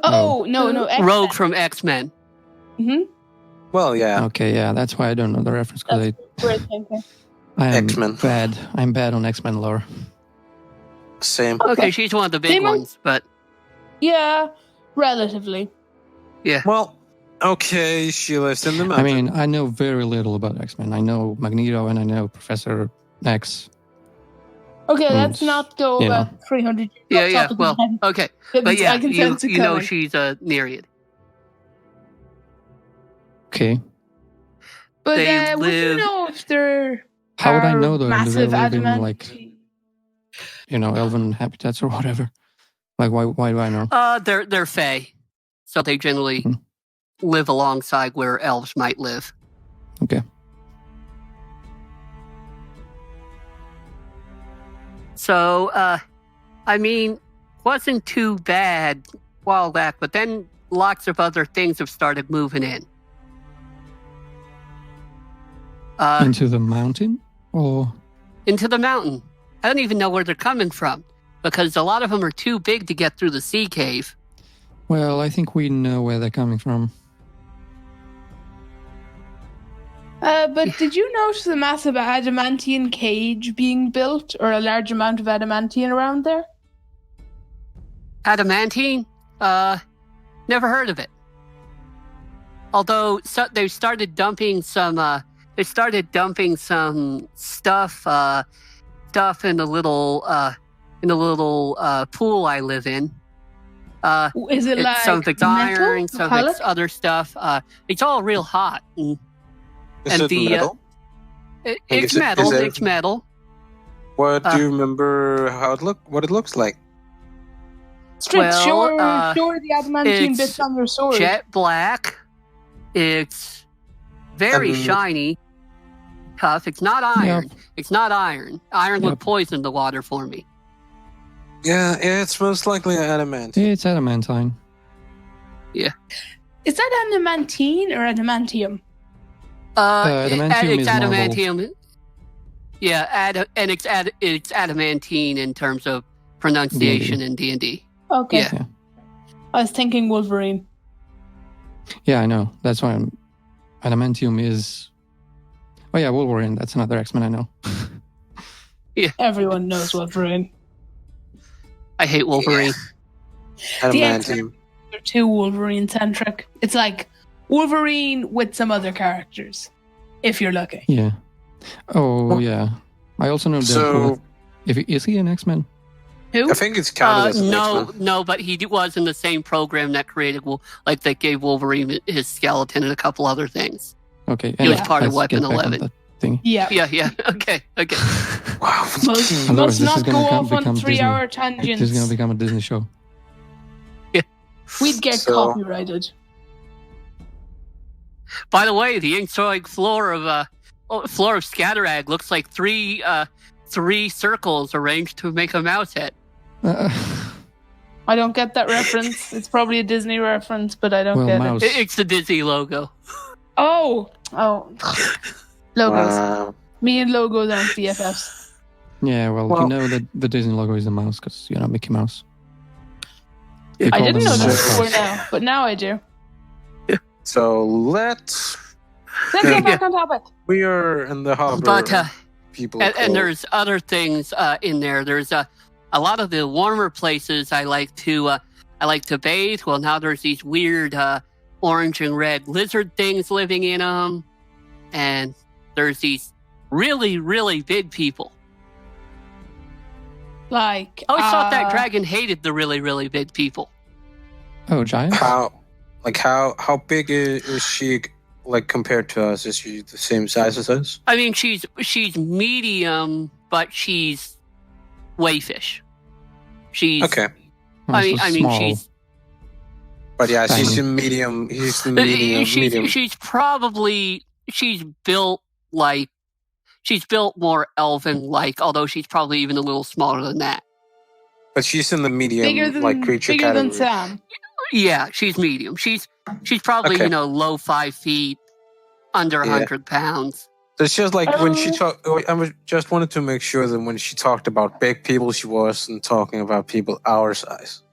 Oh, no, X-Men. Rogue from X-Men. Mm-hmm. Well, yeah. Okay, yeah, that's why I don't know the reference, because We're thinking. I am X-Men. bad. I'm bad on X-Men lore. Same. Okay, she's one of the big They might- ones, but Yeah, relatively. Well, okay, she lives in the I mountain. mean, I know very little about X-Men. I know Magneto and I know Professor X. Okay, let's not go yeah. about 300 years yeah, off yeah. topic Well, again, okay, 'cause but yeah, I can sense it you know coming. she's a Nereid. Okay. But they would you live- know if they're How would I know though? Do they massive live in adamantine? elven habitats or whatever? Like, why do I know? They're Fae, so they generally Mhm. live alongside where elves might live. Okay. So, I mean, wasn't too bad a while back, but then lots of other things have started moving in. Into the mountain? Or Into the mountain. I don't even know where they're coming from because a lot of them are too big to get through the sea cave. well, I think we know where they're coming from. But did you notice a massive adamantine cage being built, or a large amount of adamantine around there? Adamantine? Never heard of it. Although they started dumping some. They started dumping some stuff in the little pool I live in. Is it like some of it's metal? iron, some of it's other stuff. It's all real hot. Is it metal? It's metal. It's metal. What do you remember? What it looks like? Strip, show the adamantine bits on your sword. Jet black. It's very shiny. Tough. It's not iron. Yep. It's not iron. Iron would poison the water for me. Yeah, it's most likely adamantine. It's adamantine. Yeah. Is that adamantine or adamantium? Adamantium it's is adamantium. marble. Yeah, it's adamantine in terms of pronunciation in D&D. Okay. Yeah. I was thinking Wolverine. Yeah, I know. That's why adamantium is. Oh yeah, Wolverine. That's another X-Men I know. Yeah. Everyone knows Wolverine. I hate Wolverine. Adamantium. They're too Wolverine centric. It's like Wolverine with some other characters, if you're lucky. Yeah. Oh yeah. I also know Deadpool. Is he an X-Men? Who? I think it's counted as an X-Men. No, but he was in the same program that created, that gave Wolverine his skeleton and a couple other things. Okay. He was part of let's Weapon get back on 11. that thing. Yeah. Yeah. Okay. Wow. Must not go off on become 3-hour This tangents. is gonna become a Disney show. We'd get copyrighted. By the way, the inside floor of Scatterag looks like three circles arranged to make a mouse head. I don't get that reference. It's probably a Disney reference, but I don't get mouse. it. It's the Disney logo. Oh. Logos. Wow. Me and logos aren't BFFs. Yeah, well, you know that the Disney logo is the mouse because Mickey Mouse. They I call didn't them know that mouse before house. now, but now I do. So let's Let's get back on topic. We are in the harbor. But people and there's other things in there. There's a lot of the warmer places I like to bathe. Well, now there's these weird orange and red lizard things living in them, and there's these really, really big people. Like, I always thought that dragon hated the really, really big people. Oh, giant? How big is she? Like compared to us, is she the same size as us? I mean, she's medium, but she's wayfish. She's Okay. I mean, small. she's. But yeah, Tiny. she's the medium. He's the medium. She's built more elven-like, although she's probably even a little smaller than that. But she's in the medium, creature bigger category. than Sam. Yeah, she's medium. She's probably Okay. low 5 feet, under 100 pounds. So it's just like when she talked. Just wanted to make sure that when she talked about big people, she wasn't talking about people our size.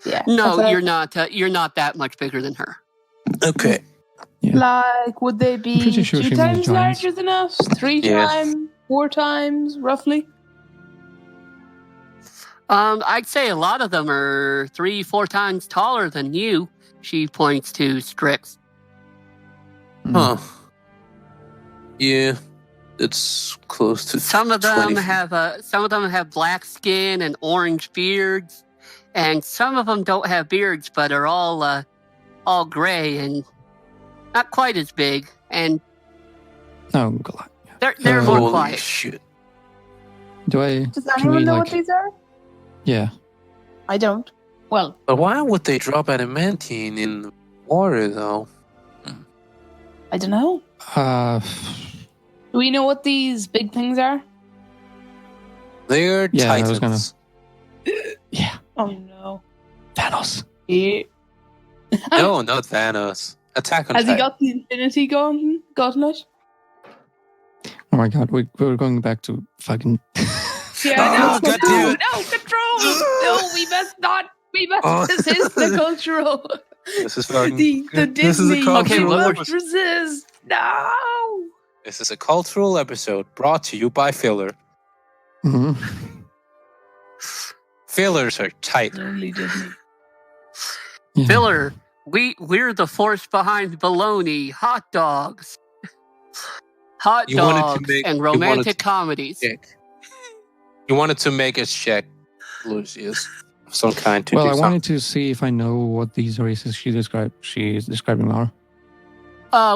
Yeah. No, that's you're not. You're not that much bigger than her. Okay. Like, would they be Pretty sure 2 she times means giants. larger than us? 3 Yeah. times? 4 times, roughly? I'd say a lot of them are 3-4 times taller than you. She points to Strix. Huh. Yeah, it's close to. Some of them 20 feet. have black skin and orange beards, and some of them don't have beards, but are all gray and not quite as big. And Oh, God. they're more Holy quiet. shit! Does Can anyone we, know what these are? Yeah. I don't. Well, But why would they drop adamantine in the water, though? I don't know. Do we know what these big things are? They're Yeah, I titans. was Yeah. Oh no. Thanos. Yeah. No, not Thanos. Attack on Has he Titan. got the Infinity Gauntlet? Oh my God, we're going back to fucking. Yeah, Oh, God damn it. no, control! No, we must not. We must Oh. resist the cultural. This is fucking. The this is a Disney. Okay, we what- must resist. No. This is a cultural episode brought to you by Filler. Mhm. Fillers are tight. Only Disney. Yeah. Filler, we're the force behind baloney, hot dogs. Hot You wanted to dogs make- and you wanted romantic to- comedies. Yeah. You wanted to make us check Lucius of some kind to Well, do I something. wanted to see if I know what these races she is describing are.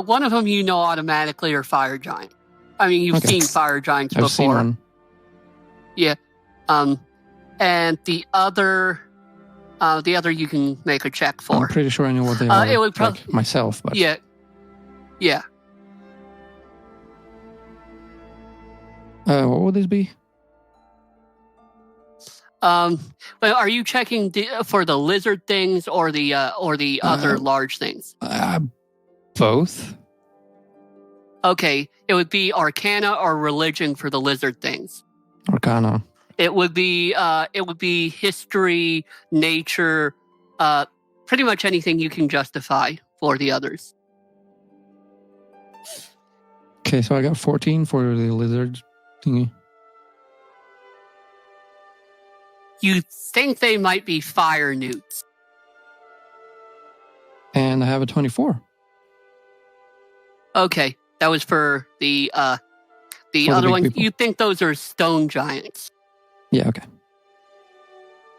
One of them you know automatically are fire giant. I mean, you've Okay. seen fire giants I've seen before. one. And the other you can make a check I'm for. pretty sure I know what they are. It would prob- like myself, but Yeah. what would this be? But are you checking for the lizard things or the other large things? Both. Okay, it would be Arcana or Religion for the lizard things. Arcana. It would be history, nature, pretty much anything you can justify for the others. Okay, so I got 14 for the lizard thingy. You think they might be fire newts. And I have a 24. Okay, that was for the For the other big one. people. You think those are stone giants? Yeah, okay.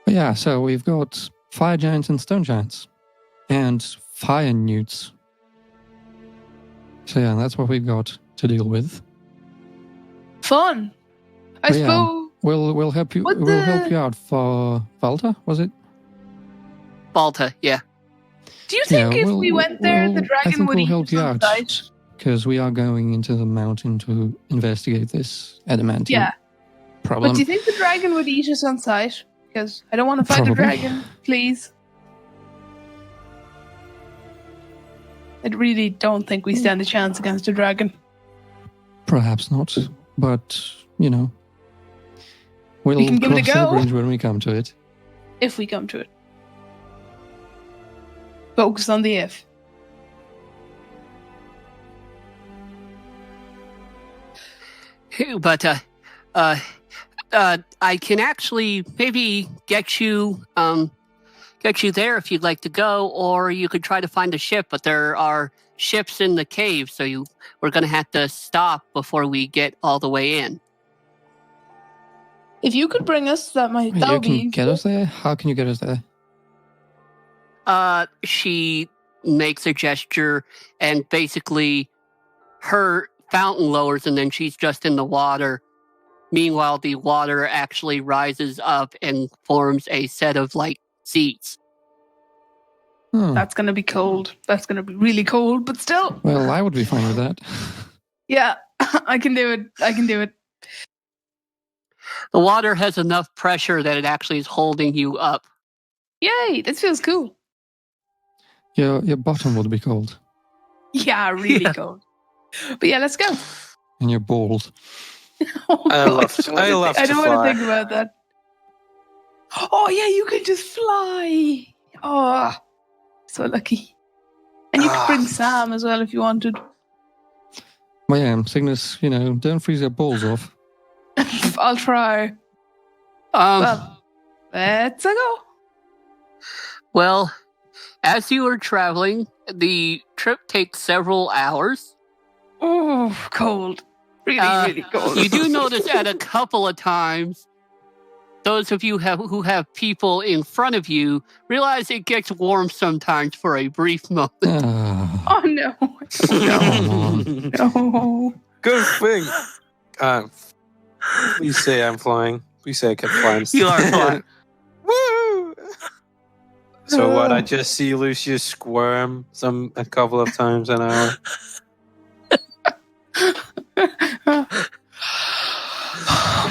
But yeah, so we've got fire giants and stone giants. And fire newts. So yeah, that's what we've got to deal with. Fun. I But yeah. suppose. We'll help you. What We'll help the- you out for Valta. Was it? Balta, yeah. Do you think Yeah, if we'll- we went there, we'll- the I dragon think would we'll eat help us you on out. sight? Because we are going into the mountain to investigate this adamantine Yeah. problem. But do you think the dragon would eat us on sight? Because I don't want to fight a Probably. dragon, please. I really don't think we stand a chance against a dragon. Perhaps not, but you know, we'll We can give it a cross that go. bridge when we come to it. If we come to it. Focus on the if. But I can actually maybe get you there if you'd like to go, or you could try to find a ship. But there are ships in the cave, so we're going to have to stop before we get all the way in. If you could bring us, that You would be. can get us there. How can you get us there? She makes a gesture, and basically her fountain lowers, and then she's just in the water. Meanwhile, the water actually rises up and forms a set of like seats. Oh, That's going to be cold. That's going to be really cold, but still. well, I would be fine with that. Yeah, I can do it. I can do it. The water has enough pressure that it actually is holding you up. Yay, this feels cool. Your bottom would be cold, Yeah, really Yeah. cold. But yeah, let's go. and you're bald. Oh, I love to I don't want fly. to think about that. Oh yeah, you can just fly. Oh, so lucky. And you could bring Sam as well if you wanted. Well, yeah, Cygnus, don't freeze your balls off. I'll try. Well, let's go. Well, as you are traveling, the trip takes several hours. Oh, cold. Really, really cold. You do notice at a couple of times, those of you who have people in front of you realize it gets warm sometimes for a brief moment. Ah, Oh no. come on. No. Good thing. Please say I'm flying. Please say I can fly. You are flying. Woo! So what? I just see Lucius squirm a couple of times an hour.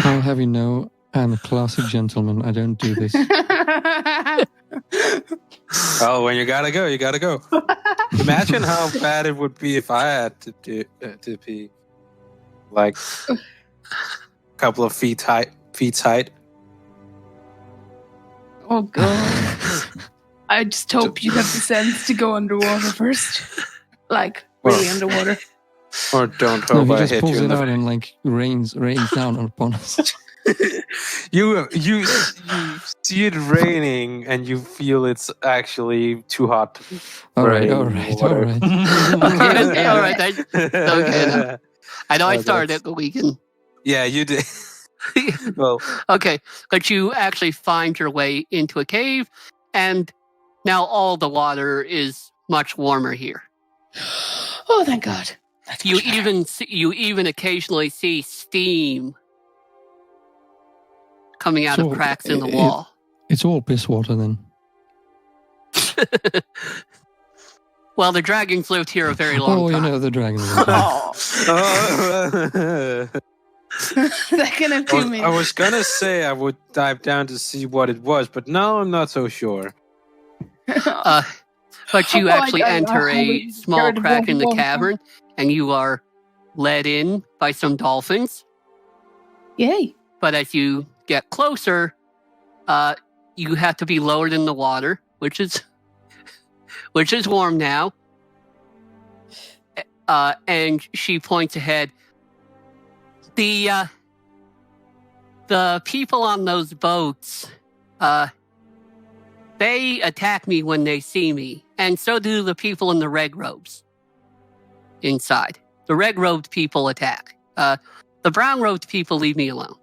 I'll have you know, I'm a classic gentleman. I don't do this. Oh, when you gotta go, you gotta go. Imagine how bad it would be if I had to pee, like a couple of feet height. Oh god. I just hope you have the sense to go underwater first. Like, really underwater. Or don't No, hope he I just hit pulls you in it the out and like rains down upon us. you see it raining and you feel it's actually too hot. All right. for All any right. water. All right. Okay, all right. Okay, now. I know I Oh, started that's- it, but we can. Yeah, you did. Well, Okay, but you actually find your way into a cave, and now all the water is much warmer here. Oh, thank God. That's You much better. even occasionally see steam coming out of So, cracks in the it- wall. It's all piss water then. Well, the dragons lived here a very long Oh, you time. know the dragons. Oh, oh. that can have 2 minutes. I was gonna say I would dive down to see what it was, but now I'm not so sure. But you Oh, actually I enter a haven't small heard of crack in the one. cavern, and you are led in by some dolphins. Yay. But as you get closer, you have to be lowered in the water, which is warm now. And she points ahead. The people on those boats, they attack me when they see me, and so do the people in the red robes inside. The red-robed people attack. The brown-robed people leave me alone.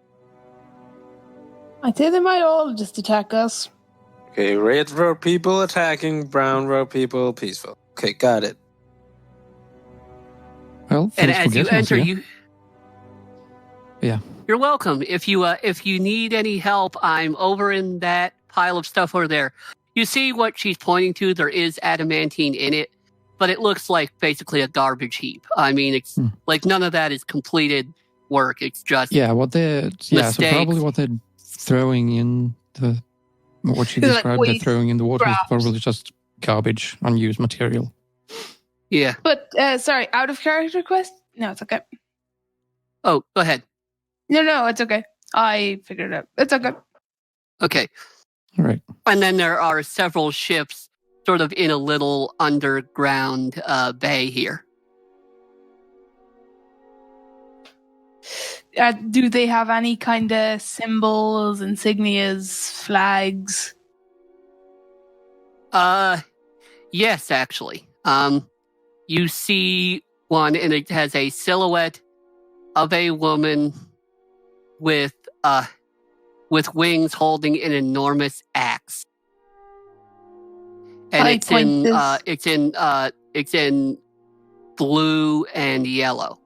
I'd say they might all just attack us. Okay, red row people attacking, brown row people peaceful. Okay, got it. Well, And thanks for as you getting us enter, here. you're welcome. If you need any help, I'm over in that pile of stuff over there. You see what she's pointing to? There is adamantine in it, but it looks like basically a garbage heap. I mean, it's like none of that is completed work. It's just Yeah, so mistakes. probably what they're throwing in what she Like described, they're waste, throwing in the water is scraps. probably just garbage, unused material. Yeah. But, sorry, out of character quest? No, it's okay. Oh, go ahead. No, it's okay. I figured it out. It's okay. Okay. All right. And then there are several ships sort of in a little underground bay here. Do they have any kind of symbols, insignias, flags? Yes, actually. You see one, and it has a silhouette of a woman with wings holding an enormous axe. And I it's point in this- it's in blue and yellow.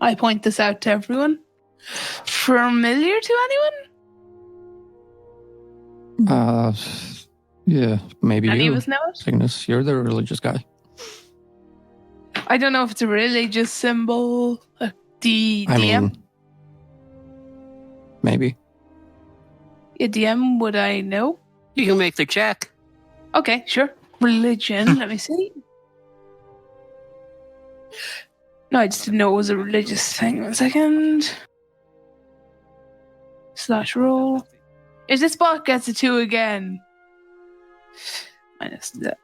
I point this out to everyone. Familiar to anyone? Yeah, maybe Any you, of us know it? Cygnus. You're the religious guy. I don't know if it's a religious symbol. I DM? mean, maybe. A DM, would I know? You can make the check. Okay, sure. Religion, let me see. No, I just didn't know it was a religious thing. 1 second. / roll. If this bot gets a 2 again. Minus that.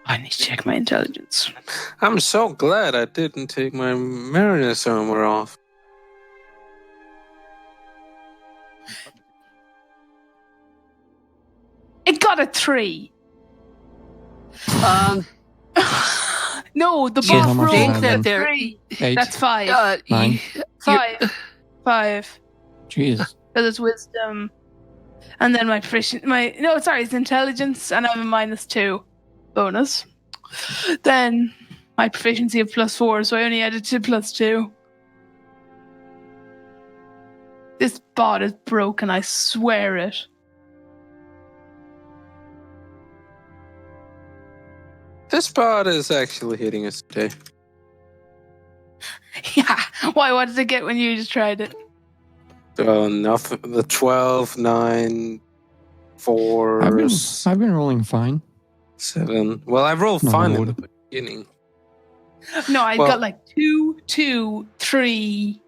I need to check my intelligence. I'm so glad I didn't take my mariners armor off. It got a 3. No, the So how bot much is rolled that that a there- 3. 8. That's 5. 9. 5. 5. Jesus. Because it's wisdom. And then my proficiency. It's intelligence, and I have a -2 bonus. Then my proficiency of +4, so I only added to +2. This bot is broken, I swear it. This bot is actually hitting us today. Yeah. Why? What did it get when you just tried it? Nothing. The 12, 9, 4, I've been rolling fine. 7. Well, I rolled No, fine I in the would. beginning. No, I Well- got like 2, 2, 3.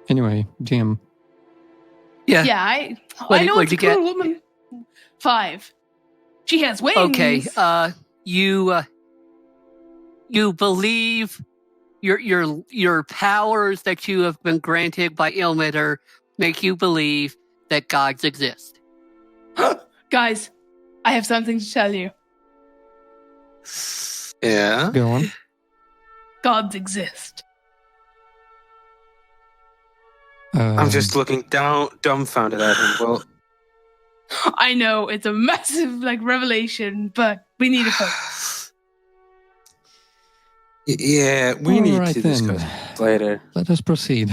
Anyway, DM. Yeah. Yeah, I What'd know you it's a cool get? woman. 5. She has wings. Okay. You believe your powers that you have been granted by Ilmater make you believe that gods exist. Guys, I have something to tell you. Yeah. Go on. Gods exist. I'm just looking dumbfounded at him. Well, I know it's a massive revelation, but we need to focus. yeah, we All need right to then. discuss this later. Let us proceed.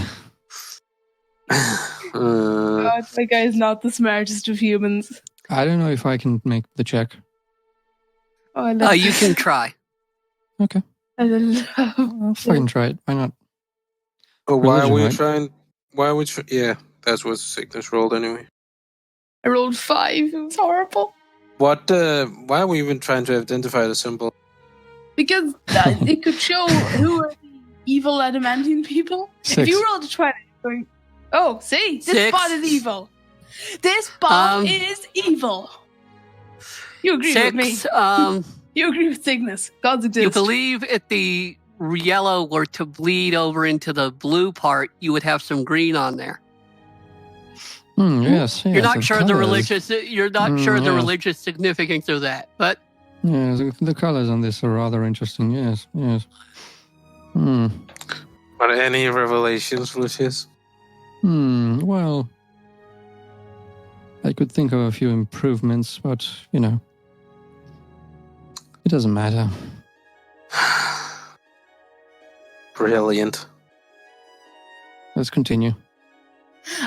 God, that guy is not the smartest of humans. I don't know if I can make the check. Oh, I love You can try. Okay. I love I'll fucking try it. Why not? Oh, why are Religion, we right? trying? Why are we? Yeah, that's what sickness rolled anyway. I rolled 5. It was horrible. What? Why are we even trying to identify the symbol? Because it could show who are the evil adamantine people. 6. If you rolled a 20, going, oh, see, this 6. bot is evil. This bot is evil. You agree with me? 6. You agree with Cygnus. Gods exist. You believe if the yellow were to bleed over into the blue part, you would have some green on there. Yes. You're not sure the colours. religious yes. religious significance of that, but Yes, the colors on this are rather interesting. Yes. Are any revelations, Lucius? Well, I could think of a few improvements, but, it doesn't matter. Brilliant. Let's continue.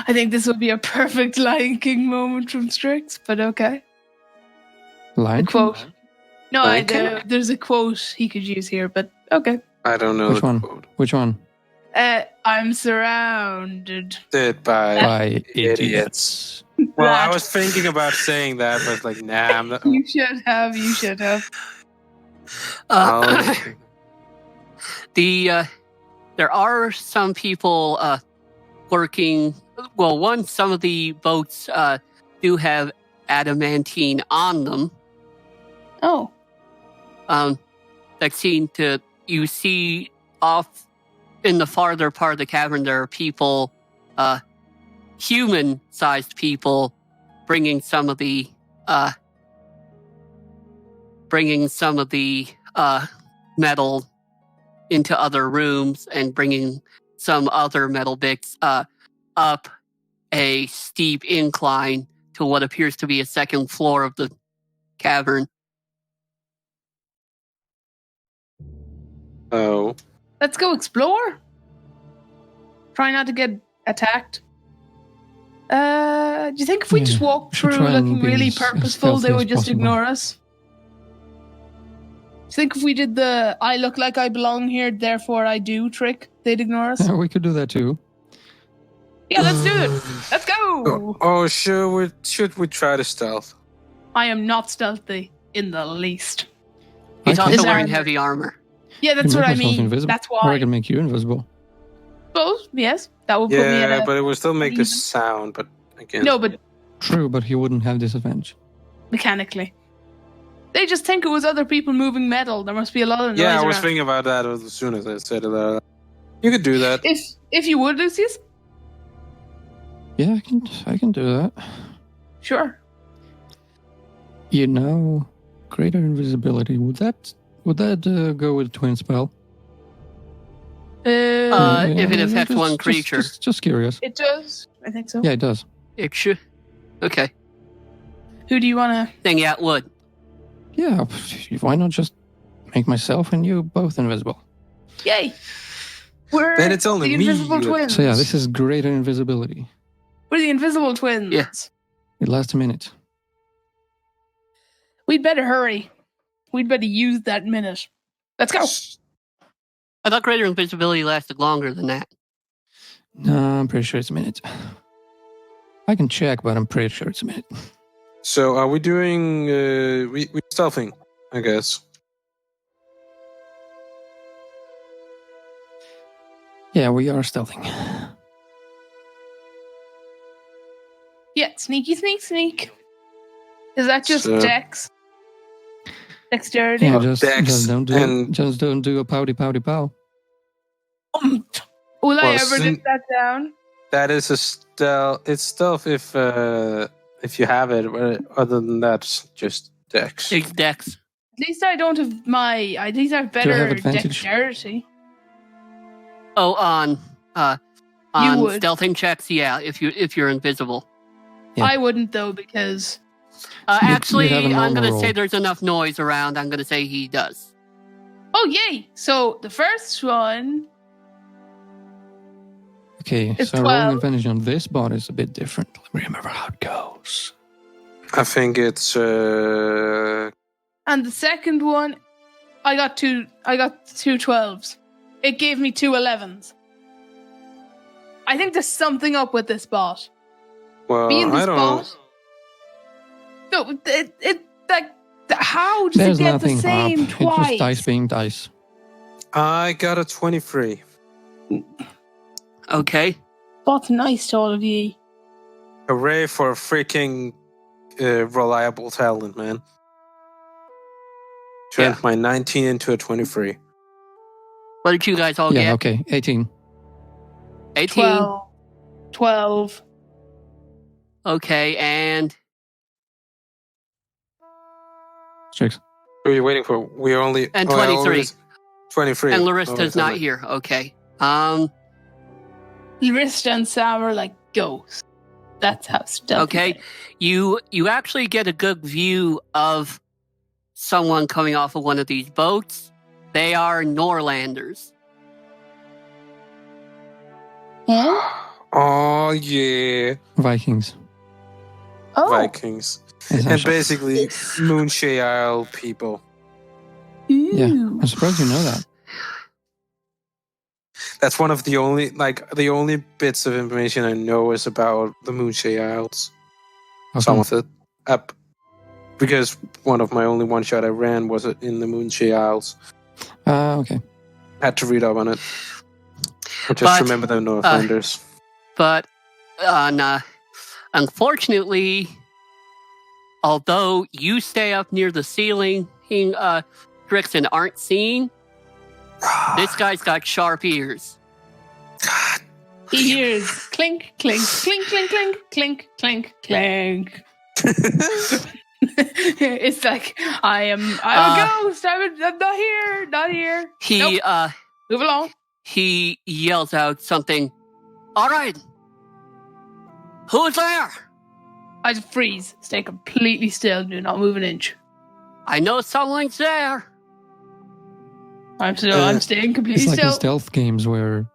I think this would be a perfect Lion King moment from Strix, but okay. Lion A quote. No, Lion King? there's a quote he could use here, but okay. I don't know Which the one? quote. Which one? I'm surrounded. Did by By idiots. Well, I was thinking about saying that, but it's like, nah, I'm not. You should have. You should have. there are some people working. Well, some of the boats do have adamantine on them. Oh. That you see off in the farther part of the cavern, there are people, human-sized people, bringing some of the metal into other rooms and bringing some other metal bits up a steep incline to what appears to be a second floor of the cavern. Oh. Let's go explore. Try not to get attacked. Do you think if we just walk should through try and looking be really as purposeful, they stealthy would as just possible. ignore us? Do you think if we did the I look like I belong here, therefore I do trick, they'd ignore us? Yeah, we could do that too. Yeah, let's do it. Let's go. Should we try to stealth? I am not stealthy in the least. He's I also can- wearing armor. heavy armor. Yeah, that's can what make I myself mean. invisible. That's Or I why. can make you invisible. Both, yes. That would put me at Yeah, a... but it would still make the even. sound. But again, No, but True, but he wouldn't have disadvantage. mechanically. They just think it was other people moving metal. There must be a lot of noise yeah, I was around. thinking about that as soon as I said it. You could do that. If you would, Lucius? Yeah, I can do that. Sure. Greater invisibility. Would that go with twin spell? If it affects one creature. Just curious. It does. I think so. Yeah, it does. It should. Okay. Who do you want to... Then yeah, it would. Yeah, why not just make myself and you both invisible? Yay! We're Then it's only the me invisible you- twins. So yeah, this is greater invisibility. We're the invisible twins. Yeah. It lasts a minute. We'd better hurry. We'd better use that minute. Let's go. I thought greater invisibility lasted longer than that. No, I'm pretty sure it's a minute. I can check, but I'm pretty sure it's a minute. So are we doing we stealthing? I guess. Yeah, we are stealthing. Yeah, sneaky, sneak. Is that just So- dex? Dexterity? Yeah, Dex just don't and- do a pouty pow. Will I Well, ever get that down? That is a stealth. It's stealth if you have it. But other than that, it's just dex. It's Dex. At least I don't have my. At least I have Do I have better advantage? dexterity. Oh, on would. stealthing checks, yeah. If you're invisible. Yeah. I wouldn't though because Actually, have a I'm normal gonna say roll. there's enough noise around. I'm gonna say he does. oh yay! So the first one Okay, It's so rolling 12. advantage on this bot is a bit different. Let me remember how it goes. I think it's and the second one, I got two 12s. It gave me 2 11s. I think there's something up with this bot. well. Being this I don't bot. No, it like how does There's it get nothing the same up. twice? It's just dice being dice. I got a 23. Okay. Bot's nice to all of you. Hooray for a freaking reliable talent, man. Turned Yeah. my 19 into a 23. What did you guys all Yeah, get? okay, 18. 18. 12. Okay, and 6. Who are you waiting for? We only... And I 23. always- 23. and Oh, Larista's not here. Okay. Larissa and Sam are like ghosts. That's how stealthy. Okay. You actually get a good view of someone coming off of one of these boats. They are Norlanders. Yeah? Oh, yeah. Vikings. Oh. Vikings. And Essentially. basically, Moonshade Isle people. Yeah, Ooh. I'm surprised you know that. That's one of the only bits of information I know is about the Moonshade Isles. Some of it. Up. Because one of my only one shot I ran was in the Moonshade Isles. Okay. Had to read up on it. I just But, remember the Northlanders. But unfortunately, although you stay up near the ceiling, Drixon aren't seen. This guy's got sharp ears. God. He hears clink, clink, clink, clink, clink, clink, clink, clink. It's like I'm a ghost. I'm not here. He Nope. Move along. he yells out something. All right, who's there? I just freeze, stay completely still, do not move an inch. I know someone's there. I'm staying completely It's like in still. stealth games where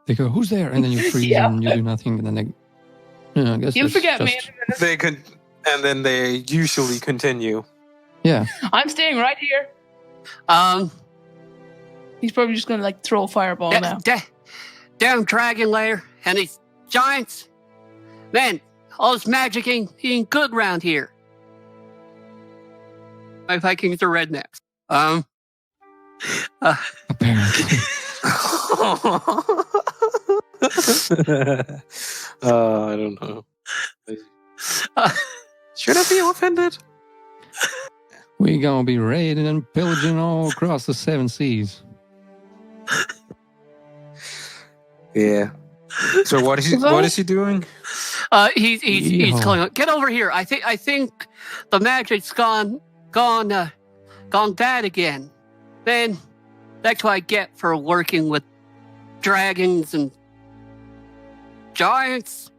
they go, "Who's there?" and then you freeze Yeah. and you do nothing, and then they. I guess You'll that's forget me just- in a minute. They could, and then they usually continue. Yeah, I'm staying right here. He's probably just gonna like throw a fireball now. Damn dragon lair and these giants. Man, all this magic ain't good around here. My Vikings are rednecks. apparently. I don't know. Uh, Should I be offended? We gonna be raiding and pillaging all across the 7 seas. Yeah. So what is he doing? He's Yeehaw. calling out, get over here. I think the magic's gone bad again. Man, that's what I get for working with dragons and giants.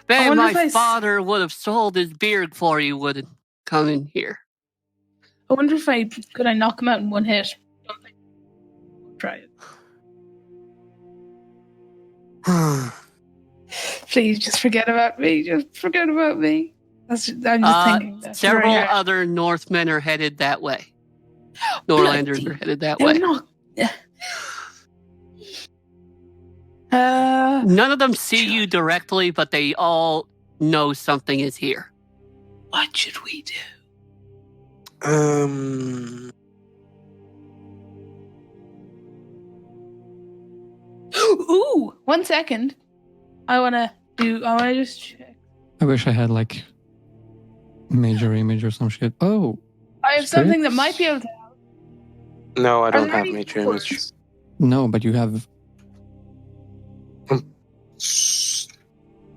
Man, wonder my if I father would have sold his beard for you, wouldn't come in here. I wonder if could I knock him out in one hit. Don't think. Try it. Please just forget about me. Just forget about me. I'm just thinking that. Several Right. other Northmen are headed that way. Norlanders are headed that They're way. not. None of them see you directly, but they all know something is here. What should we do? Ooh, 1 second. I wanna just check. I wish I had like major image or some shit. Oh, I have something that Spirits? might be able to. No, I Are don't there have any nature doors? image. no, but you have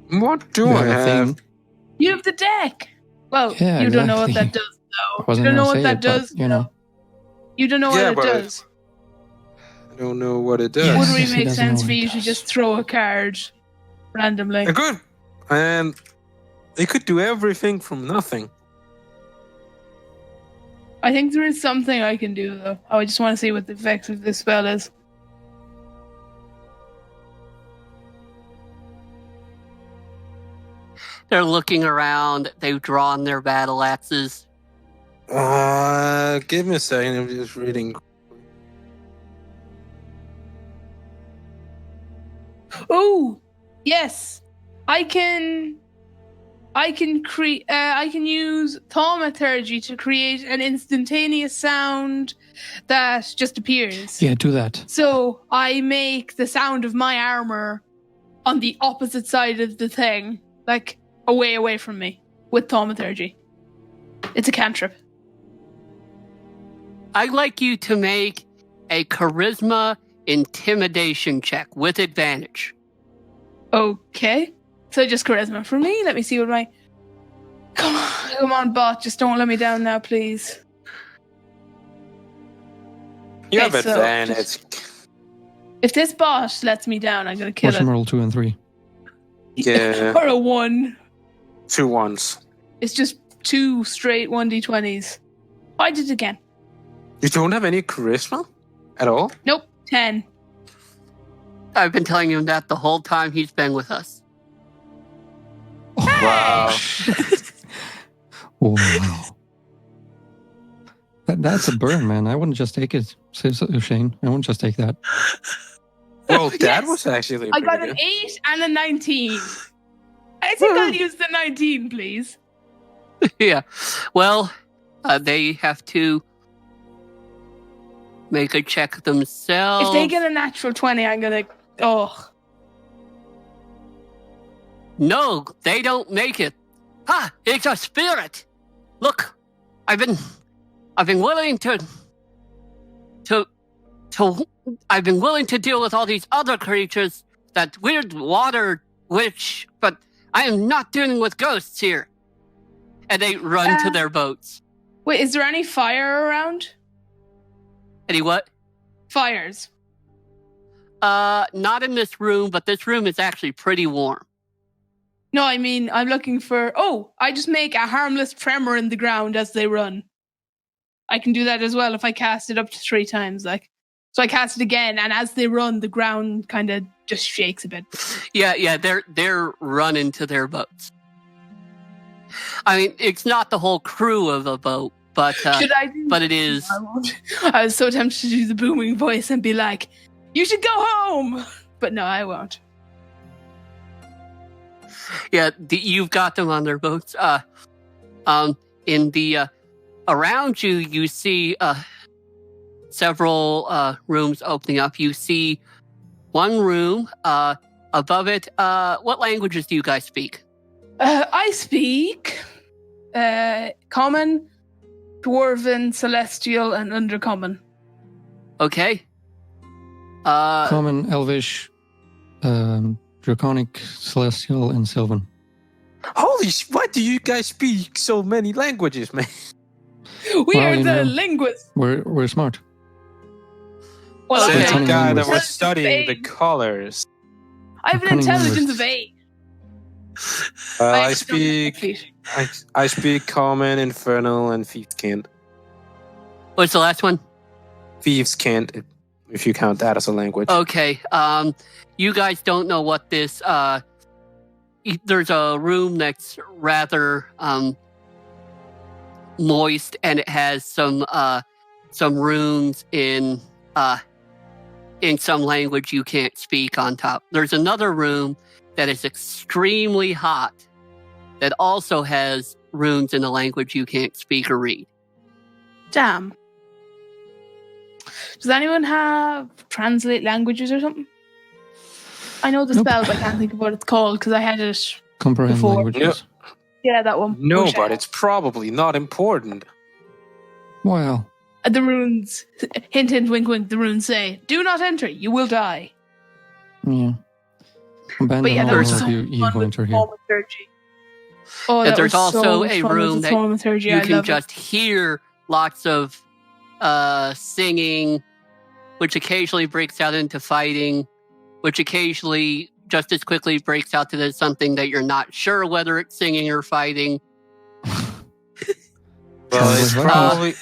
What do You I have a have? thing. You have the deck. Well, Yeah, you don't know what exactly. that does, though. I wasn't You don't know gonna what say that it, but, does. you know. You don't know Yeah, what it but- does. I don't know what it Yeah, Would does. I it guess he make doesn't know sense what for it you to does. just throw a card randomly? I could. And they could do everything from nothing. I think there is something I can do, though. I just want to see what the effect of this spell is. They're looking around. They've drawn their battle axes. Give me a second. I'm just reading. Oh, yes. I can create. I can use thaumaturgy to create an instantaneous sound that just appears. Yeah, do that. So I make the sound of my armor on the opposite side of the thing, like away from me, with thaumaturgy. It's a cantrip. I'd like you to make a charisma intimidation check with advantage. Okay. So just charisma for me. Let me see what my. Come on, bot. Just don't let me down now, please. You Okay, have so advantage. If this bot lets me down, I'm gonna kill Watch him it. roll 2 and 3. Yeah. Or a 1. 2 ones. It's just 2 straight 1d20s. I did it again. You don't have any charisma at all? Nope. 10. I've been telling him that the whole time he's been with us. Wow. Wow. That's a burn, man. I wouldn't just take it, Shane. I wouldn't just take that. Well, that Yes. was actually I pretty got an good. 8 and a 19. I think I'll use the 19, please. Yeah. Well, they have to make a check themselves. If they get a natural 20, I'm gonna. Oh. No, they don't make it. Ha! It's a spirit. Look, I've been willing to I've been willing to deal with all these other creatures, that weird water witch, but I am not dealing with ghosts here. And they run to their boats. Wait, is there any fire around? Any what? Fires. Not in this room, but this room is actually pretty warm. No, I mean, I'm looking for. Oh, I just make a harmless tremor in the ground as they run. I can do that as well if I cast it up to 3 times. So I cast it again, and as they run, the ground kind of just shakes a bit. Yeah, they're running to their boats. I mean, it's not the whole crew of a boat, but Should I do? but it is. I won't. I was so tempted to do the booming voice and be like, "You should go home," but no, I won't. Yeah, you've got them on their boats. In the around you, you see several rooms opening up. You see one room. Above it, what languages do you guys speak? I speak Common, Dwarven, Celestial, and Undercommon. Okay. Common, Elvish, Draconic, Celestial, and Sylvan. Why do you guys speak so many languages, man? We Well, are you the know. linguists. We're smart. Well, Okay. I Says Cunning the guy that linguist. was studying the colors. have an Cunning intelligence linguist. of 8. I actually don't speak have feet. I speak Common, Infernal, and Thiefskind. What's the last one? Thiefskind, if you count that as a language. Okay. You guys don't know what this. There's a room that's rather moist, and it has some runes in some language you can't speak on top. There's another room that is extremely hot that also has runes in a language you can't speak or read. Damn. Does anyone have translate languages or something? I know the Nope. spell, but I can't think of what it's called because I had it. Comprehend Before. languages. Yeah, that one. No, Wish I but had. it's probably not important. Well, The runes, hint, hint, wink, wink, the runes say, "Do not enter, you will die." yeah. Abandon yeah, all that was There's- so of you fun evil with enter here. thaumaturgy. Oh, And that there's was so also much a fun with room the that thaumaturgy. you I can love just hear lots of singing, which occasionally breaks out into fighting, which occasionally just as quickly breaks out to something that you're not sure whether it's singing or fighting. Well, it's Sounds like probably.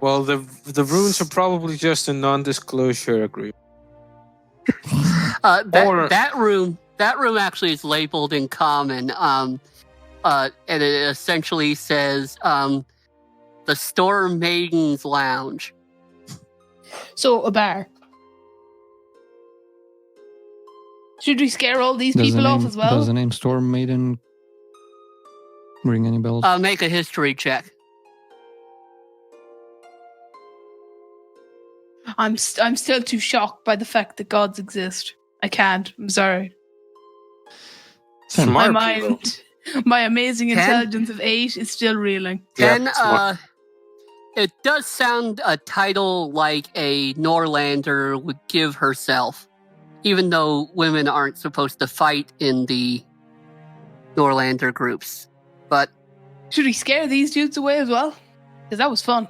Well, the runes are probably just a non-disclosure agreement. Or- That room actually is labeled in common, and it essentially says the Storm Maidens Lounge. So a bar. Should we scare all these people off as Does well? the name Storm Maiden ring any bells? Make a history check. I'm still too shocked by the fact that gods exist. I can't. I'm sorry. Smart my people. mind, my amazing 10? intelligence of 8 is still reeling. Then, smart. it does sound a title like a Norlander would give herself, even though women aren't supposed to fight in the Norlander groups. But Should we scare these dudes away as well? Because that was fun.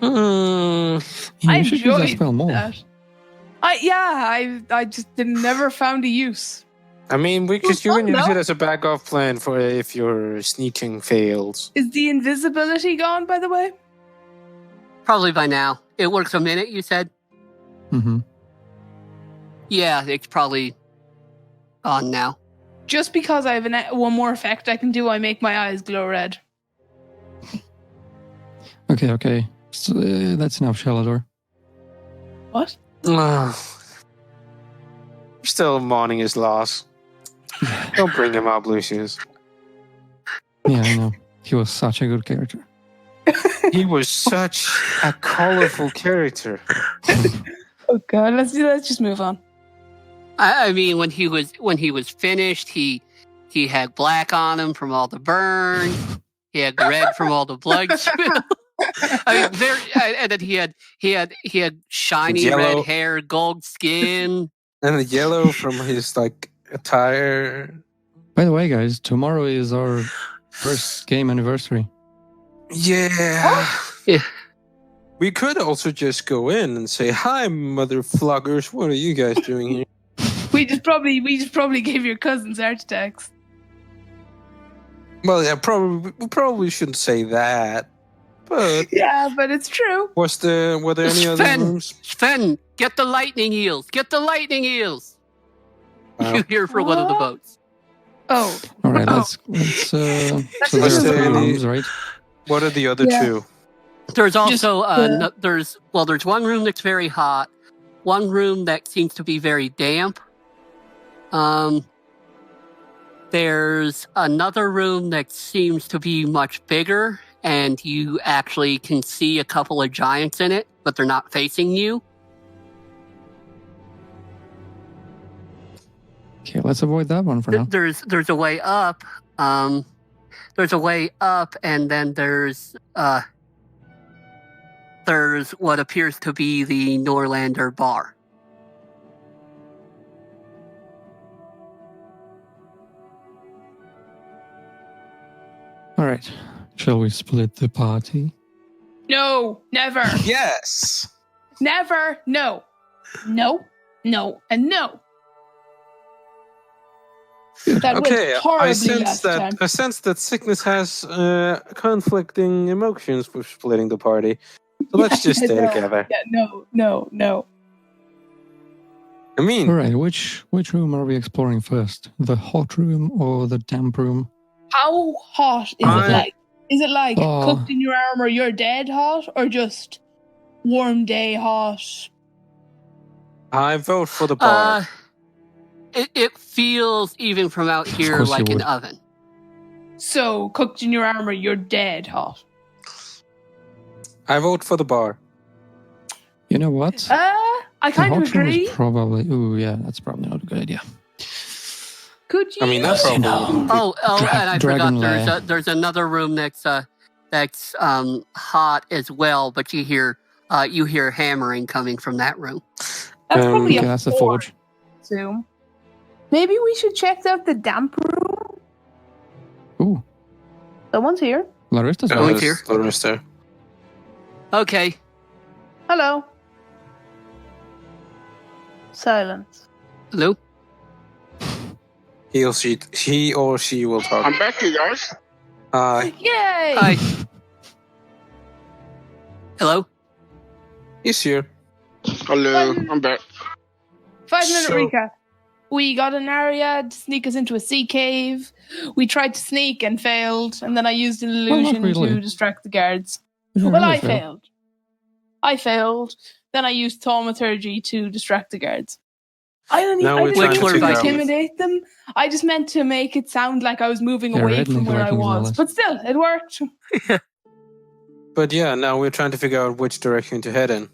Yeah, I you should use that enjoyed spell more. that. I just never found a use. I mean, because you Well, can use no. it as a backup plan for if your sneaking fails. Is the invisibility gone, by the way? probably by now. It works a minute, you said? Mm-hmm. Yeah, it's probably on now. Just because I have one more effect I can do, I make my eyes glow red. Okay. So, that's enough, Shalador. What? Still mourning his loss. Don't bring him up, Lucius. Yeah, I know. He was such a good character. He was such a colorful character. Oh god, let's just move on. I mean, when he was finished, he had black on him from all the burn. He had red from all the blood spill. I mean, and then he had shiny Yellow. red hair, gold skin. And the yellow from his attire. By the way, guys, tomorrow is our first game anniversary. Yeah. Yeah. We could also just go in and say, "Hi, mother floggers. What are you guys doing here?" We just probably gave your cousins heart attacks. Well, yeah, we probably shouldn't say that. But Yeah, but it's true. were there any other Sven, rooms? Sven, get the lightning eels. Get the lightning eels. Wow. You hear from one of the boats. Oh, All right, Oh. let's so there are Let's three say- rooms, right? What are the other Yeah. two? There's also Just, there's one room that's very hot, one room that seems to be very damp. There's another room that seems to be much bigger, and you actually can see a couple of giants in it, but they're not facing you. Okay, let's avoid that one for now. There's a way up. There's a way up, and then there's what appears to be the Norlander bar. All right, shall we split the party? no, never, Yes. never, no, and no. That Okay, went horribly I sense last that time. I sense that sickness has conflicting emotions with splitting the party. So let's just stay No. together. Yeah, no. I mean, All right, which room are we exploring first? The hot room or the damp room? How hot is it like? Is it like Oh. cooked in your armor, you're dead hot, or just warm day hot? I vote for the bar. It feels even from out here course you like an would. oven. So cooked in your armor, you're dead hot. I vote for the bar. You know what? I The kind of hot room agree. is probably. Ooh, yeah, that's probably not a good idea. Could you? I mean, that's You probably. know. And I Dragon forgot lair. there's another room that's hot as well, but you hear hammering coming from that room. That's probably Okay, a that's the 4. forge. So maybe we should check out the damp room. Ooh, Someone's here. Larista's Oh, back. it's here. Larissa. Okay. Hello. Silence. Hello? He or she will talk. I'm back here, guys. Yay! Hi. Hello? He's here. Hello, I'm back. 5-minute So- recap. We got an area to sneak us into a sea cave. We tried to sneak and failed, and then I used an Well, not illusion really. to distract the guards. You Well, really I failed. failed. I failed. Then I used thaumaturgy to distract the guards. I Now didn't we're trying to mean figure out- intimidate them. I just meant to make it sound like I was moving Yeah, away redneck from where I Vikings, was. Alice. But still, it worked. But yeah, now we're trying to figure out which direction to head in.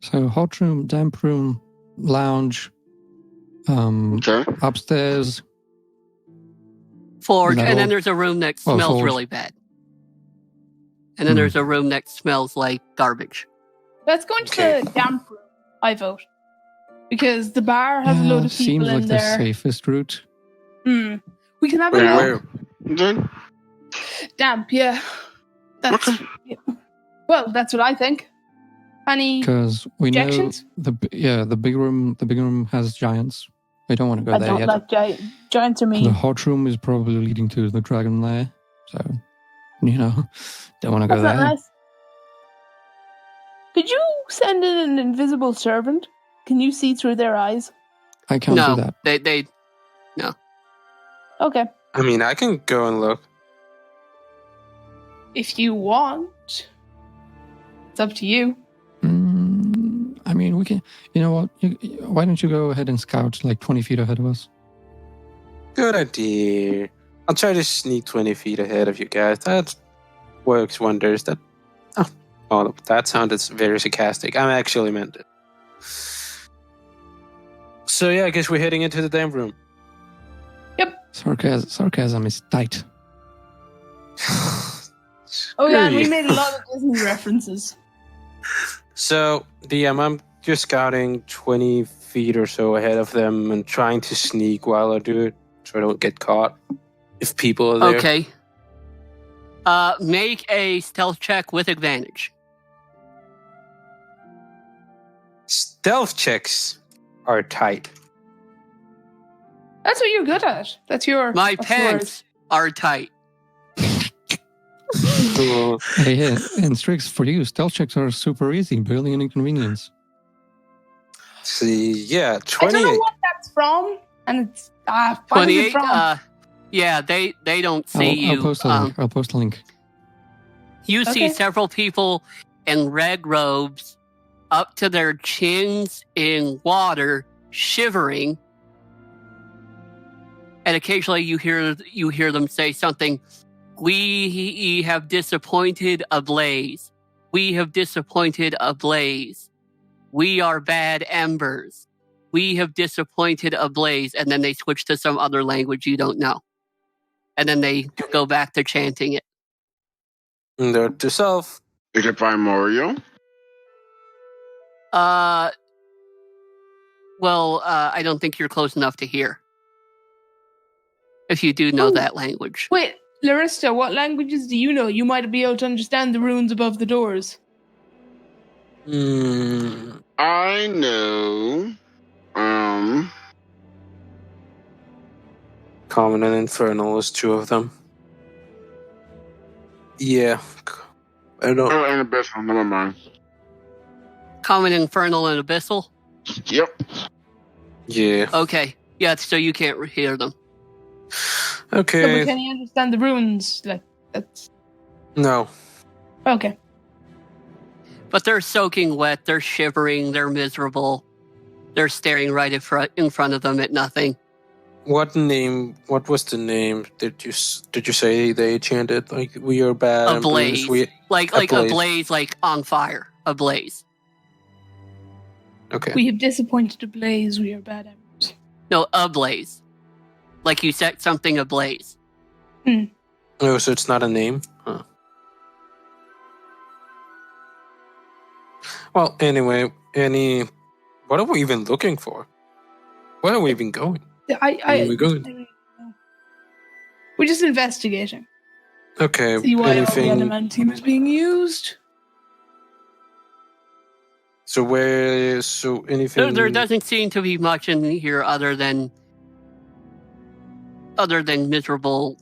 So hot room, damp room, lounge, Okay. upstairs. Forge. That And then all- there's a room that Oh, smells forge. really bad. And then Hmm. there's a room that smells like garbage. Let's go into Okay. the damp room. I vote. Because the bar has a load of people seems in like the there. safest route. We can have a Yeah. look. Then Damp, yeah. That's yeah. Well, that's what I think. Any Because we know objections? the big room. The big room has giants. We don't want to go I there don't yet. like giants are The mean. hot room is probably leading to the dragon lair. So, don't want to go That's not there. nice. Could you send in an invisible servant? Can you see through their eyes? I can't no, do that. they Okay. I mean, I can go and look. If you want. It's up to you. I mean, we can. You know what? Why don't you go ahead and scout like 20 feet ahead of us? Good idea. I'll try to sneak 20 feet ahead of you guys. That works wonders. Oh, that sounded very sarcastic. I actually meant it. So yeah, I guess we're heading into the damn room. Sarcasm is tight. Oh yeah, and Screw we you. made a lot of Disney references. So, DM, I'm just scouting 20 feet or so ahead of them and trying to sneak while I do it so I don't get caught if people are there. Okay. Make a stealth check with advantage. Stealth checks are tight. That's what you're good at. That's your My that's yours. pants are tight. Cool. Hey, and Strix, for you, stealth checks are super easy, barely an inconvenience. See, yeah, I don't know 28. what that's from, and it's what is it 28. from? Yeah, they don't see I'll you. post a link. I'll post a link. You see Okay. several people in red robes up to their chins in water, shivering. And occasionally you hear them say something, "We have disappointed Ablaze. We have disappointed Ablaze. We are bad embers. We have disappointed Ablaze." And then they switch to some other language you don't know. And then they go back to chanting it. Note to self. is it by Mario? Well, I don't think you're close enough to hear. If you do know Oh. that language. Wait, Larissa, what languages do you know? You might be able to understand the runes above the doors. I know. Common and Infernal is two of them. Yeah. I don't. Oh, and Abyssal. Never mind. Common, Infernal, and Abyssal? Yep. Yeah. Okay. Yeah, so you can't hear them. So, but Okay. can you understand the runes? Like that's No. okay. But they're soaking wet, they're shivering, they're miserable. They're staring right in front of them at nothing. What was the name? Did you say they chanted like we are bad and Ablaze. blues? Like Ablaze. ablaze, like on fire. Ablaze. Okay. We have disappointed Ablaze. We are bad embers. No, ablaze. Like you set something ablaze. Oh, so it's not a name? Huh. Well, anyway, what are we even looking for? Where are we even going? Where are we going? We're just investigating. Okay, See why all the anything? adamantine is being used. So anything? There doesn't seem to be much in here other than miserable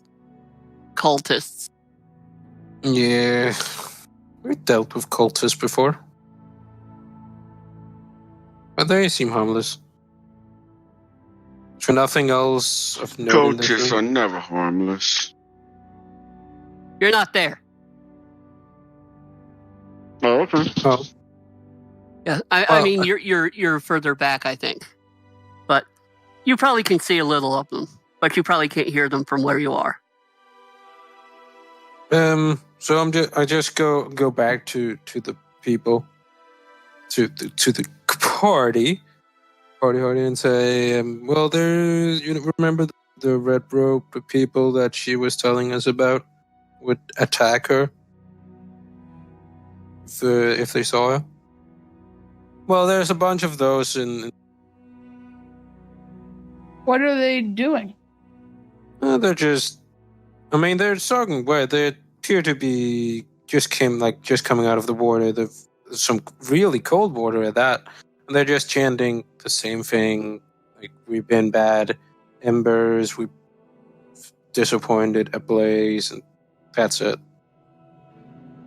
cultists. Yeah, we dealt with cultists before, but they seem harmless. So nothing else of note in this Cultists are room? never harmless. You're not there. Oh, okay. Oh, Yeah, I Well, mean you're further back, I think, but you probably can see a little of them, but you probably can't hear them from where you are. So I just go back to the people, to the party, and say, well, remember the red robe people that she was telling us about would attack her if they saw her. Well, there's a bunch of those in. What are they doing? They're just. I mean, they're talking. Well, they appear to be just coming out of the water. Some really cold water at that. And they're just chanting the same thing. Like, we've been bad embers. We disappointed ablaze, and that's it.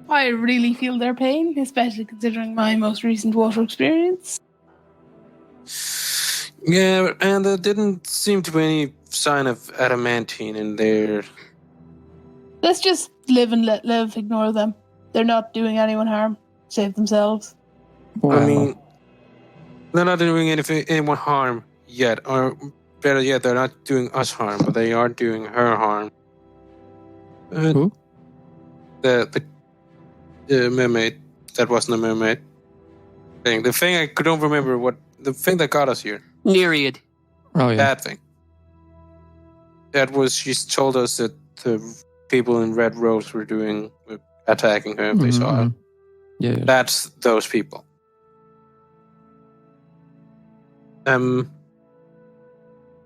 I really feel their pain, especially considering my most recent water experience. Yeah, and there didn't seem to be any sign of adamantine in there. Let's just live and let live. Ignore them. They're not doing anyone harm. Save themselves. Well, I mean, they're not doing anyone harm yet, or better yet, they're not doing us harm, but they are doing her harm. Who? The mermaid. That wasn't a mermaid. The thing I don't remember the thing that got us here. Nereid. oh yeah. That thing. She told us that the people in red robes were attacking her if they saw her. Yeah. That's those people.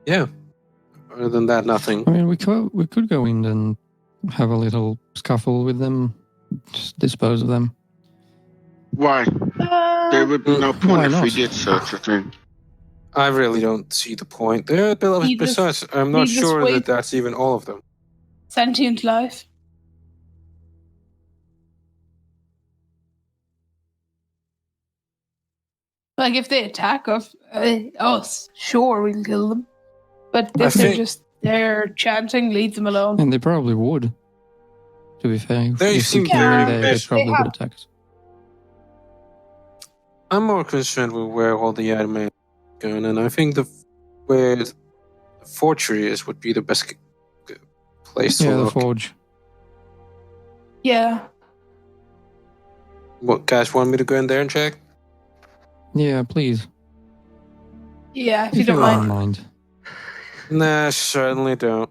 Yeah. Other than that, nothing. I mean, we could go in and have a little scuffle with them, just dispose of them. Why? There would be no Why point if we not? did such a thing. I really don't see the point. Besides, I'm not Needless sure that waste. that's even all of them. Sentient life. Like, if they attack us, sure, we'll kill them. But if they're just there chanting, leave them alone. And they probably would. To be fair, They if seem we came very in, they bad. probably would attack us. I'm more concerned with where all the anime is going, and I think where the forgery is would be the best place to Yeah, the look. forge. Yeah. What, guys want me to go in there and check? Yeah, please. Yeah, if you If you don't don't mind. mind. Nah, certainly don't.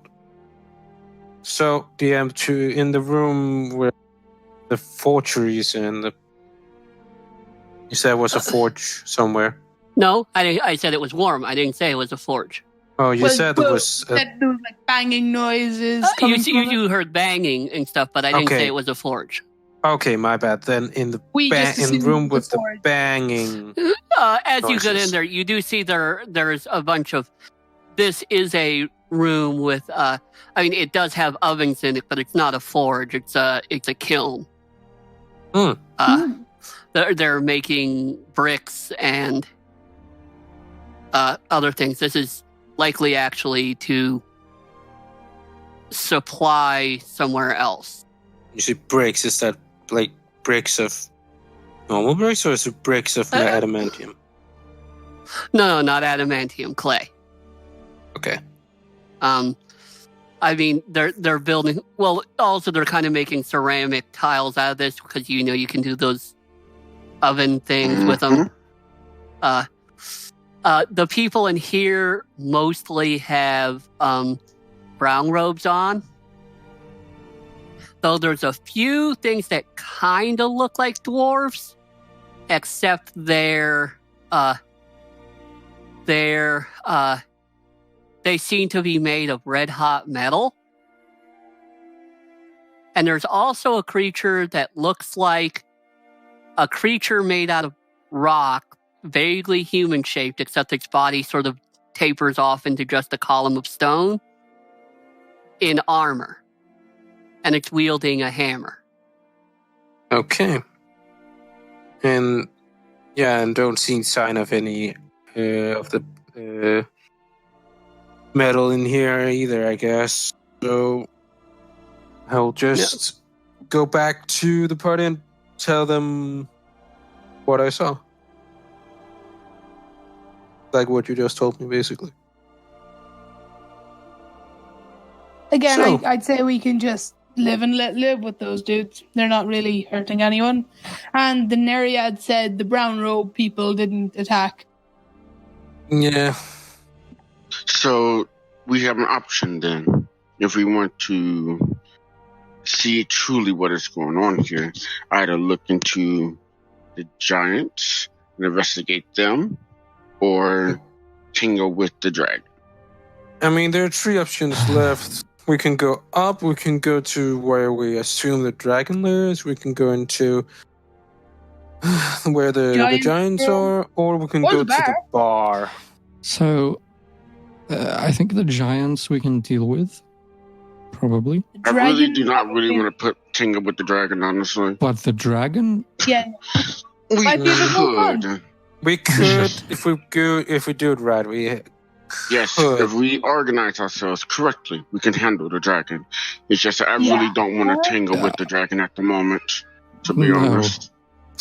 So, DM2, in the room where the forgery is in, you said it was a forge somewhere. No, I said it was warm. I didn't say it was a forge. Oh, you said it was... That there was like banging noises. coming from it. You heard banging and stuff, but I didn't Okay. say it was a forge. Okay, my bad. Then in the We just in assumed room it was with the forge. banging... As you get in Noises. there, you do see there's a bunch of. This is a room with. I mean, it does have ovens in it, but it's not a forge. It's a kiln. They're making bricks and other things. This is likely actually to supply somewhere else. You see bricks, is that like bricks of normal bricks, or is it bricks of adamantium? No, not adamantium, clay. Okay. I mean, they're building. Well, also they're kind of making ceramic tiles out of this because you can do those oven things with them. The people in here mostly have brown robes on, though there's a few things that kind of look like dwarves. except they seem to be made of red hot metal. And there's also a creature that looks like a creature made out of rock, vaguely human shaped, except its body sort of tapers off into just a column of stone, in armor. And it's wielding a hammer. Okay. And don't see sign of any of the metal in here either, I guess. So I'll just go back to the party and tell them what I saw. Like what you just told me, basically. Again, So- I'd say we can just live and let live with those dudes. They're not really hurting anyone. And the Nereid said the brown robe people didn't attack. Yeah. So we have an option then. If we want to see truly what is going on here, either look into the giants and investigate them, or tingle with the dragon. I mean, there are 3 options left. We can go up, we can go to where we assume the dragon lair is, we can go into where the giants are, or we can Or go the to the bar. So, I think the giants we can deal with, probably. I really do not really want to put tingle with the dragon, honestly. But the dragon, Yeah. We Might be a bit more fun. could. We could, if we do it right, we Yes, could. if we organize ourselves correctly, we can handle the dragon. It's just that I Yeah. really don't want to tangle with the dragon at the moment, to be No. honest.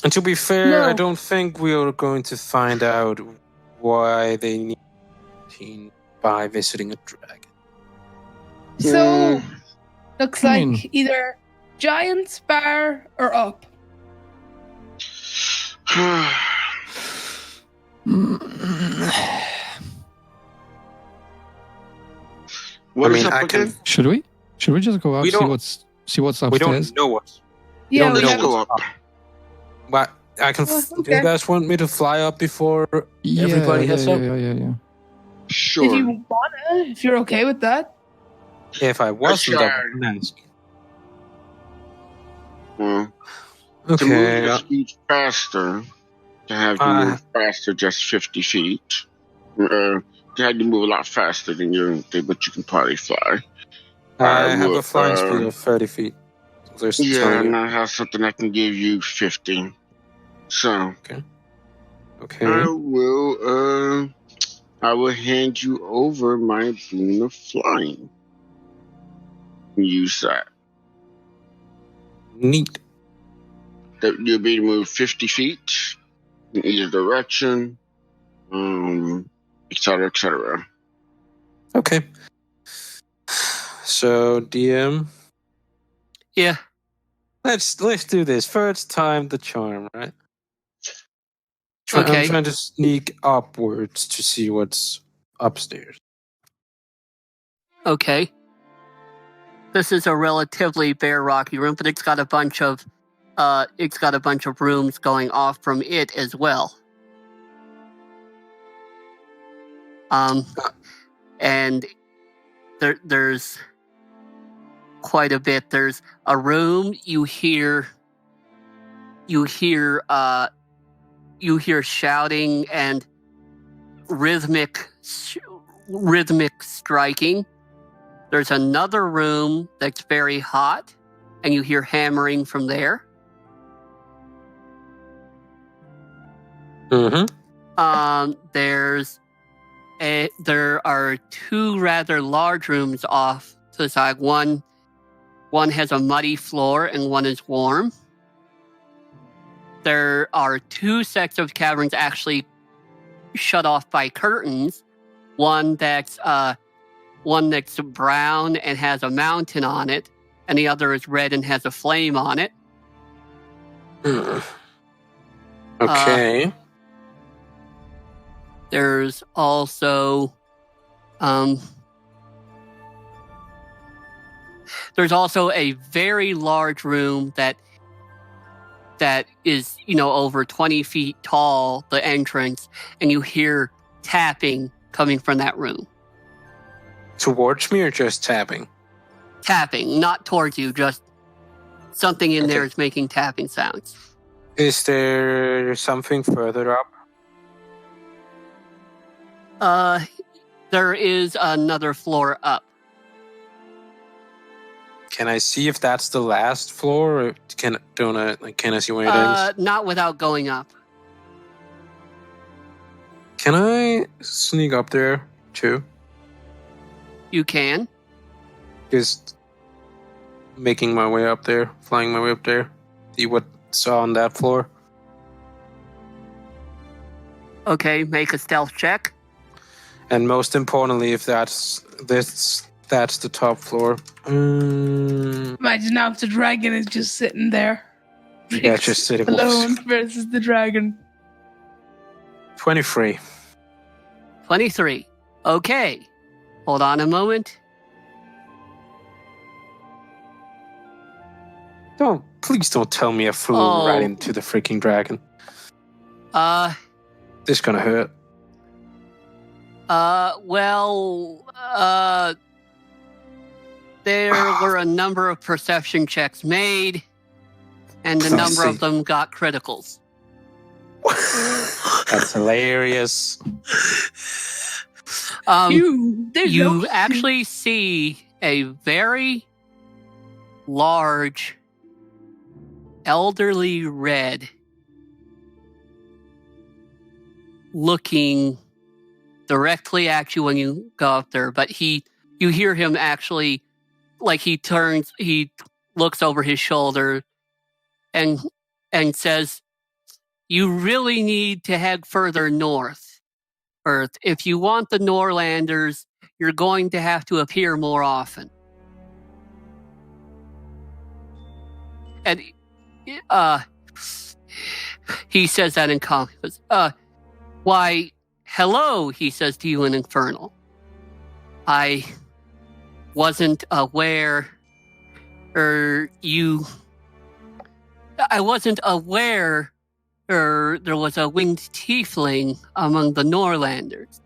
And to be fair, No. I don't think we are going to find out why they need 18 by visiting a dragon. So, looks I like mean- either giants, bar, or up. What I is mean, up I can- again? should we? Should we just go up, We see don't- what's We upstairs? don't know what. Yeah, don't we know Let's haven't. go up. But I can. Oh, Do okay. you guys want me to fly up before Yeah, everybody yeah, heads yeah, up? yeah. Sure. If you wanna, if you're okay with that. If I wasn't, I try. wouldn't ask. Well, to move Okay. your speed faster, to have you move faster just 50 feet. To have you move a lot faster than but you can probably fly. I have will, a flying speed of 30 feet. So there's Yeah, 20. and I have something that can give you 50. So Okay. I will hand you over my boon of flying. Use that. Neat. That you'll be able to move 50 feet in either direction, et cetera, et cetera. Okay. So DM, Yeah. let's do this. First time the charm, right? Okay. I'm trying to sneak upwards to see what's upstairs. Okay. This is a relatively bare rocky room, but it's got a bunch of rooms going off from it as well. And there's quite a bit. There's a room you hear shouting and rhythmic striking. There's another room that's very hot, and you hear hammering from there. Mm-hmm. There are 2 rather large rooms off to the side. One has a muddy floor, and one is warm. There are 2 sets of caverns actually shut off by curtains. One that's brown and has a mountain on it, and the other is red and has a flame on it. Okay. There's also a very large room that that is, over 20 feet tall, the entrance, and you hear tapping coming from that room. Towards me or just tapping? Tapping, not towards you, just something in there Okay. is making tapping sounds. Is there something further up? There is another floor up. Can I see if that's the last floor? Or can I see where it ends? Not without going up. Can I sneak up there too? You can. Just making my way up there, flying my way up there. See what's on that floor. Okay, make a stealth check. And most importantly, if that's the top floor. Imagine now if the dragon is just sitting there. Yeah, just sitting alone versus the dragon. 23. 23. Okay. Hold on a moment. Please don't tell me I flew right into the freaking dragon. This is gonna hurt. There were a number of perception checks made, and a number of them got criticals. That's hilarious. You actually see a very large, elderly red looking directly at you when you go up there, but you hear him actually, like he looks over his shoulder and says, "You really need to head further north, Earth. If you want the Norlanders, you're going to have to appear more often." And he says that in common. Why, hello, he says to you in Infernal. I wasn't aware there was a winged tiefling among the Norlanders.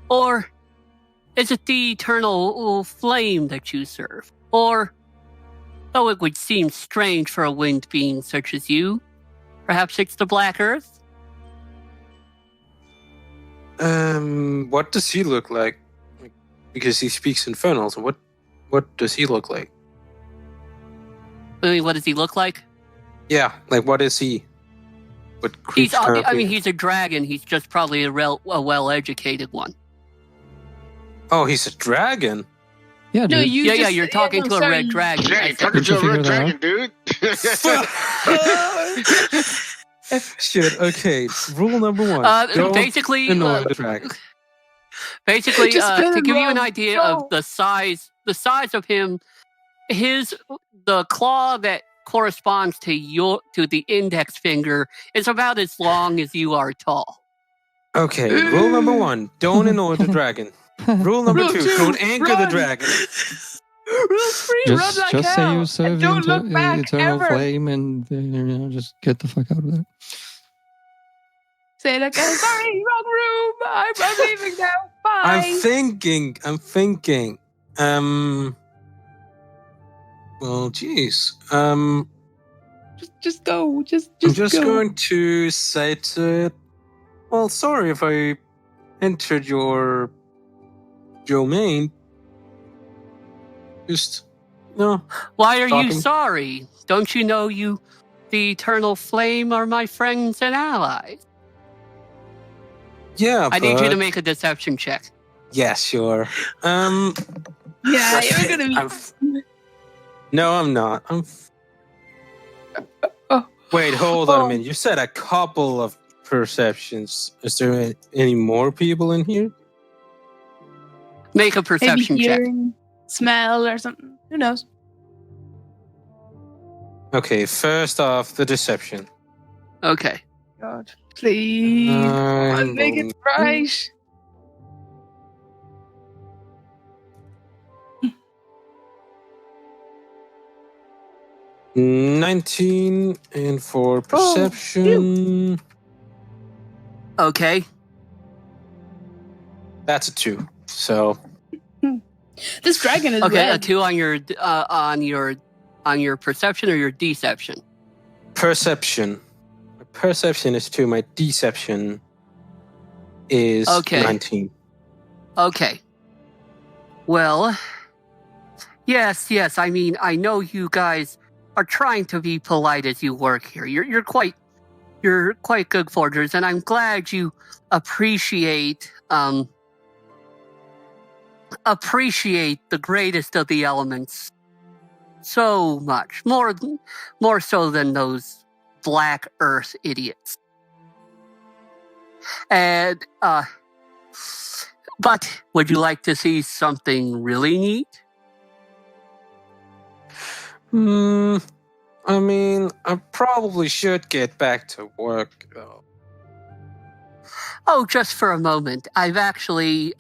Or is it the eternal flame that you serve? Or, though it would seem strange for a winged being such as you, perhaps it's the Black Earth? What does he look like? Because he speaks Infernal, so what does he look like? I mean, what does he look like? Yeah, like what is he? He's a dragon. He's just probably a well-educated one. Oh, he's a dragon? Yeah, No, dude. You're talking to a red dragon. Yeah, you're talking to a red dragon, dude. Shit, okay. Rule number 1. Don't basically, annoy the dragon. Basically, Just to give you an run, idea go. of the size of him, the claw that corresponds to the index finger is about as long as you are tall. Okay, rule number 1, don't annoy the dragon. Rule number Rule 2, two, don't anger the run. dragon. Rule 3, run like Just say hell. you serve and don't look back eternal ever. flame and just get the fuck out of there. Say like, sorry, wrong room. I'm leaving now. Bye. I'm thinking. Well, geez. Just go. Just I'm just go. going to say to it, well, sorry if I entered your domain. Just, no. Why are you Talking. sorry? Don't you know the eternal flame, are my friends and allies? Yeah, I need you to but- make a deception check. Yeah, sure. Yeah, you're gonna be. No, I'm not. Oh. Wait, hold on a minute. You said a couple of perceptions. Is there any more people in here? Make a Maybe perception check. hearing, smell, or something. Who knows? Okay, first off, the deception. Okay. God, please, I'll make it right. 19, and for perception, Okay. that's a 2. So This dragon is Okay, a red. 2 on your perception or your deception. perception. My perception is 2. My deception is Okay. 19. Okay. Well, yes. I mean, I know you guys are trying to be polite as you work here. You're quite good forgers, and I'm glad you appreciate the greatest of the elements so much, more so than those Black Earth idiots. And but would you like to see something really neat? I mean, I probably should get back to work, though. Oh, just for a moment. I've actually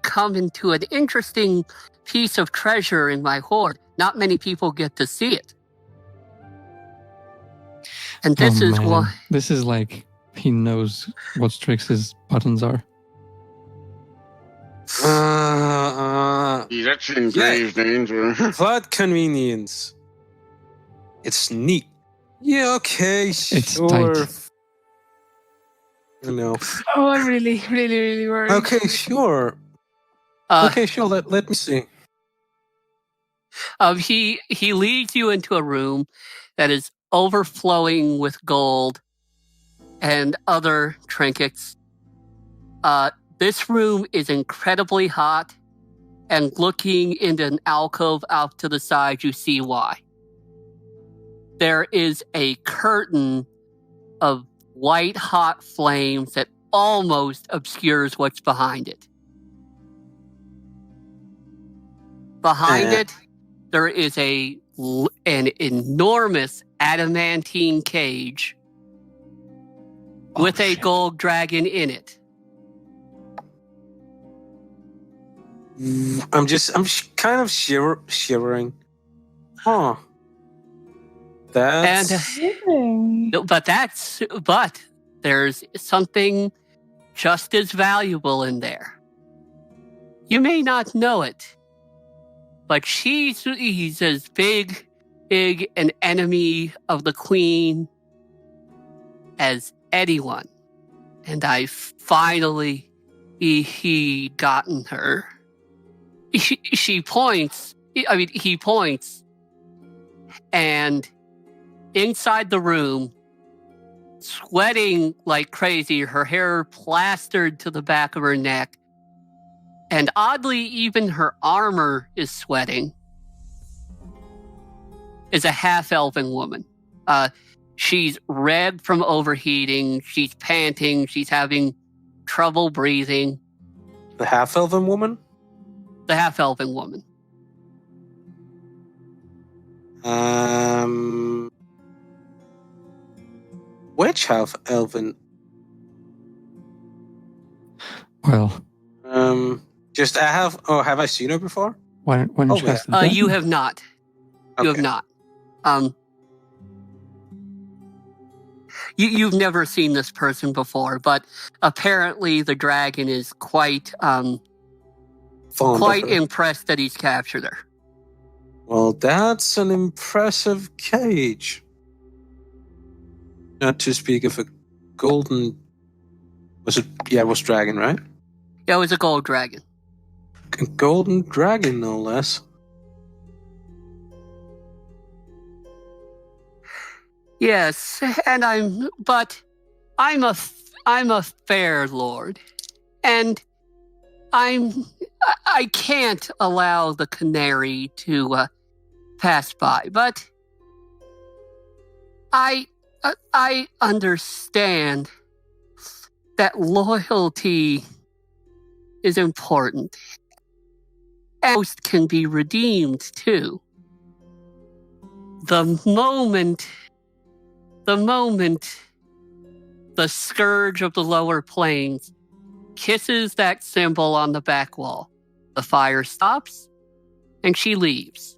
come into an interesting piece of treasure in my hoard. Not many people get to see it. And this is man. what... This is like he knows what Strix's buttons are. Yeah, that's in grave danger. Plot convenience. It's neat. Yeah, okay, It's sure. tight. No. Oh, I'm really, really, really worried. Okay, sure. Let me see. He leads you into a room that is overflowing with gold and other trinkets. This room is incredibly hot, and looking into an alcove out to the side, you see why. There is a curtain of white-hot flames that almost obscures what's behind it. Behind it, there is an enormous adamantine cage with a gold dragon in it. I'm kind of shivering. Huh. That's... But there's something just as valuable in there. You may not know it, but he's as big an enemy of the Queen as anyone. And I finally gotten her. He points, and inside the room, sweating like crazy, her hair plastered to the back of her neck, and oddly, even her armor is sweating, is a half-elven woman. She's red from overheating, she's panting, she's having trouble breathing. The half-elven woman? The half-elven woman. Which half-elven? Well, have I seen her before? when Oh, she has to You die? have not. You have Okay. not. You've never seen this person before, but apparently the dragon is quite Fond of her. impressed that he's captured her. Well, that's an impressive cage. Not to speak of a golden... it was dragon, right? Yeah, it was a gold dragon. A golden dragon, no less. Yes, and I'm a fair lord, and I can't allow the canary to pass by, but I understand that loyalty is important, and most can be redeemed too. The moment the scourge of the lower plains kisses that symbol on the back wall, the fire stops, and she leaves.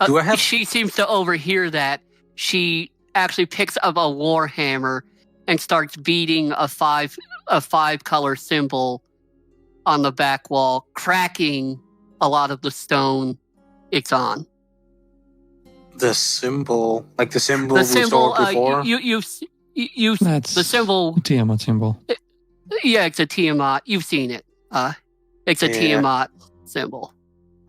Do I have- She seems to overhear that. She actually picks up a war hammer and starts beating a five color symbol on the back wall, cracking a lot of the stone it's on. The symbol, like the symbol The we symbol, saw before? That's the symbol. Tiamat symbol. Yeah, it's a Tiamat. You've seen it. It's a Yeah. Tiamat symbol.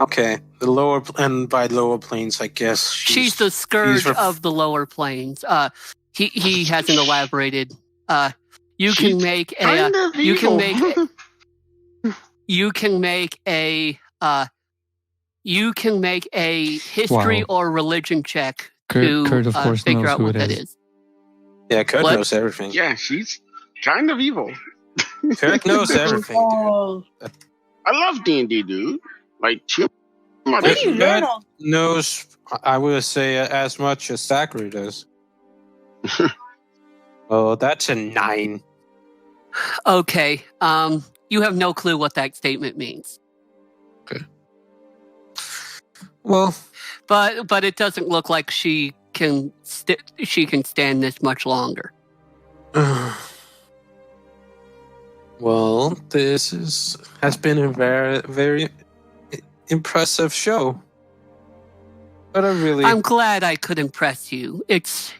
Okay, the lower and by lower planes, I guess She's the scourge of the lower planes. He hasn't elaborated. You She's can make a. Kind of You can evil. make. You can make a. You can make a history Wow. or religion check Kurt, to of course, figure knows out who what it that is. is. Yeah, Kurt What? knows everything. Yeah, she's kind of evil. Kurt knows everything, dude. Oh, I love D&D, dude. Like, chill. where do you learn Kurt all? knows, I would say, as much as Zachary does. Oh, that's a 9. Okay. You have no clue what that statement means, Well, but it doesn't look like she can stand this much longer. well, this has been a very, very impressive show. But I'm glad I could impress you. It's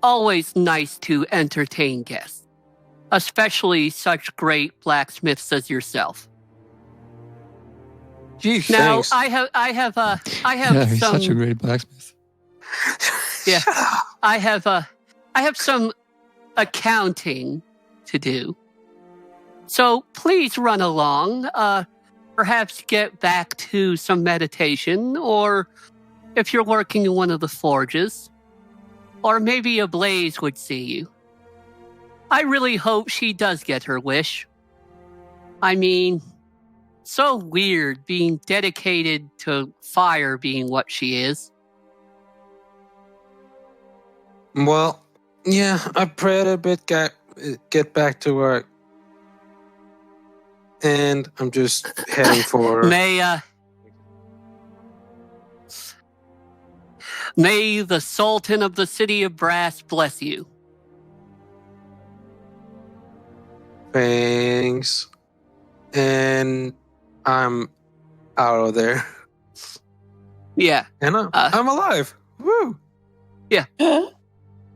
always nice to entertain guests, especially such great blacksmiths as yourself. Gee, Now, thanks. I have Yeah, he's some such a great blacksmith. Yeah. I have some accounting to do. So please run along. Perhaps get back to some meditation, or if you're working in one of the forges, or maybe a Blaze would see you. I really hope she does get her wish. I mean, so weird being dedicated to fire being what she is. Well, yeah, I prayed a bit, get back to work. And I'm just heading for... May the Sultan of the City of Brass bless you. Thanks. And I'm out of there. Yeah. And I'm alive. Woo!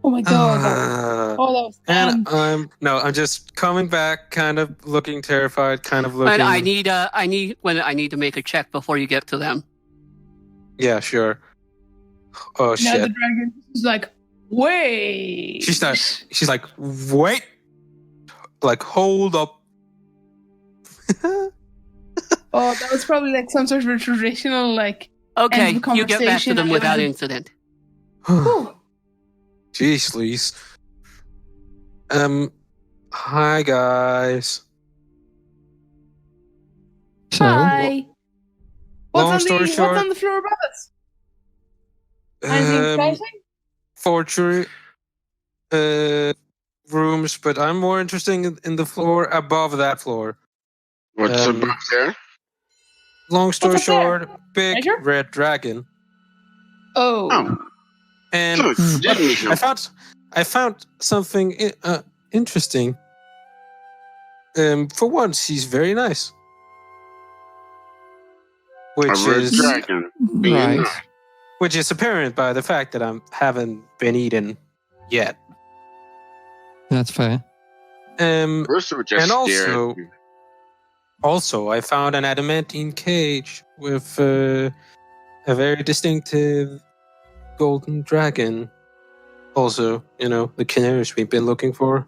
Oh my god. Oh, that was fun. And I'm just coming back, kind of looking terrified, kind of looking... But I need to make a check before you get to them. Yeah, sure. Oh, Now shit. the dragon is like, wait. She's like, wait! Like, hold up. Oh, that was probably like some sort of a traditional, like, Okay, end of you get back to conversation them without and- incident. Whew. Jeez, Lise. Hi, guys. So, Hi. long What's story short- on the floor above us? Anything exciting? Forgery rooms, but I'm more interested in the floor above that floor. What's above there? Long story What's up there? short, big Treasure? red dragon. Oh. Oh, And so it's Disney show. I found something interesting. For once, he's very nice. Which A red is dragon. Being right. nice. which is apparent by the fact that I haven't been eaten yet. That's fair. First, it would just And stare also- at you. Also, I found an adamantine cage with a very distinctive golden dragon. Also, the canaries we've been looking for.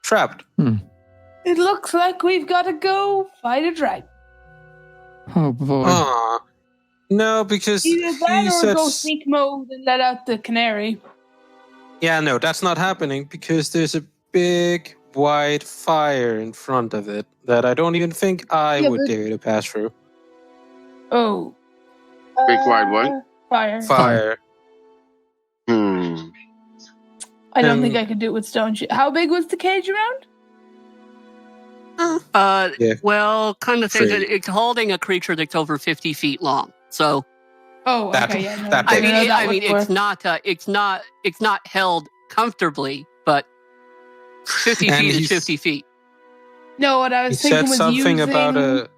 Trapped. It looks like we've got to go fight a dragon. Oh boy. Aw. No, because Either that he or said... go sneak mode and let out the canary. Yeah, no, that's not happening because there's a big white fire in front of it that I don't even think I Yeah, would but- dare to pass through. Oh. Big wide what? Fire. Fire. I don't Um, think I could do it with stone. How big was the cage around? Yeah. Well, kind of think that Tree. it's holding a creature that's over 50 feet long. So Oh, That- okay, yeah. No, that I big. know that I mean, would work. it's not held comfortably, but 50 And feet is he's- 50 feet. No, what I He was said thinking was something using... about a.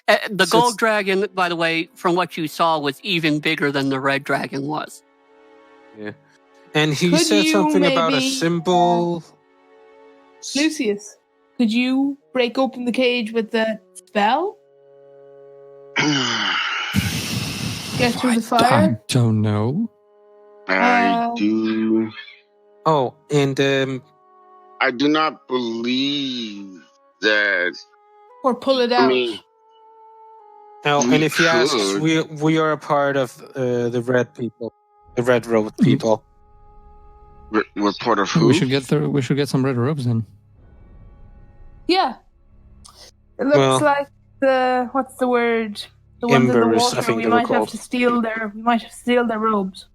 The Since- gold dragon, by the way, from what you saw, was even bigger than the red dragon was. And he Could said you something about a maybe, symbol. Lucius, could you break open the cage with the spell? Get through the I fire? don't know. I do. Oh, and I do not believe that. Or pull it I out? mean, and We if he asks, could. we are a part of the red people, the red road people. we're part of who? We should get some red robes then. Yeah. It looks Well- like the... What's the word? The ones in the Embers, I water. think We they were might have called. to steal their... We might have to steal their robes.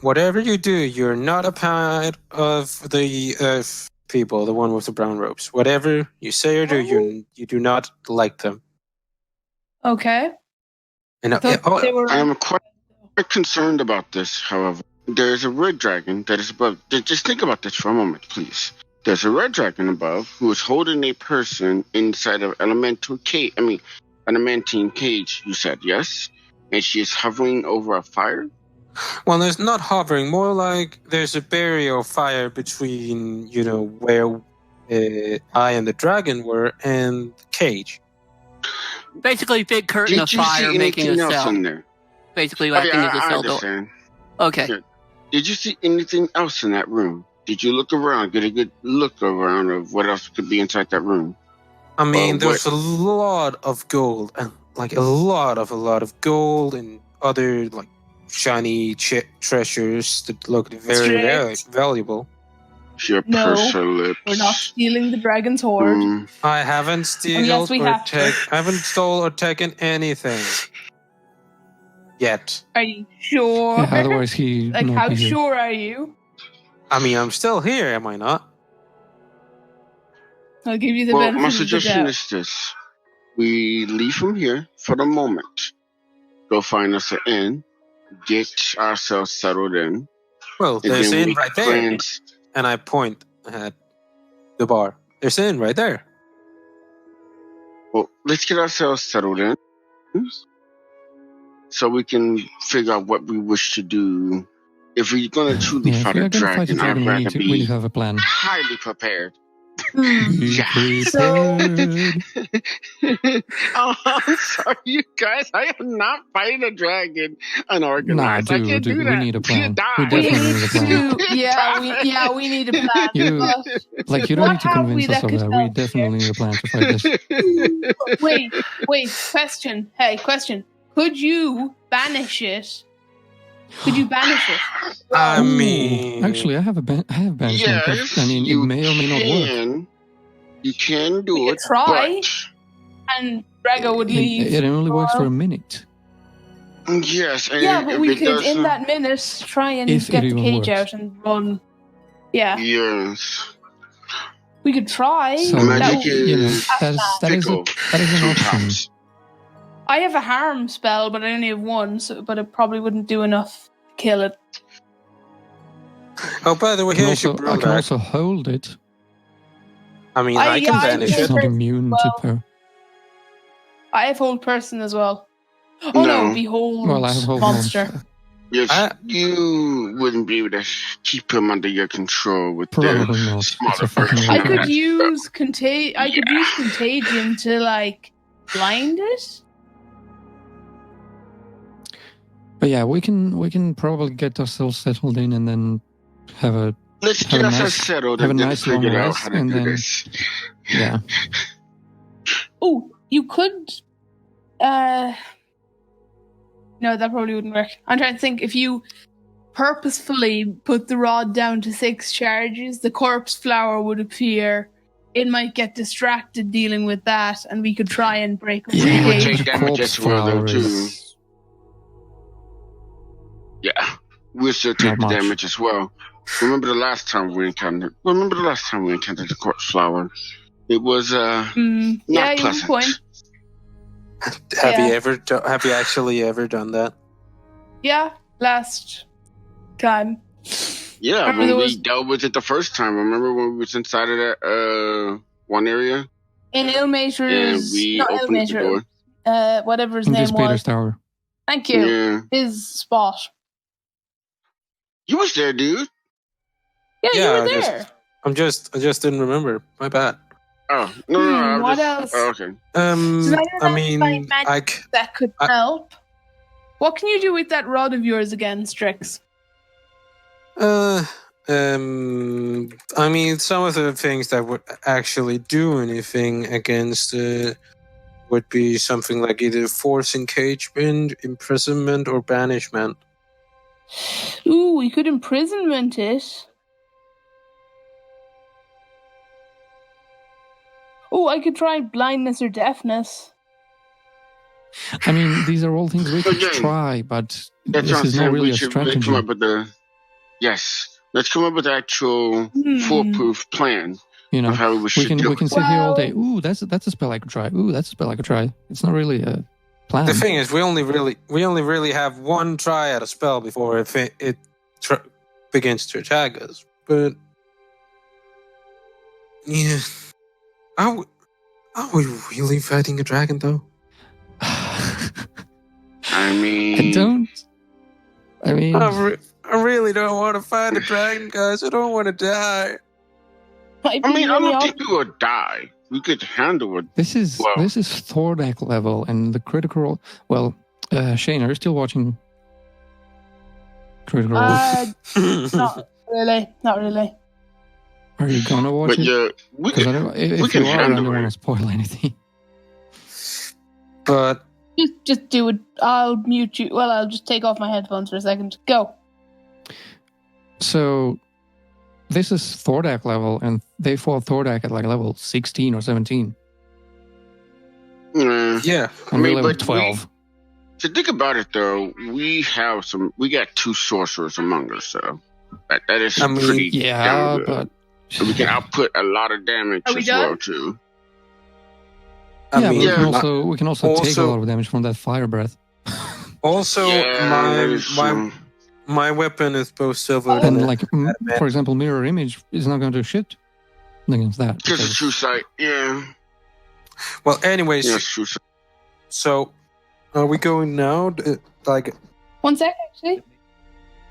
Whatever you do, you're not a part of the people, the one with the brown robes. Whatever you say or do, you do not like them. Okay. And Thought they were... I am quite concerned about this, however. There's a red dragon that is above. Just think about this for a moment, please. There's a red dragon above who is holding a person inside of adamantine cage, you said, yes? And she is hovering over a fire? well, there's not hovering, more like there's a barrier of fire between, where I and the dragon were and the cage. Basically, big curtain Did of you fire see making a anything else cell. in there? Basically, Oh, acting yeah, as a I cell door. understand. Okay. Yeah. Did you see anything else in that room? Did you look around, get a good look around of what else could be inside that room? I mean, there's what- a lot of gold, and like a lot of gold and other like shiny treasures that look very Straight. valuable. She No, pursed her lips. We're not stealing the dragon's hoard. I haven't stolen yes, we have to. stole or taken anything yet. Are you sure? Yeah, otherwise he Like, not how be here. sure are you? I mean, I'm still here, am I not? I'll give you the Well, benefit my of the suggestion doubt. is this. We leave from here for the moment. Go find us an inn. Get ourselves settled in. Well, And there's then in we right there, plans- and I point at the bar. There's in right there. Well, let's get ourselves settled in. So we can figure out what we wish to do. If we're going to truly Yeah, if fight we a are going to fight a dragon, I'd dragon, we rather need to be have a plan. highly prepared. Be Yeah. prepared. Oh, I'm sorry, you guys. I am not fighting a dragon unorganized. Nah, I can't dude, do that. we need a plan. You We die. We definitely need a plan. need to, we need a plan. You- but- Like, you don't What need to have convince we us that of could that. We help definitely need a plan to fight this. wait, question. Hey, question. Could you banish it? Could you banish it? I Ooh, mean, actually, I have banishment. Yes, I mean, it you may or may not work. can. You can do We could it, try. And Drago would leave. It only works for a minute. but yes, and Yeah, but if we it could, in doesn't- that minute, try and If it get the even cage works. out and run. Yeah, Yes. we could try. So, Magic you know, is that is fickle an option. sometimes. I have a harm spell, but I only have one, but it probably wouldn't do enough to kill it. oh, by the way, I can here's your also, I broom can back. also hold it. I mean, I- I can yeah, I banish can- It's it. not immune well. to. I have hold person as well. Oh no, No. behold Well, I have hold monster. monster. Yes, I- you wouldn't be able to keep him under your control with Probably the not. It's smaller a fucking version. I Okay. could use contagion to like blind it. But yeah, we can probably get ourselves settled in and then have a Let's Have get a ourselves nice- settled have and a then nice long figure out rest how to and do then- this. yeah. Oh, you could. No, that probably wouldn't work. I'm trying to think if you purposefully put the rod down to 6 charges, the corpse flower would appear. It might get distracted dealing with that, and we could try and break up We the would cage. take the damage corpse as well, though, flower too. is Yeah, we'll still Not take the much. damage as well. Remember the last time we encountered the corpse flower? It was Yeah, not you have a pleasant. point. Have Yeah. Have you actually ever done that? Yeah, last time. Yeah, Remember when there we was- dealt with it the first time. Remember when we was inside of that one area In and Ilmater's, we not opened the door? Ilmater, whatever his This name Peter's was. Tower. Thank you. Yeah, His spot. you was there, dude. Yeah, Yeah, you I were just- there. I just didn't remember. My bad. Oh no, I was What just, else? Oh, okay. So now I that mean, my magic that could I- help. What can you do with that rod of yours again, Strix? I mean, some of the things that would actually do anything against would be something like either force engagement, imprisonment, or banishment. Ooh, we could imprisonment it. Oh, I could try blindness or deafness. I mean, these are all things we could Again, try, but That's this what I'm is not saying. really We a should let's come strategy. up with let's come up with the actual Hmm. foolproof plan You know, of how we we should can do we can it. sit here all Well- day. Ooh, that's a spell I could try. Ooh, that's a spell I could try. It's not really a plan. The thing is, we only really have one try at a spell before it begins to attack us. But yeah, are we really fighting a dragon though? I mean, I don't. I mean, I really don't want to fight a dragon, guys. I don't want to die. Might I be mean, I really don't think we would die. We could handle it. this is Well- Thordak level, and the critical. Well, Shane, are you still watching Critical Role? Not really. Not really. Are you gonna watch But it? yeah, we Because could. if can you are, I handle don't want it. to spoil anything. But Just do it. I'll mute you. Well, I'll just take off my headphones for a second. Go. So this is Thordak level, and they fought Thordak at like level 16 or 17, yeah, and we're level but 12. To think about it, though, we got two sorcerers among us, so that is I mean, pretty Yeah, damn good. but And we can output a lot of damage Are we as well done? too. I yeah, mean, but yeah. we can also take a also- lot of damage from that fire breath. also that is true. my weapon is both silver And and like, for example, mirror image is not going to shit against that. Just a because- true sight, yeah. well. Anyways, Yes, true sight. so are we going now? Like 1 sec, actually.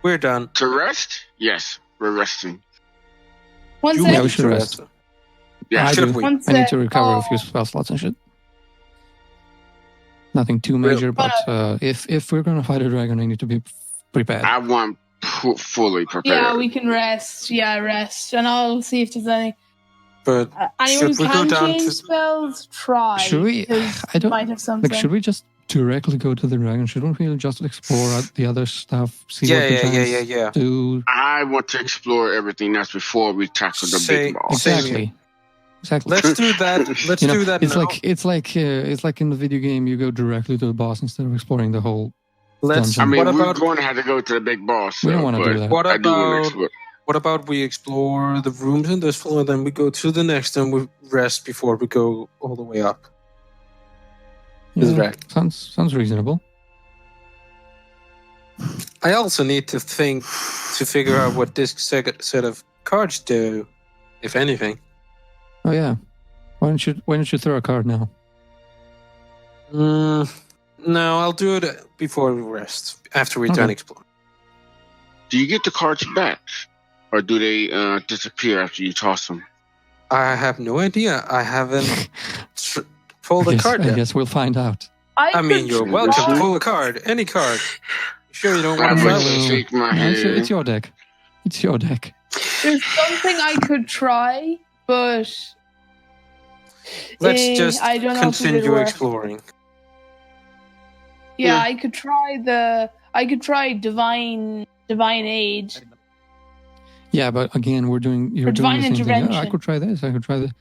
we're done. To rest? Yes, we're resting. 1 You sec. Yeah, we need should to rest. Yeah, I Should do. we? 1 I sec. need to recover a few Oh, spell slots and shit. Nothing too Real- major, but if we're gonna fight a dragon, I need to be prepared. I want fully prepared. yeah, we can rest. Yeah, rest. And I'll see if there's any. But Anyone Should we go can down change to- spells? Try. Should we? 'cause I don't. might have something. Like, should we just directly go to the dragon? Shouldn't we just explore the other stuff? See what the giants yeah. do? I want to explore everything that's before we tackle the big boss. Same Exactly. Exactly. Let's do that. Let's You know, do that. it's now. it's like in the video game, you go directly to the boss instead of exploring the whole. Let's. I dungeon. mean, what we're about going to have to go to the big boss. We don't so, want to but do that. what I do want to about explore. what about we explore the rooms in this floor, then we go to the next, and we rest before we go all the way up. Is Yeah, right. sounds reasonable. I also need to figure out what this set of cards do, if anything. Oh yeah. Why don't you throw a card now? No, I'll do it before we rest, after we're Okay. done exploring. Do you get the cards back, or do they disappear after you toss them? I have no idea. I haven't pulled a card I yet. guess we'll find out. I mean, could you're try- welcome to pull a card, any card. You sure you don't want I to would travel? Well, shake my No, head. it's your deck. It's your deck. There's something I could try, but Let's just I don't know if it'd continue work. exploring. Yeah, Yeah. I could try divine aid. Yeah, but again, you're doing the divine same thing. Oh, I intervention. could try this. I could try this.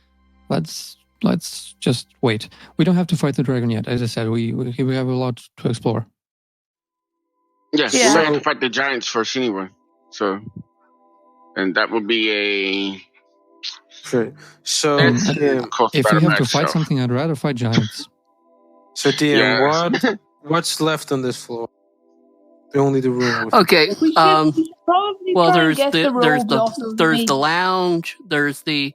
Let's just wait. We don't have to fight the dragon yet. As I said, we have a lot to explore. Yes, Yeah. we're going to have to fight the giants first anyway. So, and that would be a Sure. So, Um, That's- yeah, cost If we battle have to by fight itself. something, I'd rather fight giants. So DM, Yeah. what's left on this floor? Only the room. Okay. We should probably Well, try and there's get the the there's robes the off those there's the mages. lounge. There's the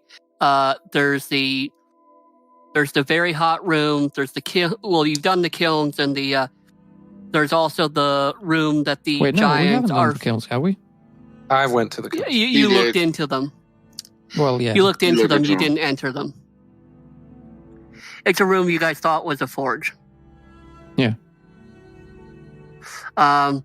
very hot room. There's the kiln. Well, you've done the kilns and the. There's also the room that the Wait, no, we giants haven't done are. the kilns, have we? I went to the You, kilns. you You looked did. into them. Well, yeah. You looked You into looked them. into You them. didn't enter them. It's a room you guys thought was a forge. Yeah. And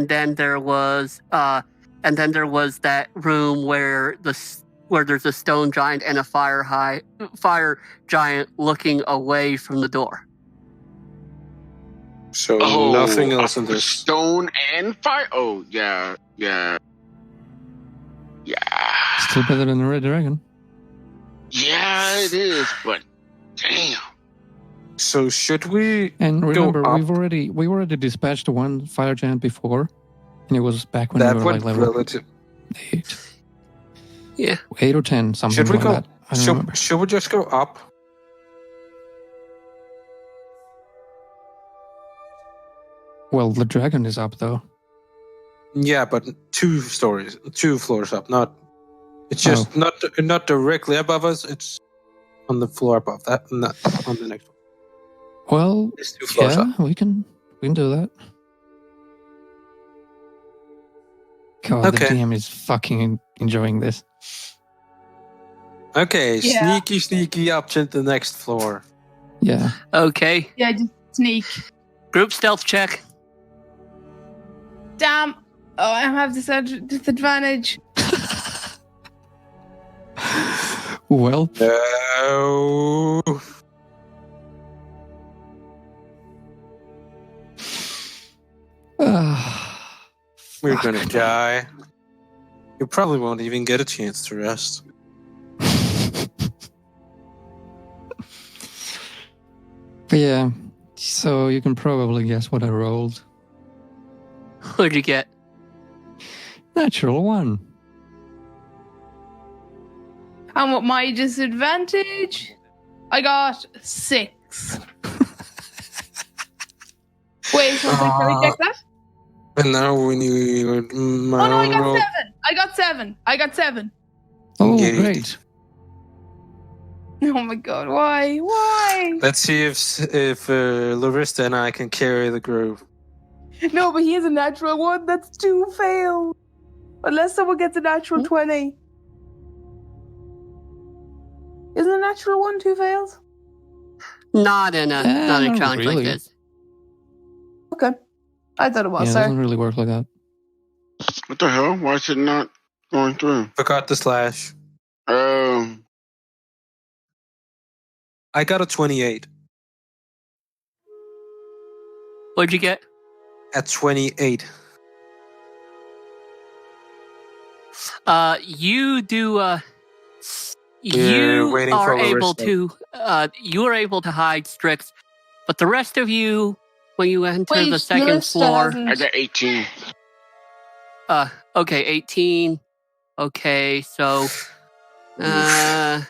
then there was that room where there's a stone giant and a fire giant looking away from the door. So Oh, nothing else in a this. stone and fire. Oh, yeah. Still better than the red dragon. Yeah, it is. But damn. So should we? And remember, up. we already dispatched one fire giant before, and it was back when That we were like would level relative. 8. Yeah. 8 or 10, something Should we like go? that. I don't remember. Should we just go up? Well, the dragon is up though. Yeah, but 2 floors up. Not. It's just not directly above us. It's on the floor above that, not on the next one. Well, It's 2 floors yeah, up. we can do that. God, Okay. the DM is fucking enjoying this. Okay, Yeah. sneaky up to the next floor. Yeah. Okay. Yeah, just sneak. Group stealth check. Damn. Oh, I have this disadvantage. Well, No. We're fuck. gonna die. You probably won't even get a chance to rest. But yeah, so you can probably guess what I rolled. What'd you get? Natural 1. And what my disadvantage? I got 6. Wait, can we check that? And now we need. Oh no, I got 7. I got 7. Oh, Yeah. great. Oh my god, why? Why? Let's see if Larissa and I can carry the group. No, but he has a natural 1. That's 2 fails. Unless someone gets a natural 20. Isn't a natural 1 2 fails? Not in a challenge really. like this. Okay. I thought it was, Yeah, it sorry. doesn't really work like that. What the hell? Why is it not going through? Forgot the slash. Um. I got a 28. What'd you get? At 28. You do. We're You waiting are for able Larissa. to. You are able to hide Strix, but the rest of you, when you enter Wait, the second Larissa floor. hasn't- I got 18. Okay, 18. Okay, so. We're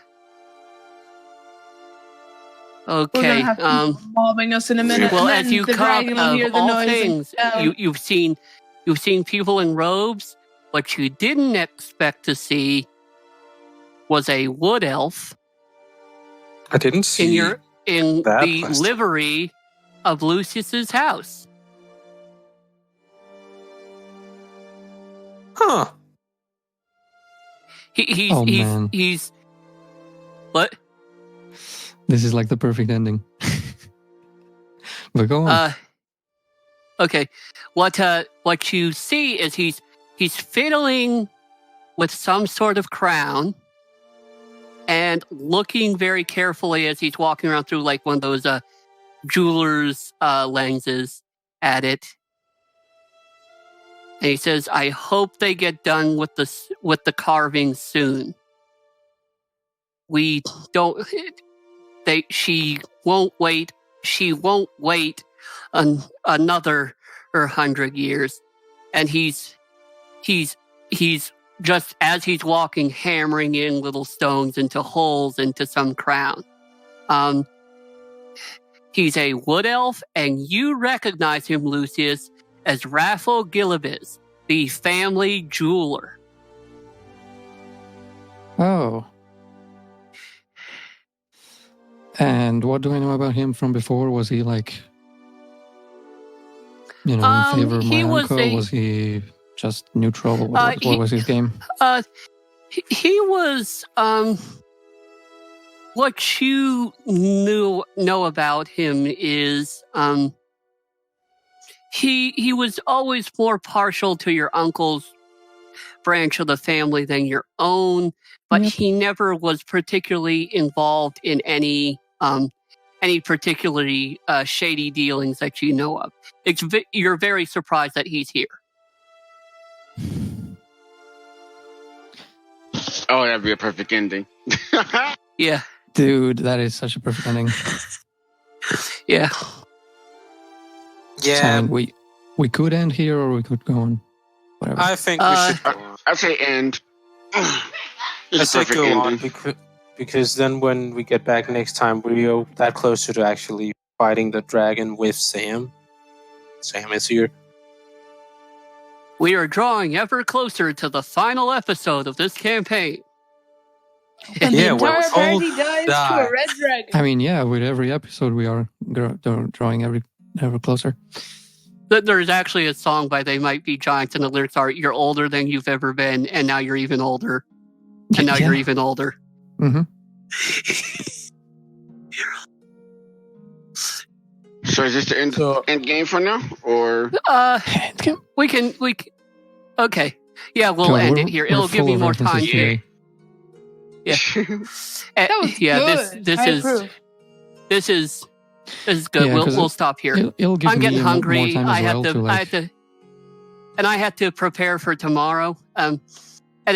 Okay. gonna have people mobbing us in a minute. Well, and as you the come, dragon will hear of the all noise and things, down. you've seen people in robes. What you didn't expect to see was a wood elf I didn't see. in that the last time. livery of Lucius's house. Huh. Oh, man. He's what? This is like the perfect ending. But go on. Okay. What you see is he's fiddling with some sort of crown and looking very carefully as he's walking around through like one of those jeweler's lenses at it. And he says, "I hope they get done with the carving soon. We don't. She won't wait. She won't wait another 100 years." And he's just as he's walking, hammering in little stones into holes into some crown. He's a wood elf, and you recognize him, Lucius, as Raffle Gilibis, the family jeweler. Oh. And what do I know about him from before? Was he like, in favor of my uncle? Was he just neutral? What was his game? He was, what you know about him is, he was always more partial to your uncle's branch of the family than your own, but he never was particularly involved in any particularly shady dealings that you know of. You're very surprised that he's here. Oh, that'd be a perfect ending. Yeah. Dude, that is such a perfect ending. Yeah. Yeah. So, I mean, we could end here or we could go on. Whatever. I think we should go on. I'd say end. I say go on because then when we get back next time, we are that closer to actually fighting the dragon with Sam. Sam is here. We are drawing ever closer to the final episode of this campaign. And Yeah, the we're entire all party dies to die. a red dragon. I mean, yeah, with every episode we are drawing ever closer. There's actually a song by They Might Be Giants, and the lyrics are, "You're older than you've ever been, and now you're even older. And now you're even older." Mm-hmm. So is this the end game for now, or we can. Okay, yeah, we'll end it here. It'll give me more time to. Yeah, That was good. This is good. Yeah, we'll stop here. It'll give I'm getting me hungry. More time I had to prepare for tomorrow. And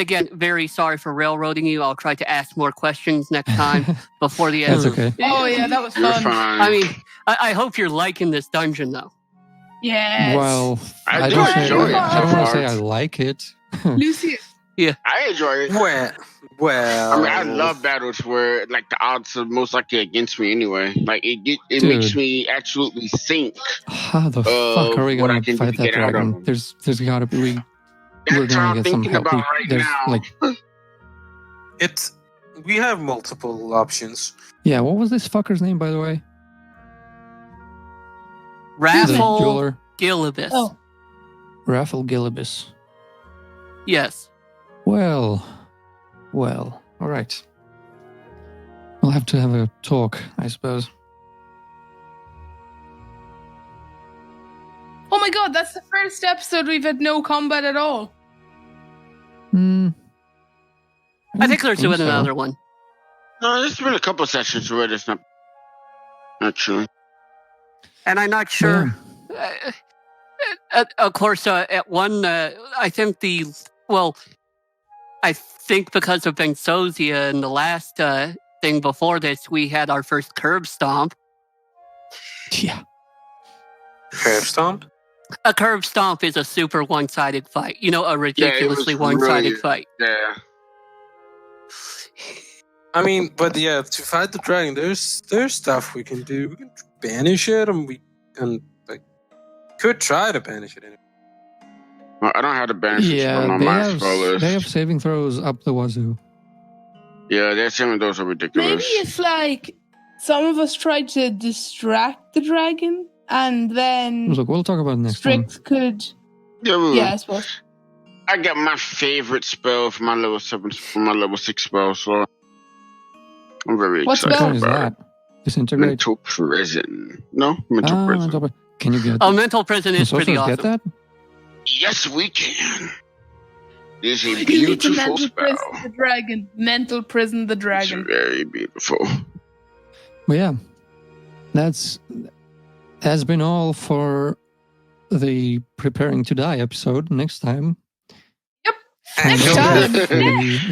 again, very sorry for railroading you. I'll try to ask more questions next time before the end. That's okay. Oh yeah, that was you're fun. fine. I mean, I hope you're liking this dungeon, though. Yes. Well, I I do don't enjoy it. I don't want to say I like it. Lucy. I enjoy it. Well, I mean, I love battles where like the odds are most likely against me anyway. Like it Dude. makes me absolutely think. How the fuck are we what I gonna can fight do to that get out of dragon? them. There's gotta be. We're That's what gonna I'm get some thinking help. about right There's now. like, we have multiple options. yeah. What was this fucker's name, by the way? The Raffle jeweler. Gilibis. Oh. Raffle Gilibis. Yes. Well. All right. We'll have to have a talk, I suppose. Oh my god, that's the first episode we've had no combat at all. I think there's think been so. another one. No, there's been a couple sessions where it's not true. And I'm not sure. Of course, at one, I think I think because of Benzozia and the last thing before this, we had our first curb stomp. Yeah. Curb stomp? A curb stomp is a super one-sided fight. You know, a ridiculously one-sided really- fight. Yeah. I mean, but yeah, to fight the dragon, there's stuff we can do. We can banish it, and we can could try to banish it. Anyway. Well, I don't have the banish spell on my spell list. they have saving throws up the wazoo. Yeah, their saving throws are ridiculous. Maybe if some of us tried to distract the dragon and then Look, we'll talk about it next time. Strix could. Yeah, I suppose. I got my favorite spell for my level 6 spell, so I'm very What excited spell? What is about that? it. Disintegrate. Mental prison. No, mental prison. Can you get? Oh, mental prison is Can pretty sorcerers awesome. get that? Yes, we can. It's a You need to beautiful mental spell. prison the dragon. Mental prison the It's dragon. very beautiful. Well, yeah, that's been all for the preparing to die episode. Next time, Yep. find Next out time.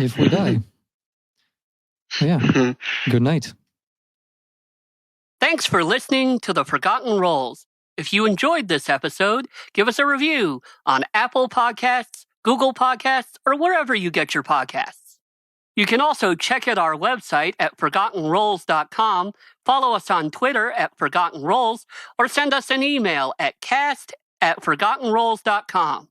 if we die. Well, yeah. Good night. Thanks for listening to The Forgotten Rolls. If you enjoyed this episode, give us a review on Apple Podcasts, Google Podcasts, or wherever you get your podcasts. You can also check out our website at forgottenrolls.com, follow us on Twitter at ForgottenRolls, or send us an email at cast@forgottenrolls.com.